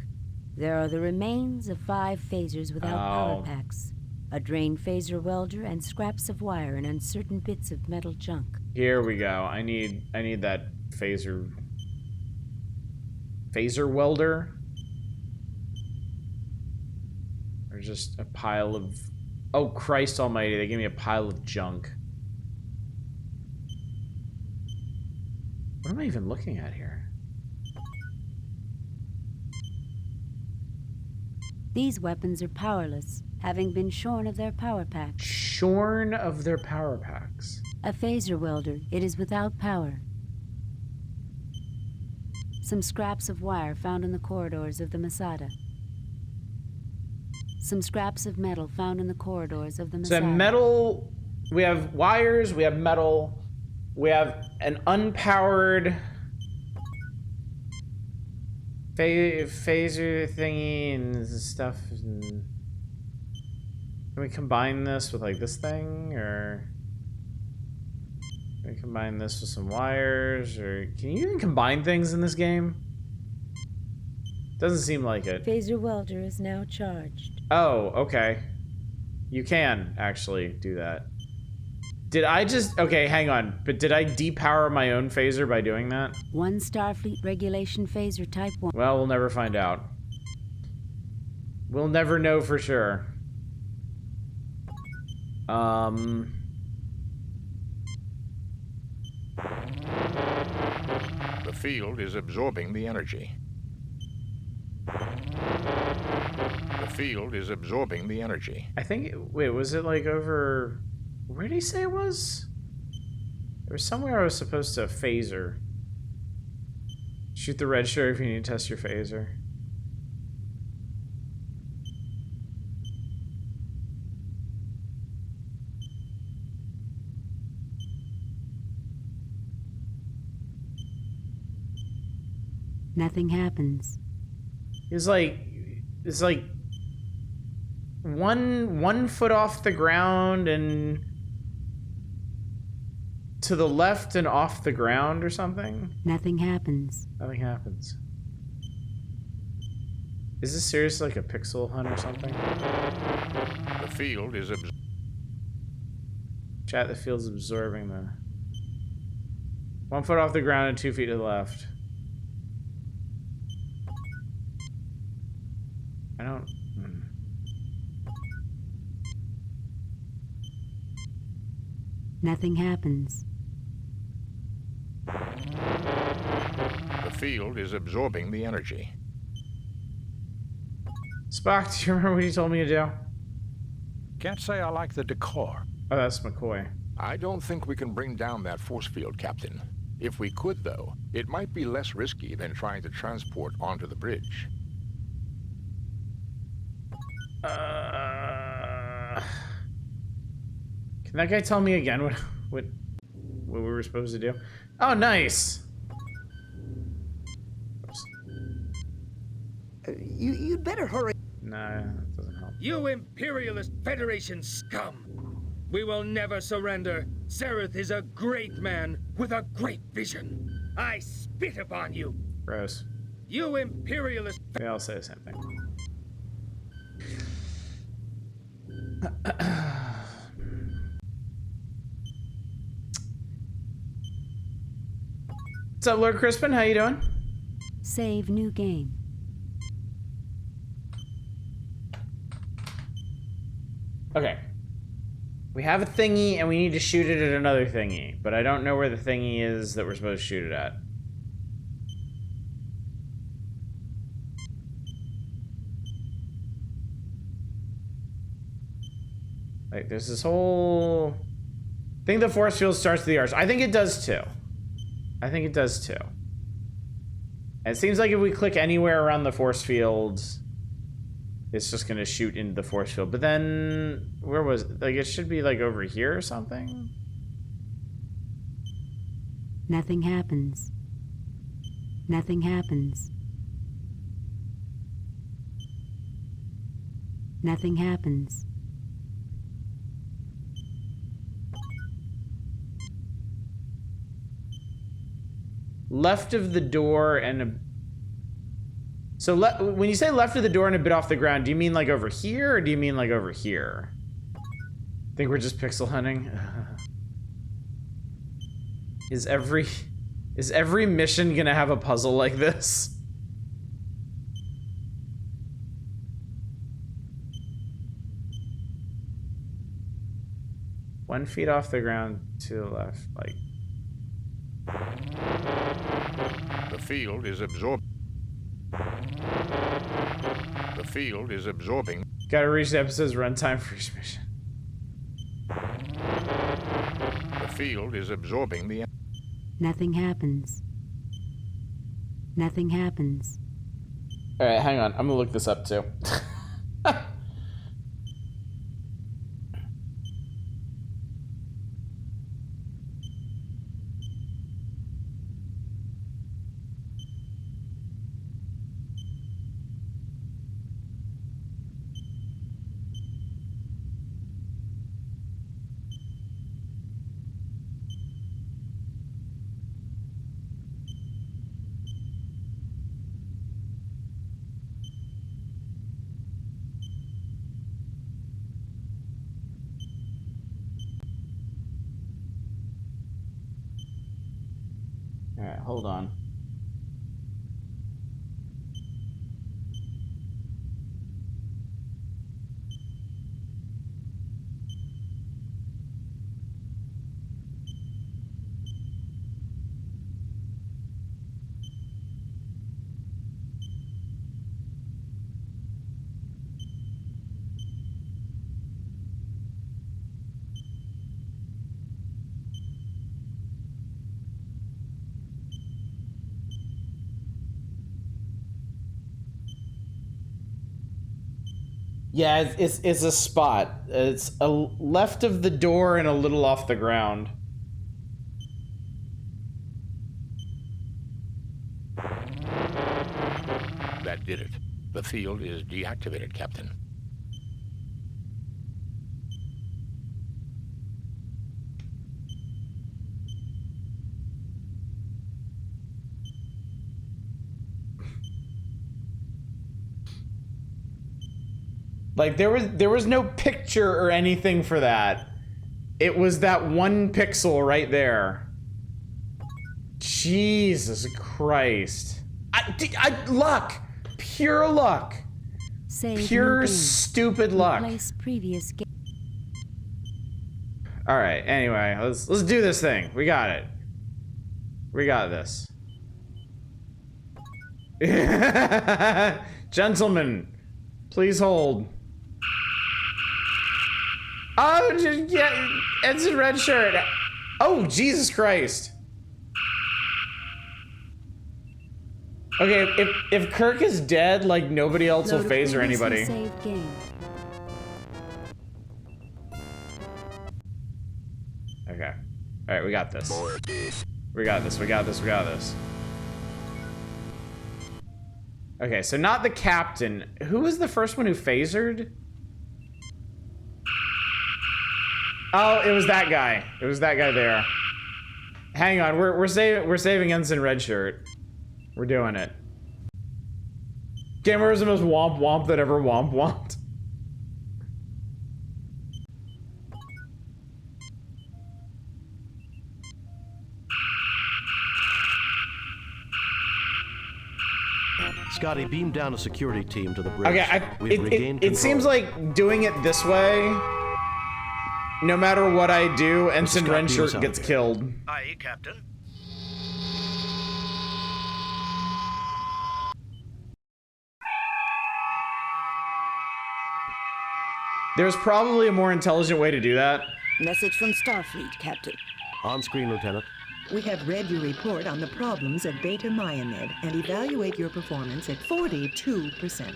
There are the remains of 5 phasers without power packs, a drained phaser welder, and scraps of wire and uncertain bits of metal junk.
Here we go. I need that phaser welder, or just a pile of, oh Christ almighty, they gave me a pile of junk. What am I even looking at here?
These weapons are powerless, having been shorn of their power packs.
Shorn of their power packs.
A phaser welder, it is without power. Some scraps of wire found in the corridors of the Masada. Some scraps of metal found in the corridors of the Masada.
So metal, we have wires, we have metal, we have an unpowered phaser thingy and stuff. Can we combine this with like this thing, or can we combine this with some wires, or can you even combine things in this game? Doesn't seem like it.
Phaser welder is now charged.
Oh, okay. You can actually do that. Did I just... Okay, hang on. But did I depower my own phaser by doing that?
1 Starfleet regulation phaser type 1.
Well, we'll never find out. We'll never know for sure.
The field is absorbing the energy. The field is absorbing the energy.
I think... Wait, was it like over... Where did he say it was? There was somewhere I was supposed to phaser. Shoot the red shirt if you need to test your phaser.
Nothing happens.
It's like one foot off the ground and to the left and off the ground or something.
Nothing happens.
Nothing happens. Is this seriously like a pixel hunt or something?
The field is
Chat, the field's absorbing the... 1 foot off the ground and 2 feet to the left. I don't...
Nothing happens.
The field is absorbing the energy.
Spock, do you remember what you told me to do?
Can't say I like the decor.
Oh, that's McCoy.
I don't think we can bring down that force field, Captain. If we could, though, it might be less risky than trying to transport onto the bridge.
Can that guy tell me again what we were supposed to do? Oh, nice.
You'd better hurry.
Nah, that doesn't help.
You imperialist Federation scum! We will never surrender. Zareth is a great man with a great vision. I spit upon you.
Gross.
You imperialist.
They all say the same thing. What's up, Lord Crispin? How you doing?
Save new game.
Okay. We have a thingy and we need to shoot it at another thingy, but I don't know where the thingy is that we're supposed to shoot it at. Like, there's this whole... I think the force field starts with the arch. I think it does too. I think it does too. And it seems like if we click anywhere around the force field, it's just gonna shoot into the force field. But then, where was it? Like, it should be like over here or something?
Nothing happens. Nothing happens. Nothing happens.
Left of the door and a... So when you say left of the door and a bit off the ground, do you mean like over here or do you mean like over here? I think we're just pixel hunting. Is every mission gonna have a puzzle like this? One feet off the ground to the left, like...
The field is absorbing. The field is absorbing.
Gotta reach the episode's runtime for each mission.
The field is absorbing the...
Nothing happens. Nothing happens.
Alright, hang on. I'm gonna look this up too. Alright, hold on. Yeah, it's a spot. It's a left of the door and a little off the ground.
That did it. The field is deactivated, Captain.
Like, there was no picture or anything for that. It was that one pixel right there. Jesus Christ. Luck! Pure luck.
Save
Pure
new game.
stupid luck.
Replace previous game.
All right. Anyway, let's do this thing. We got it. We got this. Gentlemen, please hold. Oh, yeah, Ensign Red Shirt. Oh, Jesus Christ. Okay, if Kirk is dead, like nobody else will phase or anybody.
Saved game.
Okay. All right, we got this. We got this. We got this. We got this. Okay, so not the captain. Who was the first one who phasered? Oh, it was that guy. It was that guy there. Hang on, we're saving Ensign Red Shirt. We're doing it. Gamer is the most womp womp that ever womp womped.
Scotty, beam down a security team to the bridge.
Okay,
We've regained
it seems
control.
like doing it this way, no matter what I do, Ensign Red Shirt gets killed.
Aye, Captain.
There's probably a more intelligent way to do that.
Message from Starfleet, Captain.
On screen, Lieutenant.
We have read your report on the problems at Beta Myamed and evaluate your performance at 42%.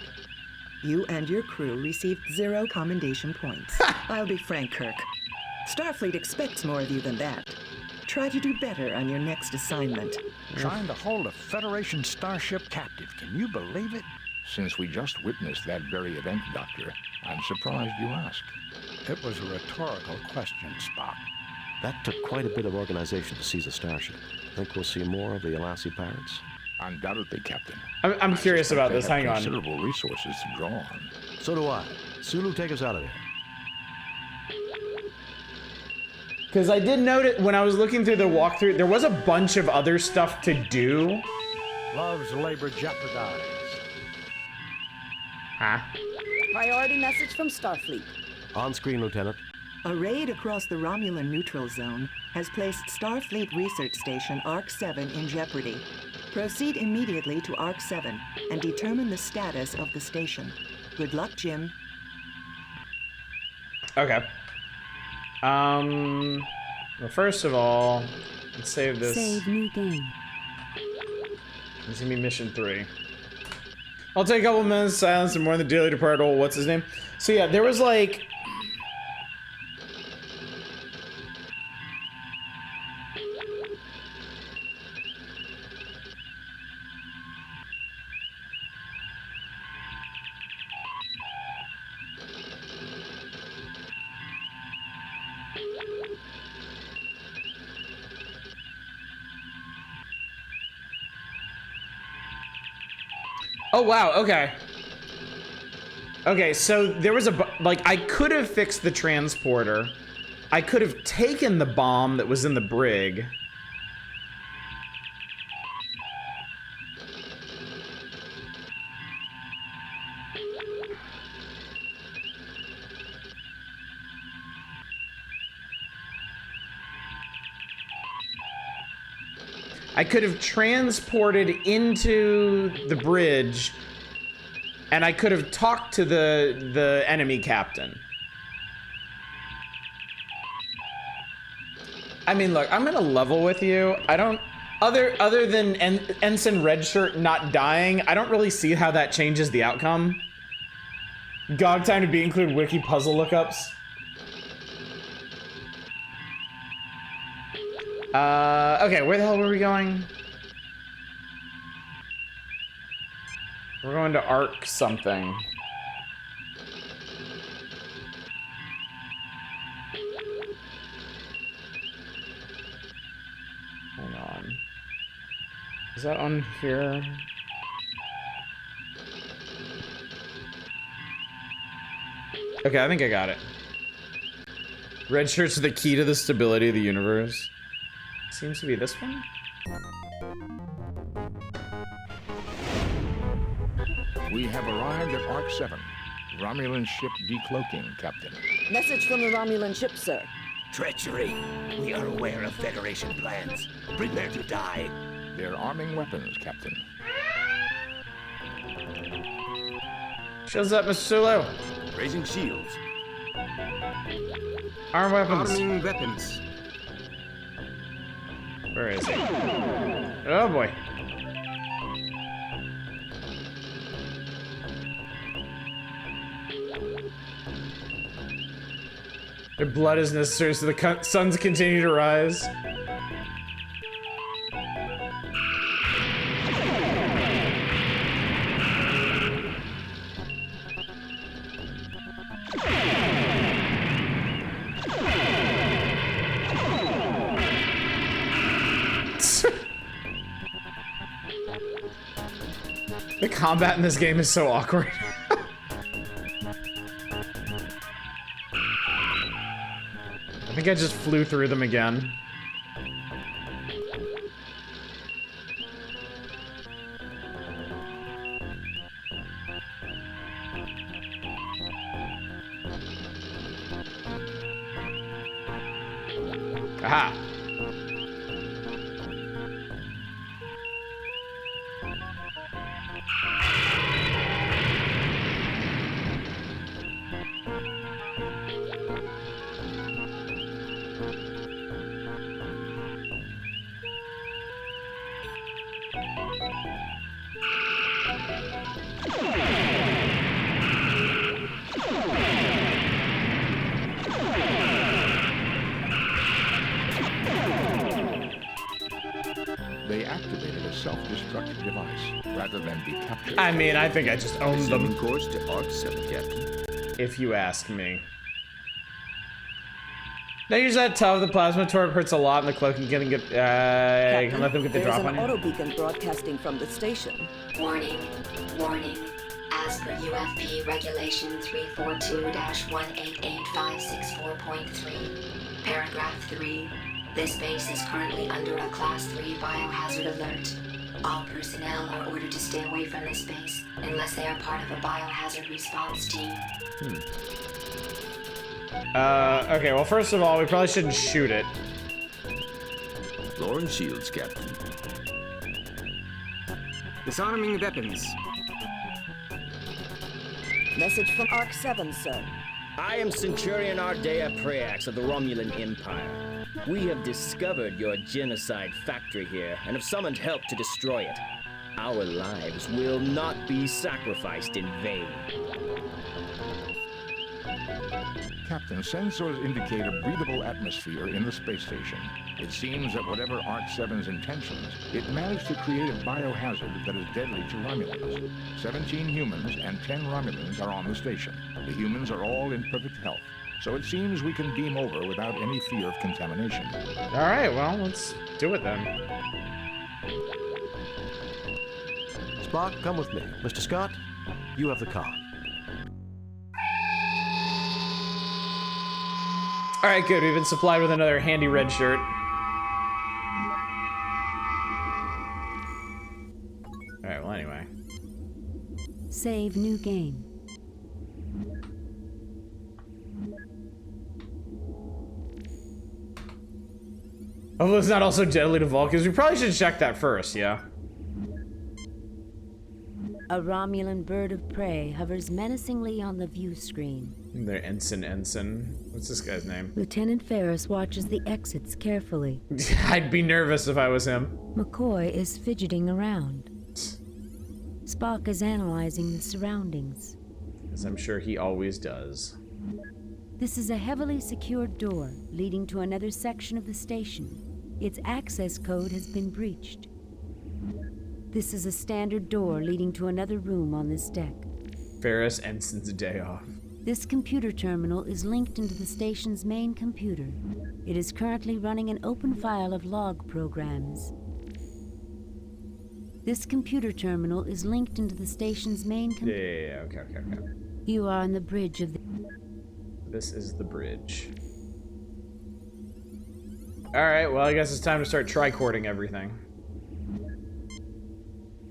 You and your crew received 0 commendation points. I'll be frank, Kirk. Starfleet expects more of you than that. Try to do better on your next assignment.
Trying to hold a Federation starship captive, can you believe it? Since we just witnessed that very event, Doctor, I'm surprised you asked.
It was a rhetorical question, Spock.
That took quite a bit of organization to seize a starship. Think we'll see more of the Alassi pirates?
Undoubtedly, Captain.
I'm curious about
They
this.
have
Hang on.
considerable resources to draw on.
So do I. Sulu, take us out of there.
Because I did notice when I was looking through the walkthrough, there was a bunch of other stuff to do.
Love's labor jeopardized.
Huh?
Priority message from Starfleet.
On screen, Lieutenant.
A raid across the Romulan neutral zone has placed Starfleet Research Station ARC-7 in jeopardy. Proceed immediately to ARC-7 and determine the status of the station. Good luck, Jim.
Okay. Well, first of all, let's save this.
Save new game.
This is gonna be mission 3. I'll take a couple minutes silence and more than the dearly departed old what's his name. So yeah, there was like oh wow, okay. Okay, so there was like, I could have fixed the transporter. I could have taken the bomb that was in the brig. I could have transported into the bridge, and I could have talked to the enemy captain. I mean, look, I'm gonna level with you. I don't, other than Ensign Red Shirt not dying, I don't really see how that changes the outcome. GOG time to be include wiki puzzle lookups. Okay, where the hell were we going? We're going to ARC something. Hold on. Is that on here? Okay, I think I got it. Red shirts are the key to the stability of the universe. Seems to be this one.
We have arrived at ARC-7. Romulan ship decloaking, Captain.
Message from the Romulan ship, sir.
Treachery. We are aware of Federation plans. Prepare to die.
They're arming weapons, Captain.
Shields up, Mr. Sulu.
Raising shields.
Arm weapons.
Arming weapons.
Where is he? Oh boy. Their blood is necessary so the suns continue to rise. The combat in this game is so awkward. I think I just flew through them again. Aha!
They activated a self-destruct device rather than be captured.
I mean, I think I just owned them.
Resuming course to Arc 7, Captain.
If you ask me. Now use that tub. The plasma torp hurts a lot, and the cloaking can get. Can let them get the drop on
There's an
you.
auto beacon broadcasting from the station.
Warning, warning. As per UFP Regulation 342-1888564.3, Paragraph 3, this base is currently under a Class 3 biohazard alert. All personnel are ordered to stay away from this base unless they are part of a biohazard response team.
Okay, well, first of all, we probably shouldn't shoot it.
Lowering shields, Captain.
Disarming weapons.
Message from Arc 7, sir.
I am Centurion Ardea Preax of the Romulan Empire. We have discovered your genocide factory here and have summoned help to destroy it. Our lives will not be sacrificed in vain.
Captain, sensors indicate a breathable atmosphere in the space station. It seems that whatever Arc-7's intentions, it managed to create a biohazard that is deadly to Romulans. 17 humans and 10 Romulans are on the station. The humans are all in perfect health, so it seems we can beam over without any fear of contamination.
All right, well, let's do it then.
Spock, come with me. Mr. Scott, you have the con.
All right, good. We've been supplied with another handy red shirt. All right, well, anyway.
Save new game.
Although it's not also deadly to Vulcans, we probably should check that first, yeah?
A Romulan bird of prey hovers menacingly on the view screen.
Their ensign. What's this guy's name?
Lieutenant Ferris watches the exits carefully.
I'd be nervous if I was him.
McCoy is fidgeting around. Spock is analyzing the surroundings.
As I'm sure he always does.
This is a heavily secured door leading to another section of the station. Its access code has been breached. This is a standard door leading to another room on this deck.
Ferris Ensign's day off.
This computer terminal is linked into the station's main computer. It is currently running an open file of log programs. This computer terminal is linked into the station's main computer.
Yeah, okay.
You are on the bridge of the...
This is the bridge. Alright, well, I guess it's time to start tricording everything.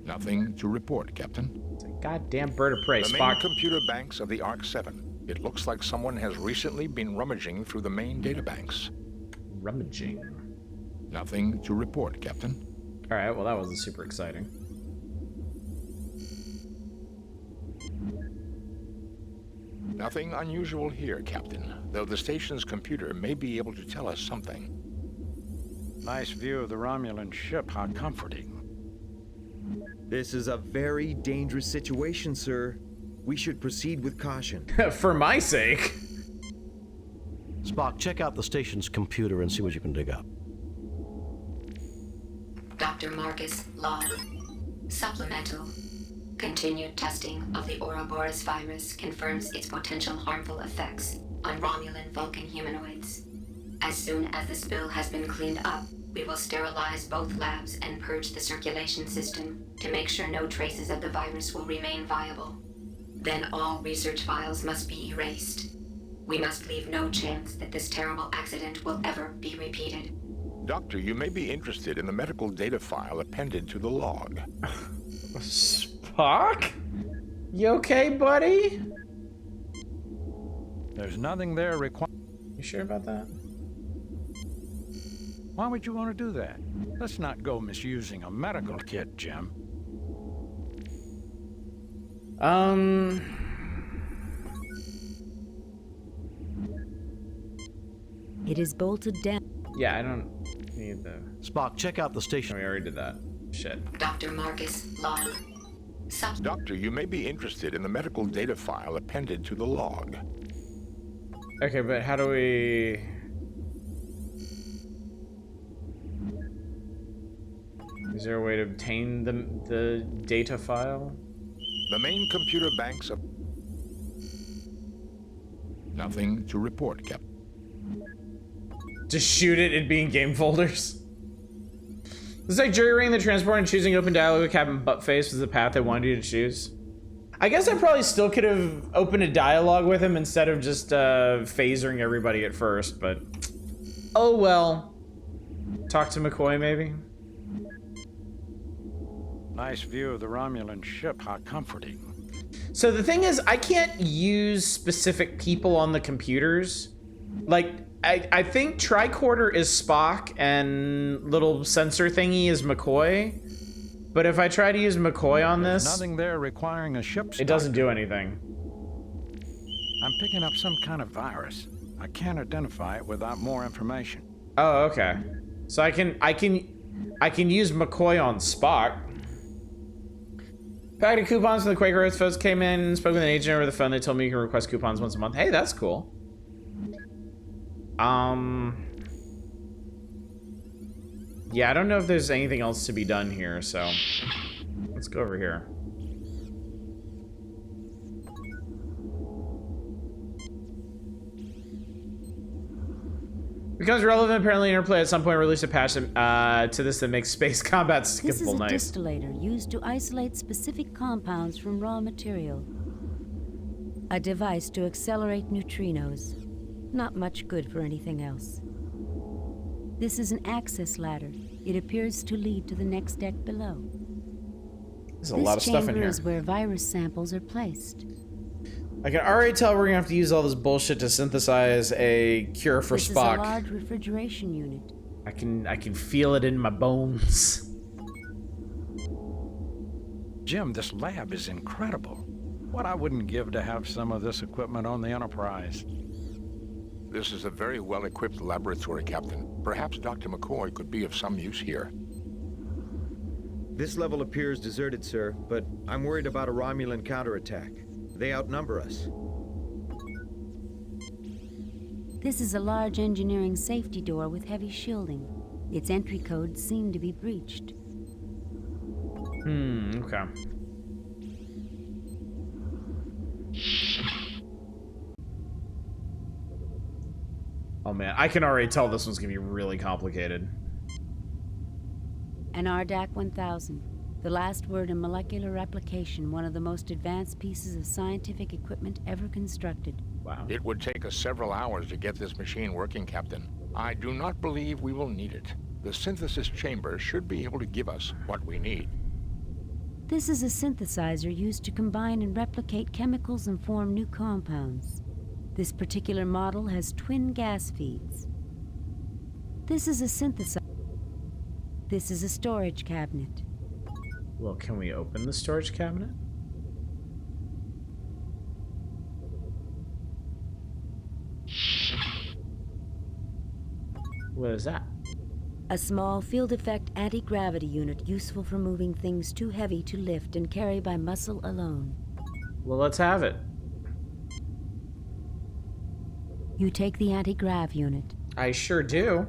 Nothing to report, Captain.
It's a goddamn bird of prey,
The
Spock.
main computer banks of the Arc-7. It looks like someone has recently been rummaging through the main databanks.
Rummaging?
Nothing to report, Captain.
Alright, well that wasn't super exciting.
Nothing unusual here, Captain, though the station's computer may be able to tell us something.
Nice view of the Romulan ship. How comforting.
This is a very dangerous situation, sir. We should proceed with caution.
For my sake.
Spock, check out the station's computer and see what you can dig up.
Dr. Marcus Log. Supplemental. Continued testing of the Ouroboros virus confirms its potential harmful effects on Romulan Vulcan humanoids. As soon as the spill has been cleaned up, we will sterilize both labs and purge the circulation system to make sure no traces of the virus will remain viable. Then all research files must be erased. We must leave no chance that this terrible accident will ever be repeated.
Doctor, you may be interested in the medical data file appended to the log.
Spock? You okay, buddy?
There's nothing there required.
You sure about that?
Why would you want to do that? Let's not go misusing a medical kit, Jim.
It is bolted down.
Yeah, I don't need the...
Spock, check out the station.
We already did that. Shit.
Dr. Marcus Log.
Doctor, you may be interested in the medical data file appended to the log.
Okay, but how do we... Is there a way to obtain the data file?
The main computer banks of... Nothing to report, Captain.
Just shoot it, it'd be in game folders. It's like jury-rigging the transport and choosing open dialogue with Captain Buttface was the path they wanted you to choose. I guess I probably still could have opened a dialogue with him instead of just phasering everybody at first, but... Oh well. Talk to McCoy, maybe?
Nice view of the Romulan ship. How comforting.
So the thing is, I can't use specific people on the computers. Like, I think tricorder is Spock and little sensor thingy is McCoy. But if I try to use McCoy on this,
nothing there requiring a ship.
It doesn't do anything.
I'm picking up some kind of virus. I can't identify it without more information.
Oh, okay. So I can use McCoy on Spock. Packet of coupons from the Quaker Oats folks came in, spoke with an agent over the phone. They told me you can request coupons once a month. Hey, that's cool. Yeah, I don't know if there's anything else to be done here, so let's go over here. Becomes relevant, apparently Interplay at some point released a patch to this that makes space combat skippable.
This is a
nice.
distillator used to isolate specific compounds from raw material. A device to accelerate neutrinos. Not much good for anything else. This is an access ladder. It appears to lead to the next deck below.
There's a lot of stuff in here.
This chamber is where virus samples are placed.
I can already tell we're gonna have to use all this bullshit to synthesize a cure for
This
Spock.
is a large refrigeration unit.
I can feel it in my bones.
Jim, this lab is incredible. What I wouldn't give to have some of this equipment on the Enterprise.
This is a very well-equipped laboratory, Captain. Perhaps Dr. McCoy could be of some use here.
This level appears deserted, sir, but I'm worried about a Romulan counterattack. They outnumber us.
This is a large engineering safety door with heavy shielding. Its entry codes seem to be breached.
Okay. Oh man, I can already tell this one's gonna be really complicated.
An RDAC 1000. The last word in molecular replication, one of the most advanced pieces of scientific equipment ever constructed.
Wow.
It would take us several hours to get this machine working, Captain. I do not believe we will need it. The synthesis chamber should be able to give us what we need.
This is a synthesizer used to combine and replicate chemicals and form new compounds. This particular model has twin gas feeds. This is a synthesizer. This is a storage cabinet.
Well, can we open the storage cabinet? What is that?
A small field effect anti-gravity unit useful for moving things too heavy to lift and carry by muscle alone.
Well, let's have it.
You take the anti-grav unit.
I sure do.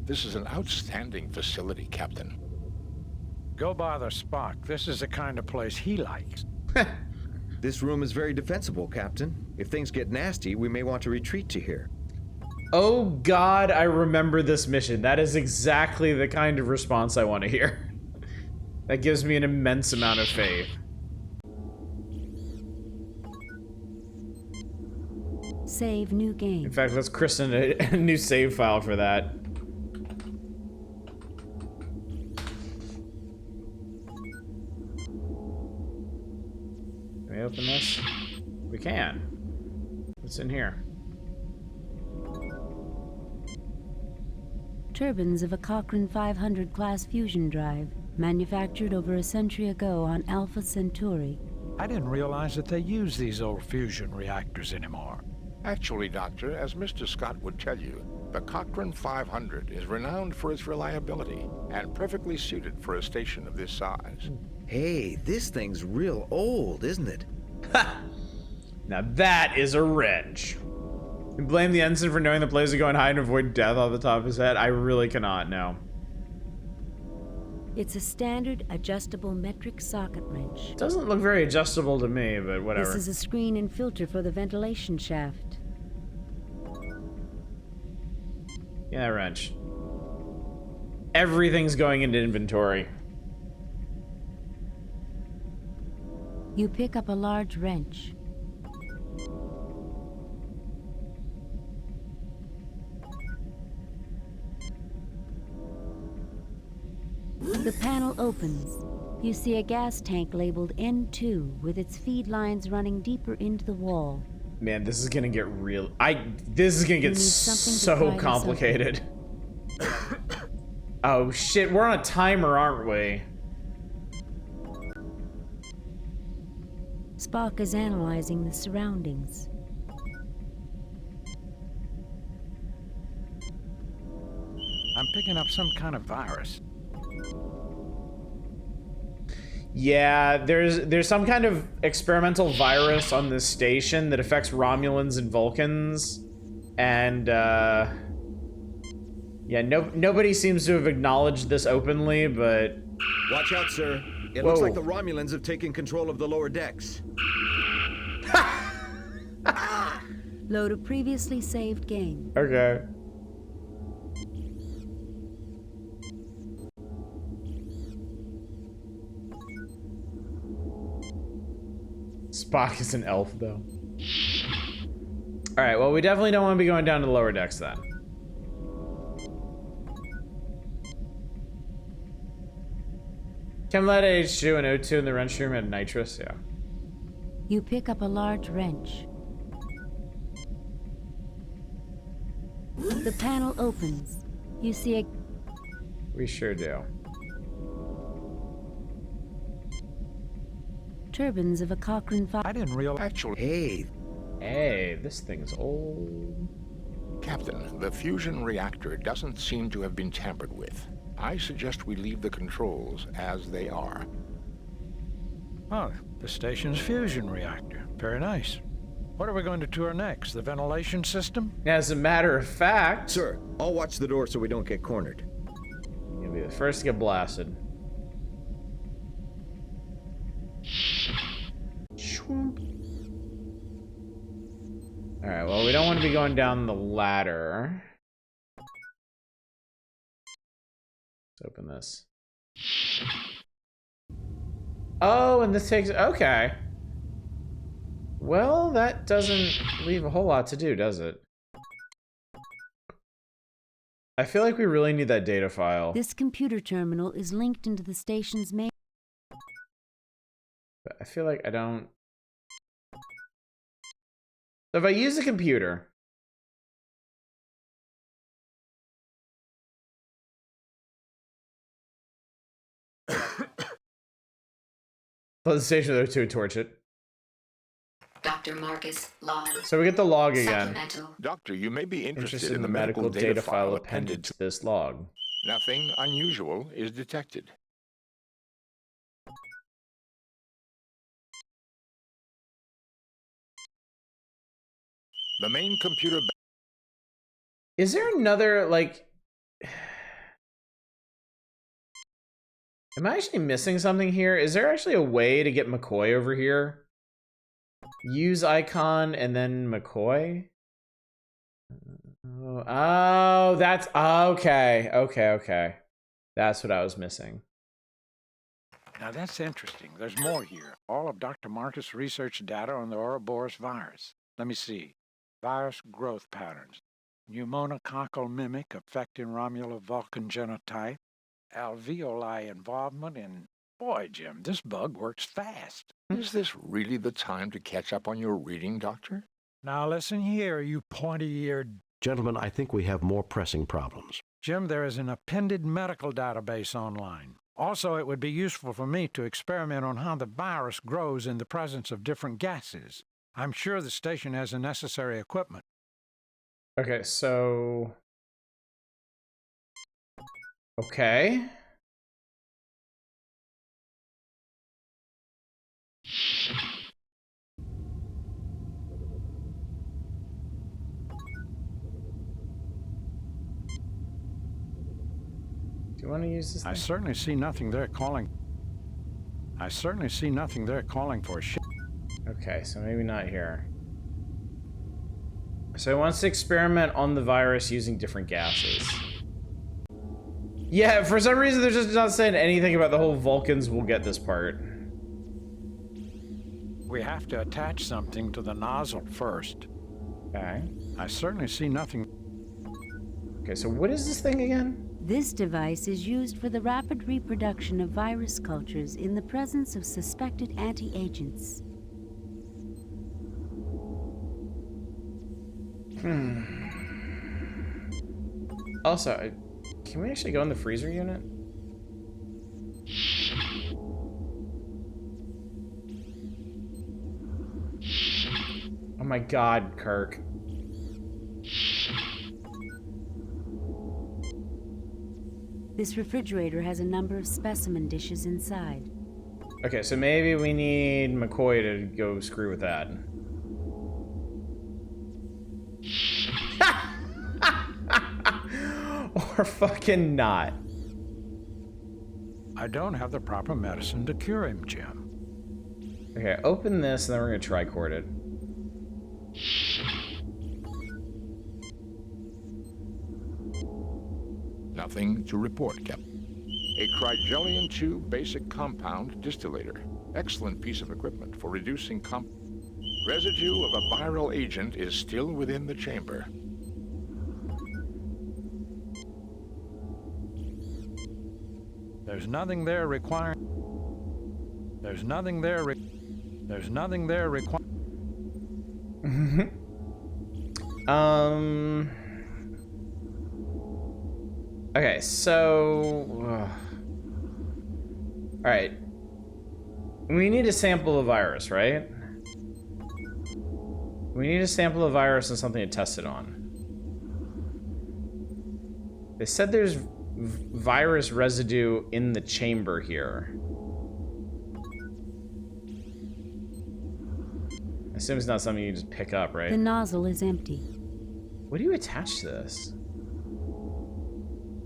This is an outstanding facility, Captain.
Go bother Spock. This is the kind of place he likes.
This room is very defensible, Captain. If things get nasty, we may want to retreat to here.
Oh God, I remember this mission. That is exactly the kind of response I want to hear. That gives me an immense amount of faith.
Save new game.
In fact, let's christen a new save file for that. Can we open this? We can. What's in here?
Turbines of a Cochrane 500 class fusion drive, manufactured over a century ago on Alpha Centauri.
I didn't realize that they use these old fusion reactors anymore.
Actually, Doctor, as Mr. Scott would tell you, the Cochrane 500 is renowned for its reliability and perfectly suited for a station of this size.
Hey, this thing's real old, isn't it?
Now that is a wrench. You blame the ensign for knowing the place to go and hide and avoid death off the top of his head? I really cannot, no.
It's a standard adjustable metric socket wrench.
Doesn't look very adjustable to me, but whatever.
This is a screen and filter for the ventilation shaft.
Yeah, wrench. Everything's going into inventory.
You pick up a large wrench. The panel opens. You see a gas tank labeled N2 with its feed lines running deeper into the wall.
Man, this is gonna get real. This is gonna get so complicated. Oh shit, we're on a timer, aren't we?
Spock is analyzing the surroundings.
I'm picking up some kind of virus.
Yeah, there's some kind of experimental virus on this station that affects Romulans and Vulcans, and yeah, nobody seems to have acknowledged this openly, but
watch out, sir. It looks like the Romulans have taken control of the lower decks.
Load a previously saved game.
Okay. Spock is an elf, though. Alright, well, we definitely don't want to be going down to the lower decks, then. Chemlet H2 and O2 in the wrench room and nitrous, yeah.
You pick up a large wrench. The panel opens. You see a...
We sure do.
Turbines of a Cochrane 5...
I didn't realize...
Actually...
Hey, this thing's old.
Captain, the fusion reactor doesn't seem to have been tampered with. I suggest we leave the controls as they are.
Oh, the station's fusion reactor. Very nice. What are we going to tour next? The ventilation system?
As a matter of fact...
Sir, I'll watch the door so we don't get cornered.
You'll be the first to get blasted. Alright, well, we don't want to be going down the ladder. Let's open this. Oh, and this takes... Okay. Well, that doesn't leave a whole lot to do, does it? I feel like we really need that data file.
This computer terminal is linked into the station's main...
But I feel like I don't... So if I use a computer, close the station there to torch it.
Dr. Marcus log.
So we get the log again.
Supplemental.
Doctor, you may be interested
In the medical data file appended to this log.
Nothing unusual is detected. The main computer...
Is there another, like... Am I actually missing something here? Is there actually a way to get McCoy over here? Use icon and then McCoy? Oh, that's... Okay, okay. That's what I was missing.
Now that's interesting. There's more here. All of Dr. Marcus' research data on the Ouroboros virus. Let me see. Virus growth patterns. Pneumococcal mimic affecting Romulo-Vulcan genotype. Alveoli involvement in... Boy, Jim, this bug works fast.
Is this really the time to catch up on your reading, Doctor?
Now listen here, you pointy-eared...
Gentlemen, I think we have more pressing problems.
Jim, there is an appended medical database online. Also, it would be useful for me to experiment on how the virus grows in the presence of different gases. I'm sure the station has the necessary equipment.
Okay, so... Okay. Do you want to use this thing?
I certainly see nothing there calling for a ship.
Okay, so maybe not here. So it wants to experiment on the virus using different gases. Yeah, for some reason they're just not saying anything about the whole Vulcans will get this part.
We have to attach something to the nozzle first.
Okay.
I certainly see nothing.
Okay, so what is this thing again?
This device is used for the rapid reproduction of virus cultures in the presence of suspected anti-agents.
Also, can we actually go in the freezer unit? Oh my god, Kirk.
This refrigerator has a number of specimen dishes inside.
Okay, so maybe we need McCoy to go screw with that. Or fucking not.
I don't have the proper medicine to cure him, Jim.
Okay, open this and then we're gonna tricord it.
Nothing to report, Captain. A Crygelion-2 basic compound distillator. Excellent piece of equipment for reducing residue of a viral agent is still within the chamber.
There's nothing there requiring... There's nothing there requiring...
Okay, so... Alright. We need a sample of virus, right? We need a sample of virus and something to test it on. They said there's virus residue in the chamber here. I assume it's not something you just pick up, right?
The nozzle is empty.
What do you attach to this?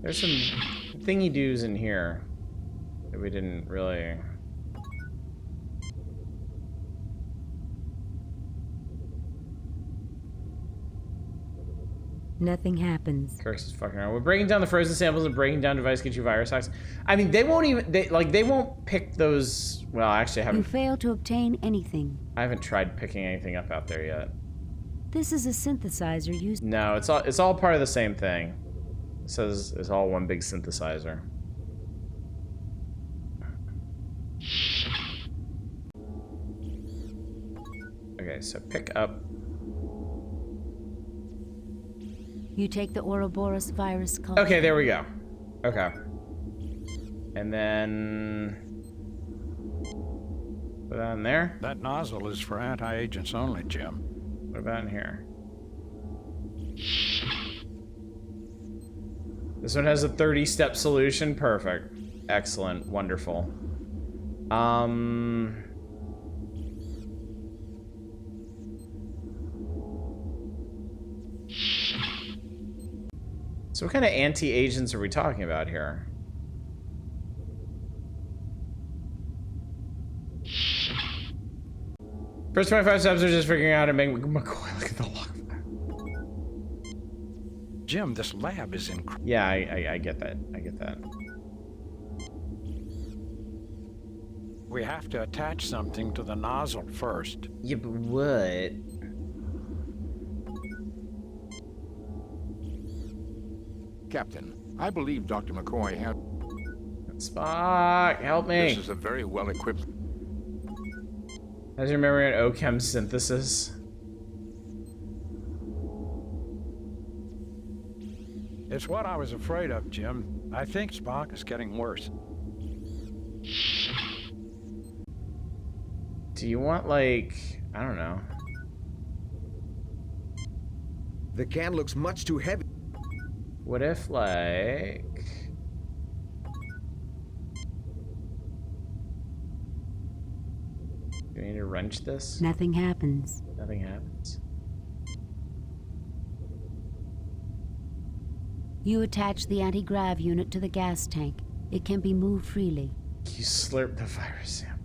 There's some thingy-doos in here that we didn't really...
Nothing happens.
Kirk's is fucking around. We're breaking down the frozen samples and breaking down device get you virus hacks. I mean, they won't even... They won't pick those... Well, actually, I haven't...
You fail to obtain anything.
I haven't tried picking anything up out there yet.
This is a synthesizer used...
No, it's all part of the same thing. It says it's all one big synthesizer. Okay, so pick up.
You take the Ouroboros virus culture.
Okay, there we go. Okay. And then... put that in there.
That nozzle is for anti-agents only, Jim.
What about in here? This one has a 30-step solution. Perfect. Excellent. Wonderful. So what kind of anti-agents are we talking about here? First 25 steps are just figuring out how to make McCoy look at the log.
Jim, this lab is incredible.
Yeah, I get that. I get that.
We have to attach something to the nozzle first.
Yeah, but what?
Captain, I believe Dr. McCoy had...
Spock, help me.
This is a very well-equipped...
How's your memory on OChem synthesis?
It's what I was afraid of, Jim. I think Spock is getting worse.
Do you want, like, I don't know.
The can looks much too heavy.
What if, like... do we need to wrench this?
Nothing happens.
Nothing happens.
You attach the anti-grav unit to the gas tank. It can be moved freely.
You slurp the virus sample.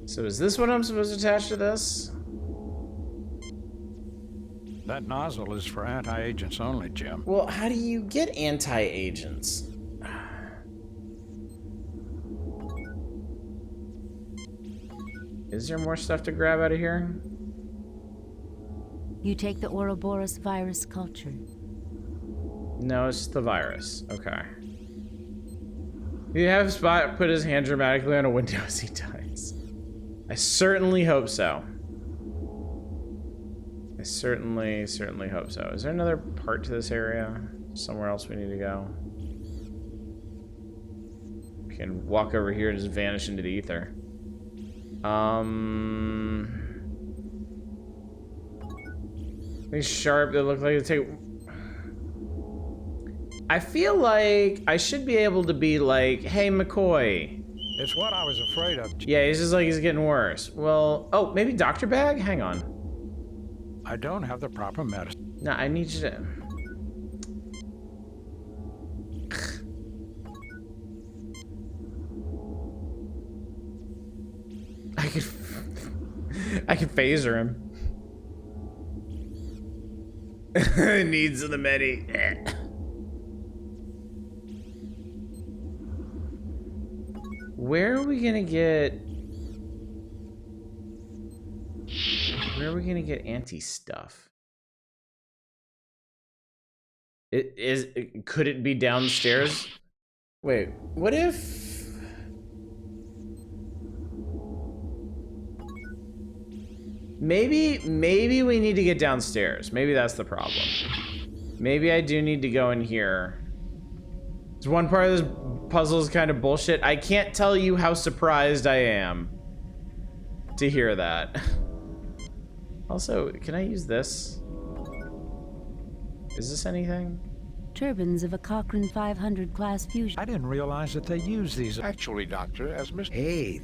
So is this what I'm supposed to attach to this?
That nozzle is for anti-agents only, Jim.
Well, how do you get anti-agents? Is there more stuff to grab out of here?
You take the Ouroboros virus culture.
No, it's the virus. Okay. You have Spot put his hand dramatically on a window as he dies. I certainly hope so. I certainly hope so. Is there another part to this area? Somewhere else we need to go? We can walk over here and just vanish into the ether. These sharp that look like they take... I feel like I should be able to be like, hey, McCoy.
It's what I was afraid of.
Yeah, he's just like, he's getting worse. Well, oh, maybe Dr. Bag? Hang on.
I don't have the proper medicine.
No, I need you to... I could phaser him. Needs of the medi. Where are we gonna get... where are we gonna get anti-stuff? Could it be downstairs? Wait, what if... Maybe we need to get downstairs. Maybe that's the problem. Maybe I do need to go in here. It's one part of this puzzle is kind of bullshit. I can't tell you how surprised I am to hear that. Also, can I use this? Is this anything?
Turbines of a Cochrane 500 class fusion.
I didn't realize that they use these.
Actually, Doctor, as Mr.
Hey.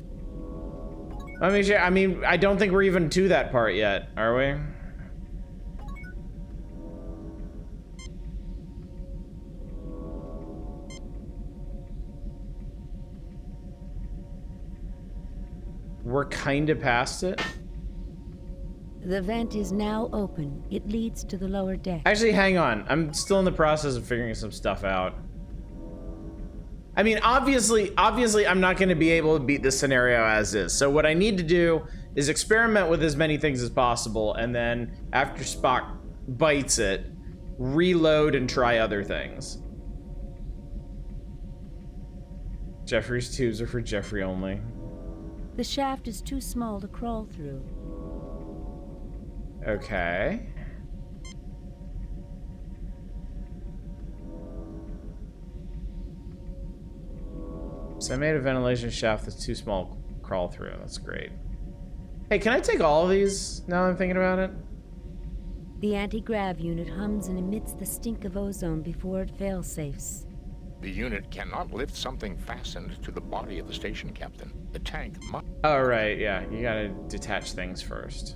I mean, I don't think we're even to that part yet, are we? We're kind of past it.
The vent is now open. It leads to the lower deck.
Actually, hang on. I'm still in the process of figuring some stuff out. I mean, obviously, I'm not going to be able to beat this scenario as is. So what I need to do is experiment with as many things as possible, and then after Spock bites it, reload and try other things. Jeffrey's tubes are for Jeffrey only.
The shaft is too small to crawl through.
Okay. So I made a ventilation shaft that's too small to crawl through. That's great. Hey, can I take all of these now that I'm thinking about it?
The anti-grav unit hums and emits the stink of ozone before it fail-safes.
The unit cannot lift something fastened to the body of the station, Captain. The tank must...
Oh, right, yeah. You gotta detach things first.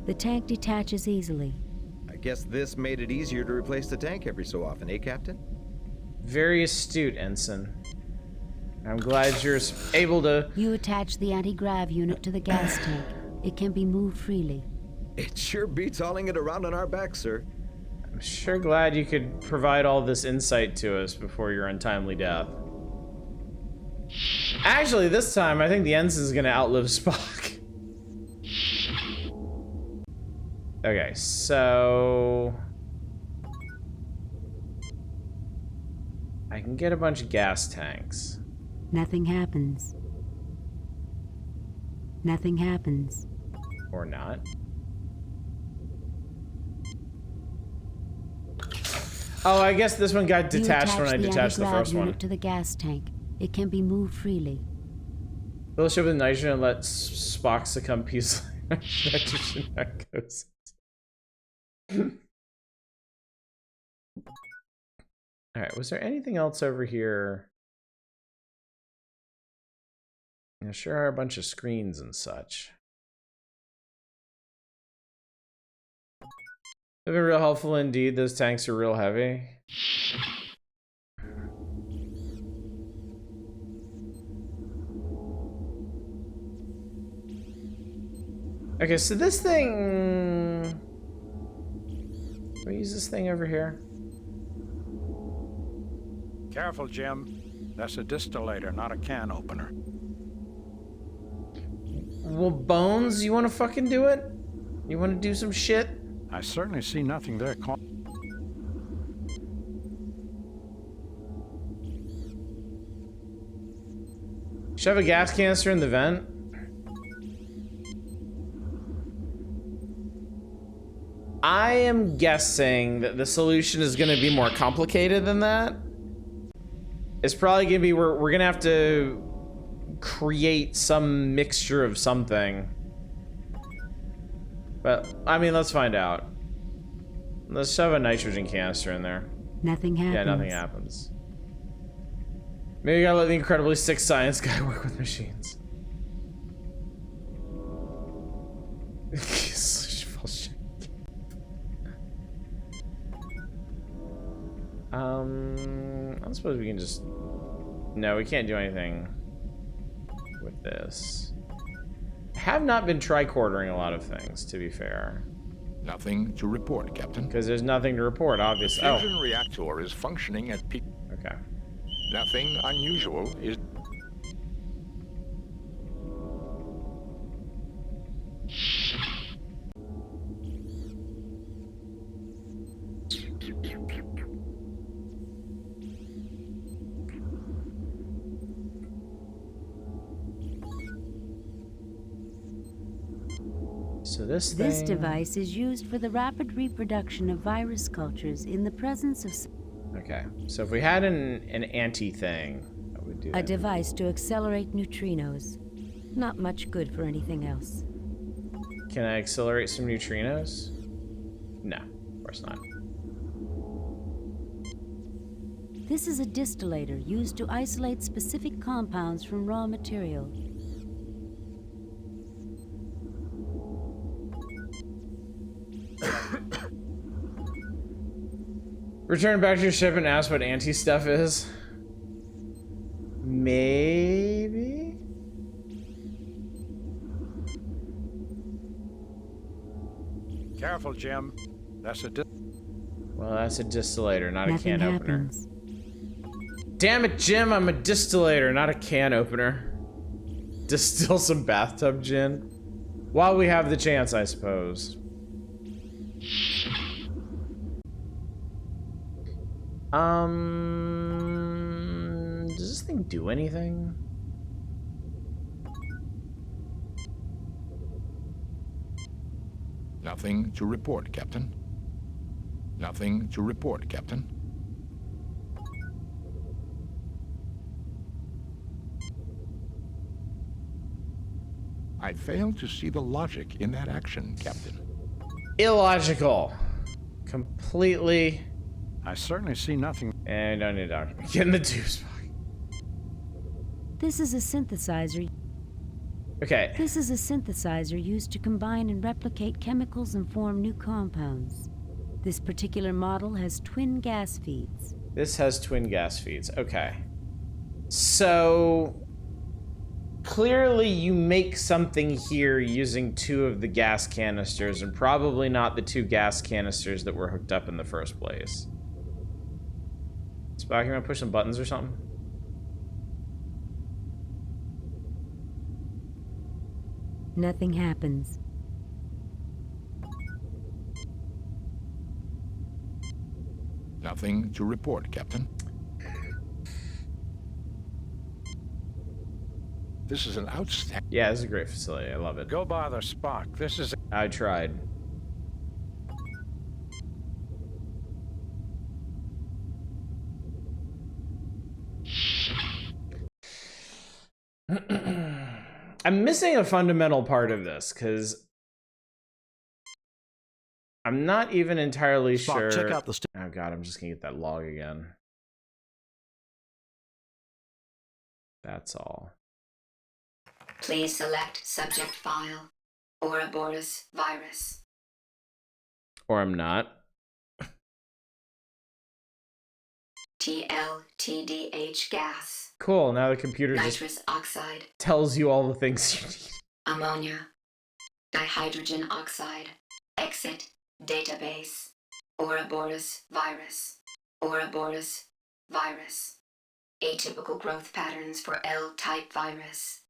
The tank detaches easily.
I guess this made it easier to replace the tank every so often, eh, Captain?
Very astute, Ensign. I'm glad you're able to...
You attach the anti-grav unit to the gas tank. It can be moved freely.
It sure beats hauling it around on our backs, sir.
I'm sure glad you could provide all this insight to us before your untimely death. Actually, this time, I think the Ensign's gonna outlive Spock. Okay, so... I can get a bunch of gas tanks.
Nothing happens. Nothing happens.
Or not. Oh, I guess this one got detached when I detached the first one.
To the gas tank. It can be moved freely.
Fill the ship with nitrogen and let Spock succumb peacefully. Nitrogen narcosis. Alright, was there anything else over here? There sure are a bunch of screens and such. They've been real helpful indeed. Those tanks are real heavy. Okay, so this thing... Can we use this thing over here?
Careful, Jim. That's a distillator, not a can opener.
Well, Bones, you want to fucking do it? You want to do some shit?
I certainly see nothing there.
Should I have a gas canister in the vent? I am guessing that the solution is going to be more complicated than that. It's probably going to be we're going to have to create some mixture of something. But, I mean, let's find out. Let's shove a nitrogen canister in there.
Nothing happens.
Yeah, nothing happens. Maybe you gotta let the incredibly sick science guy work with machines. I suppose we can just... No, we can't do anything with this. I have not been tricordering a lot of things, to be fair.
Nothing to report, Captain.
Because there's nothing to report, obviously.
The fusion reactor is functioning at peak.
Okay.
Nothing unusual is...
So this
device is used for the rapid reproduction of virus cultures in the presence of...
Okay, so if we had an anti-thing, that would do
a device to accelerate neutrinos. Not much good for anything else.
Can I accelerate some neutrinos? No, of course not.
This is a distillator used to isolate specific compounds from raw material.
Return back to your ship and ask what anti-stuff is. Maybe?
Careful, Jim. That's a
Well, that's a distillator, not
Nothing
a can
happens.
opener. Damn it, Jim, I'm a distillator, not a can opener. Distill some bathtub gin. While we have the chance, I suppose. Does this thing do anything?
Nothing to report, Captain. Nothing to report, Captain. I fail to see the logic in that action, Captain.
Illogical. Completely.
I certainly see nothing.
And I need to get in the tubes.
This is a synthesizer.
Okay.
This is a synthesizer used to combine and replicate chemicals and form new compounds. This particular model has twin gas feeds.
This has twin gas feeds. Okay. So clearly you make something here using 2 of the gas canisters and probably not the 2 gas canisters that were hooked up in the first place. Spock, you want to push some buttons or something?
Nothing happens.
Nothing to report, Captain. This is an outstanding...
Yeah, this is a great facility. I love it.
Go bother Spock. This is...
I tried. I'm missing a fundamental part of this, because I'm not even entirely sure...
Check out the...
Oh god, I'm just gonna get that log again. That's all.
Please select subject file, Ouroboros virus.
Or I'm not.
TLTDH gas.
Cool, now the computer
Nitrous
just
oxide.
tells you all the things you need.
Ammonia. Dihydrogen oxide. Exit. Database. Ouroboros virus. Ouroboros virus. Atypical growth patterns for L-type virus.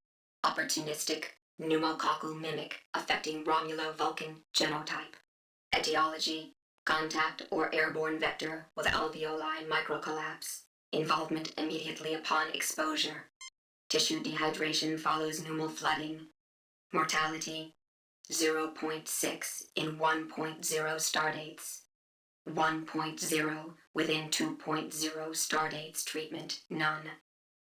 Opportunistic pneumococcal mimic affecting Romulo-Vulcan genotype. Etiology: contact or airborne vector with alveoli microcollapse. Involvement immediately upon exposure. Tissue dehydration follows pneumal flooding. Mortality: 0.6 in 1.0 stardates. 1.0 within 2.0 stardates treatment, none.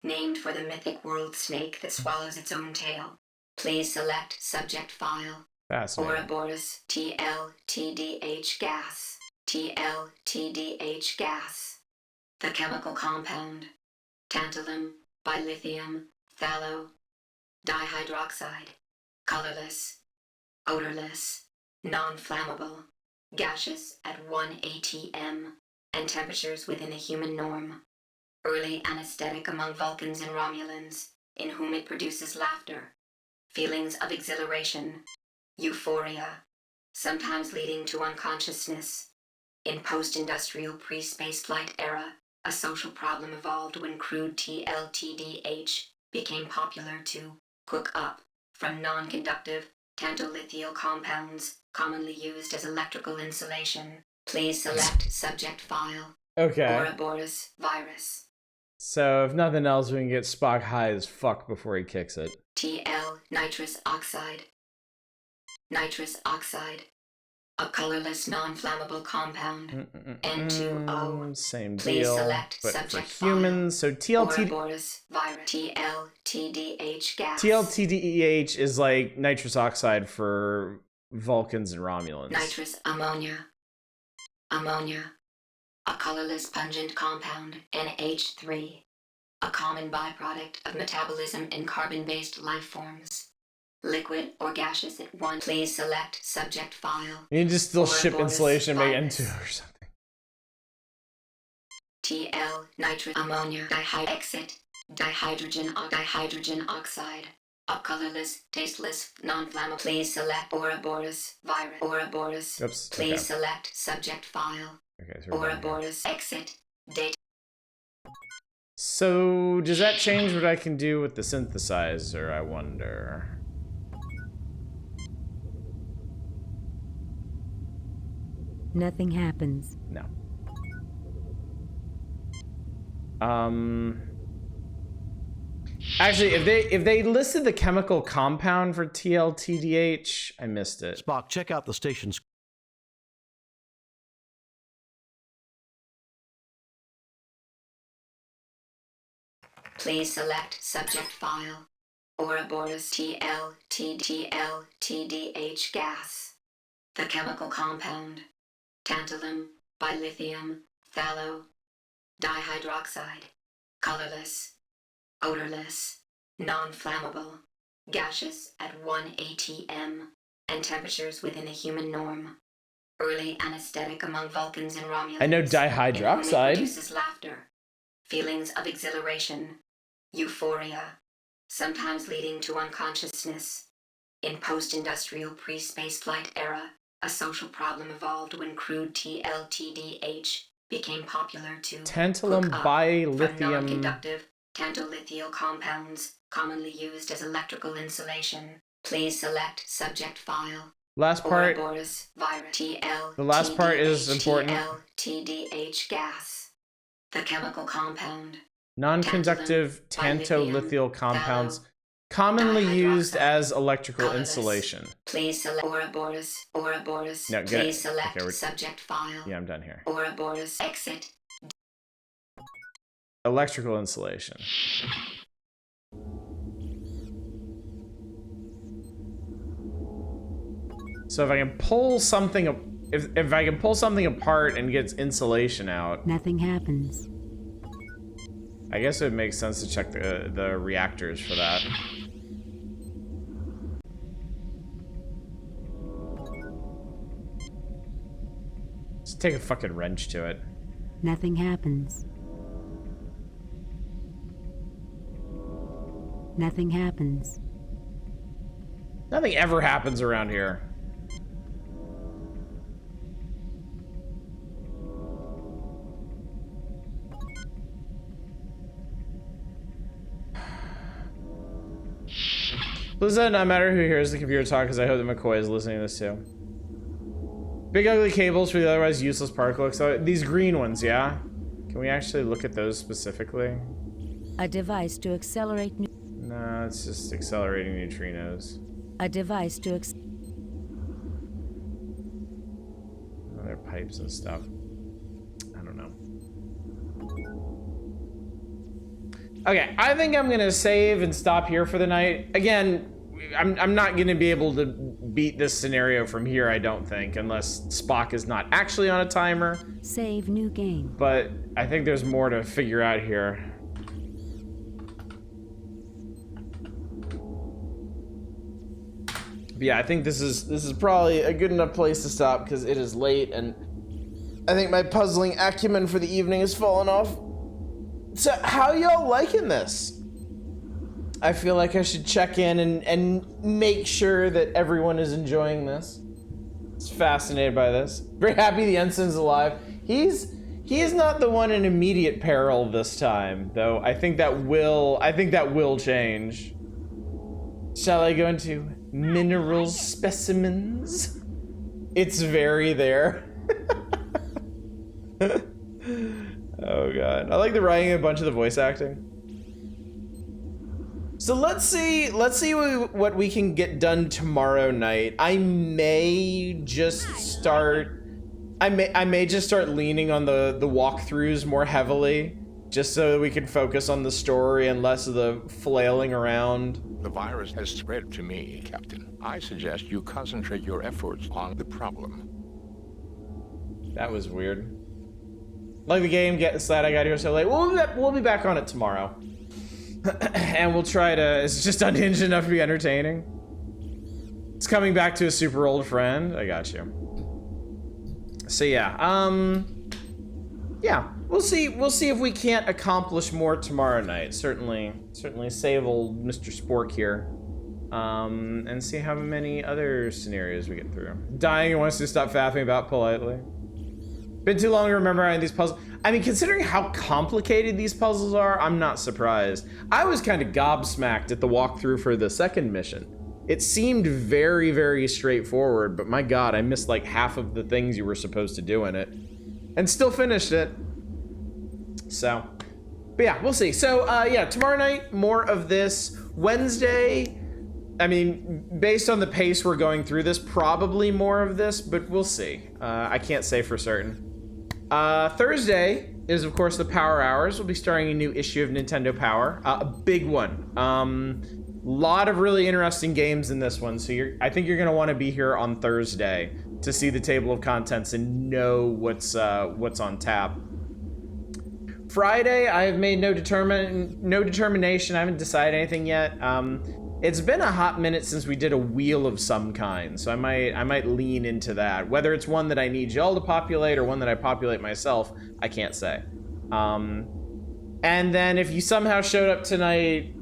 Named for the mythic world snake that swallows its own tail. Please select subject file.
Fascinating.
Ouroboros TLTDH gas. TLTDH gas. The chemical compound. Tantalum, bilithium, phthalo, dihydroxide. Colorless. Odorless. Non-flammable. Gaseous at 1 atm. And temperatures within a human norm. Early anesthetic among Vulcans and Romulans, in whom it produces laughter, feelings of exhilaration, euphoria, sometimes leading to unconsciousness. In post-industrial pre-spaceflight era, a social problem evolved when crude TLTDH became popular to cook up from non-conductive tantolithial compounds commonly used as electrical insulation. Please select subject file.
Okay.
Ouroboros virus.
So, if nothing else, we can get Spock high as fuck before he kicks it.
TL nitrous oxide. Nitrous oxide. A colorless non-flammable compound. N2O.
Same
Please
deal,
select
but
subject
for humans. So
Ouroboros virus. TLTDH gas.
TLTDEH is like nitrous oxide for Vulcans and Romulans.
Nitrous ammonia. Ammonia. A colorless pungent compound, NH3. A common byproduct of metabolism in carbon-based life forms. Liquid or gaseous at 1. Please select subject file.
You can just still ship
Ouroboros
insulation and make
virus.
N2 or something.
TL nitrous ammonia exit. Dihydrogen oxide. A colorless, tasteless, non-flammable. Please select Ouroboros virus. Ouroboros.
Oops,
Please
okay.
select subject file.
Okay, so we're done here.
Ouroboros exit. Data.
So, does that change what I can do with the synthesizer, I wonder?
Nothing happens.
No. Actually, if they listed the chemical compound for TLTDH, I missed it.
Spock, check out the station's...
Please select subject file. Ouroboros TLTDH gas. The chemical compound. Tantalum, bilithium, phthalo, dihydroxide. Colorless. Odorless. Non-flammable. Gaseous at 1 atm. And temperatures within a human norm. Early anesthetic among Vulcans and Romulans.
I know dihydroxide.
It produces laughter. Feelings of exhilaration. Euphoria. Sometimes leading to unconsciousness. In post-industrial pre-space flight era, a social problem evolved when crude TLTDH became popular to
Tantalum,
hook up
bilithium.
from non-conductive tantalithial compounds commonly used as electrical insulation. Please select subject file.
Last part.
Ouroboros virus
The last part is important.
TLTDH gas. The chemical compound.
Non-conductive tantalithial compounds commonly used as electrical insulation.
Please select Ouroboros.
No, get
Please
it.
select
Okay,
subject file.
Yeah, I'm done here.
Ouroboros exit.
Electrical insulation. So if I can pull something, if I can pull something apart and get insulation out,
Nothing happens.
I guess it would make sense to check the reactors for that. Just take a fucking wrench to it.
Nothing happens. Nothing happens.
Nothing ever happens around here. Please let it not matter who hears the computer talk, because I hope that McCoy is listening to this too. Big ugly cables for the otherwise useless particle. So these green ones, yeah? Can we actually look at those specifically?
A device to accelerate.
No, it's just accelerating neutrinos.
A device to
Other pipes and stuff. I don't know. Okay, I think I'm gonna save and stop here for the night. Again, I'm not gonna be able to beat this scenario from here, I don't think, unless Spock is not actually on a timer.
Save new game.
But I think there's more to figure out here. But yeah, I think this is probably a good enough place to stop because it is late and I think my puzzling acumen for the evening has fallen off. So how y'all liking this? I feel like I should check in and make sure that everyone is enjoying this. It's fascinated by this. Very happy the ensign's alive. He is not the one in immediate peril this time, though. I think that will change. Shall I go into mineral specimens? It's very there. Oh god. I like the writing and a bunch of the voice acting. So let's see what we can get done tomorrow night. I may just start leaning on the walkthroughs more heavily, just so that we can focus on the story and less of the flailing around.
The virus has spread to me, Captain. I suggest you concentrate your efforts on the problem.
That was weird. Like the game, getting sad I got here so late. We'll be back on it tomorrow. And we'll try to, it's just unhinged enough to be entertaining. It's coming back to a super old friend. I got you. So yeah, yeah, we'll see if we can't accomplish more tomorrow night. Certainly save old Mr. Spork here. And see how many other scenarios we get through. Dying and wants to stop faffing about politely. Been too long to remember any of these puzzles. I mean, considering how complicated these puzzles are, I'm not surprised. I was kind of gobsmacked at the walkthrough for the second mission. It seemed very, very straightforward, but my god, I missed like half of the things you were supposed to do in it. And still finished it. So, But yeah, we'll see. So yeah, tomorrow night, more of this. Wednesday, I mean, based on the pace we're going through this, probably more of this, but we'll see. I can't say for certain. Thursday is, of course, the Power Hours. We'll be starting a new issue of Nintendo Power. A big one. Lot of really interesting games in this one, so I think you're going to want to be here on Thursday to see the table of contents and know what's on tap. Friday, I have made no determination. I haven't decided anything yet. It's been a hot minute since we did a wheel of some kind, so I might lean into that. Whether it's one that I need y'all to populate or one that I populate myself, I can't say. And then if you somehow showed up tonight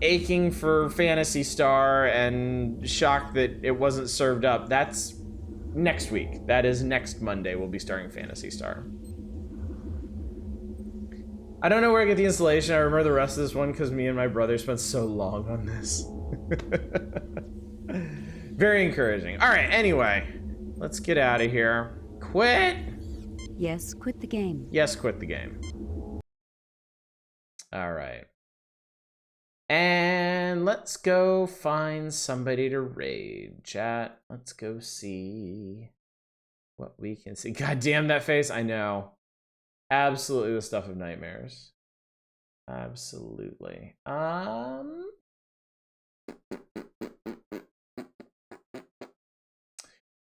aching for Phantasy Star and shocked that it wasn't served up, that's next week. That is next Monday we'll be starting Phantasy Star. I don't know where I get the installation. I remember the rest of this one because me and my brother spent so long on this. Very encouraging. All right, anyway, let's get out of here. Quit?
Yes, quit the game.
Yes, quit the game. All right. And let's go find somebody to raid. Chat, let's go see what we can see. God damn that face, I know. Absolutely the stuff of nightmares. Absolutely.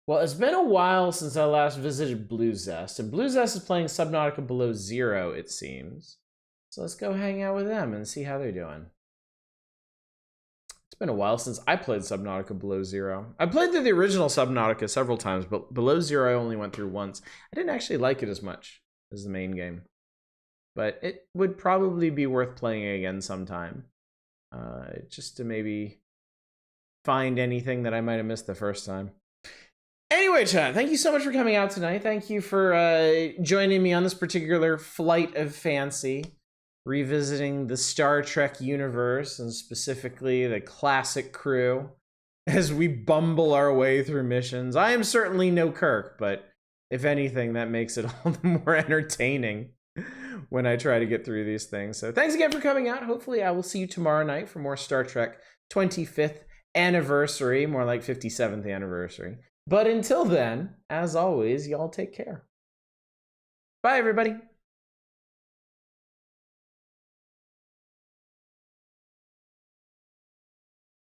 Well, it's been a while since I last visited Blue Zest, and Blue Zest is playing Subnautica Below Zero, it seems. So let's go hang out with them and see how they're doing. It's been a while since I played Subnautica Below Zero. I played through the original Subnautica several times, but Below Zero I only went through once. I didn't actually like it as much as the main game, but it would probably be worth playing again sometime, just to maybe find anything that I might have missed the first time. Anyway, chat, thank you so much for coming out tonight. Thank you for joining me on this particular flight of fancy, revisiting the Star Trek universe and specifically the classic crew as we bumble our way through missions. I am certainly no Kirk, but if anything, that makes it all the more entertaining when I try to get through these things. So thanks again for coming out. Hopefully I will see you tomorrow night for more Star Trek 25th anniversary, more like 57th anniversary. But until then, as always, y'all take care. Bye, everybody.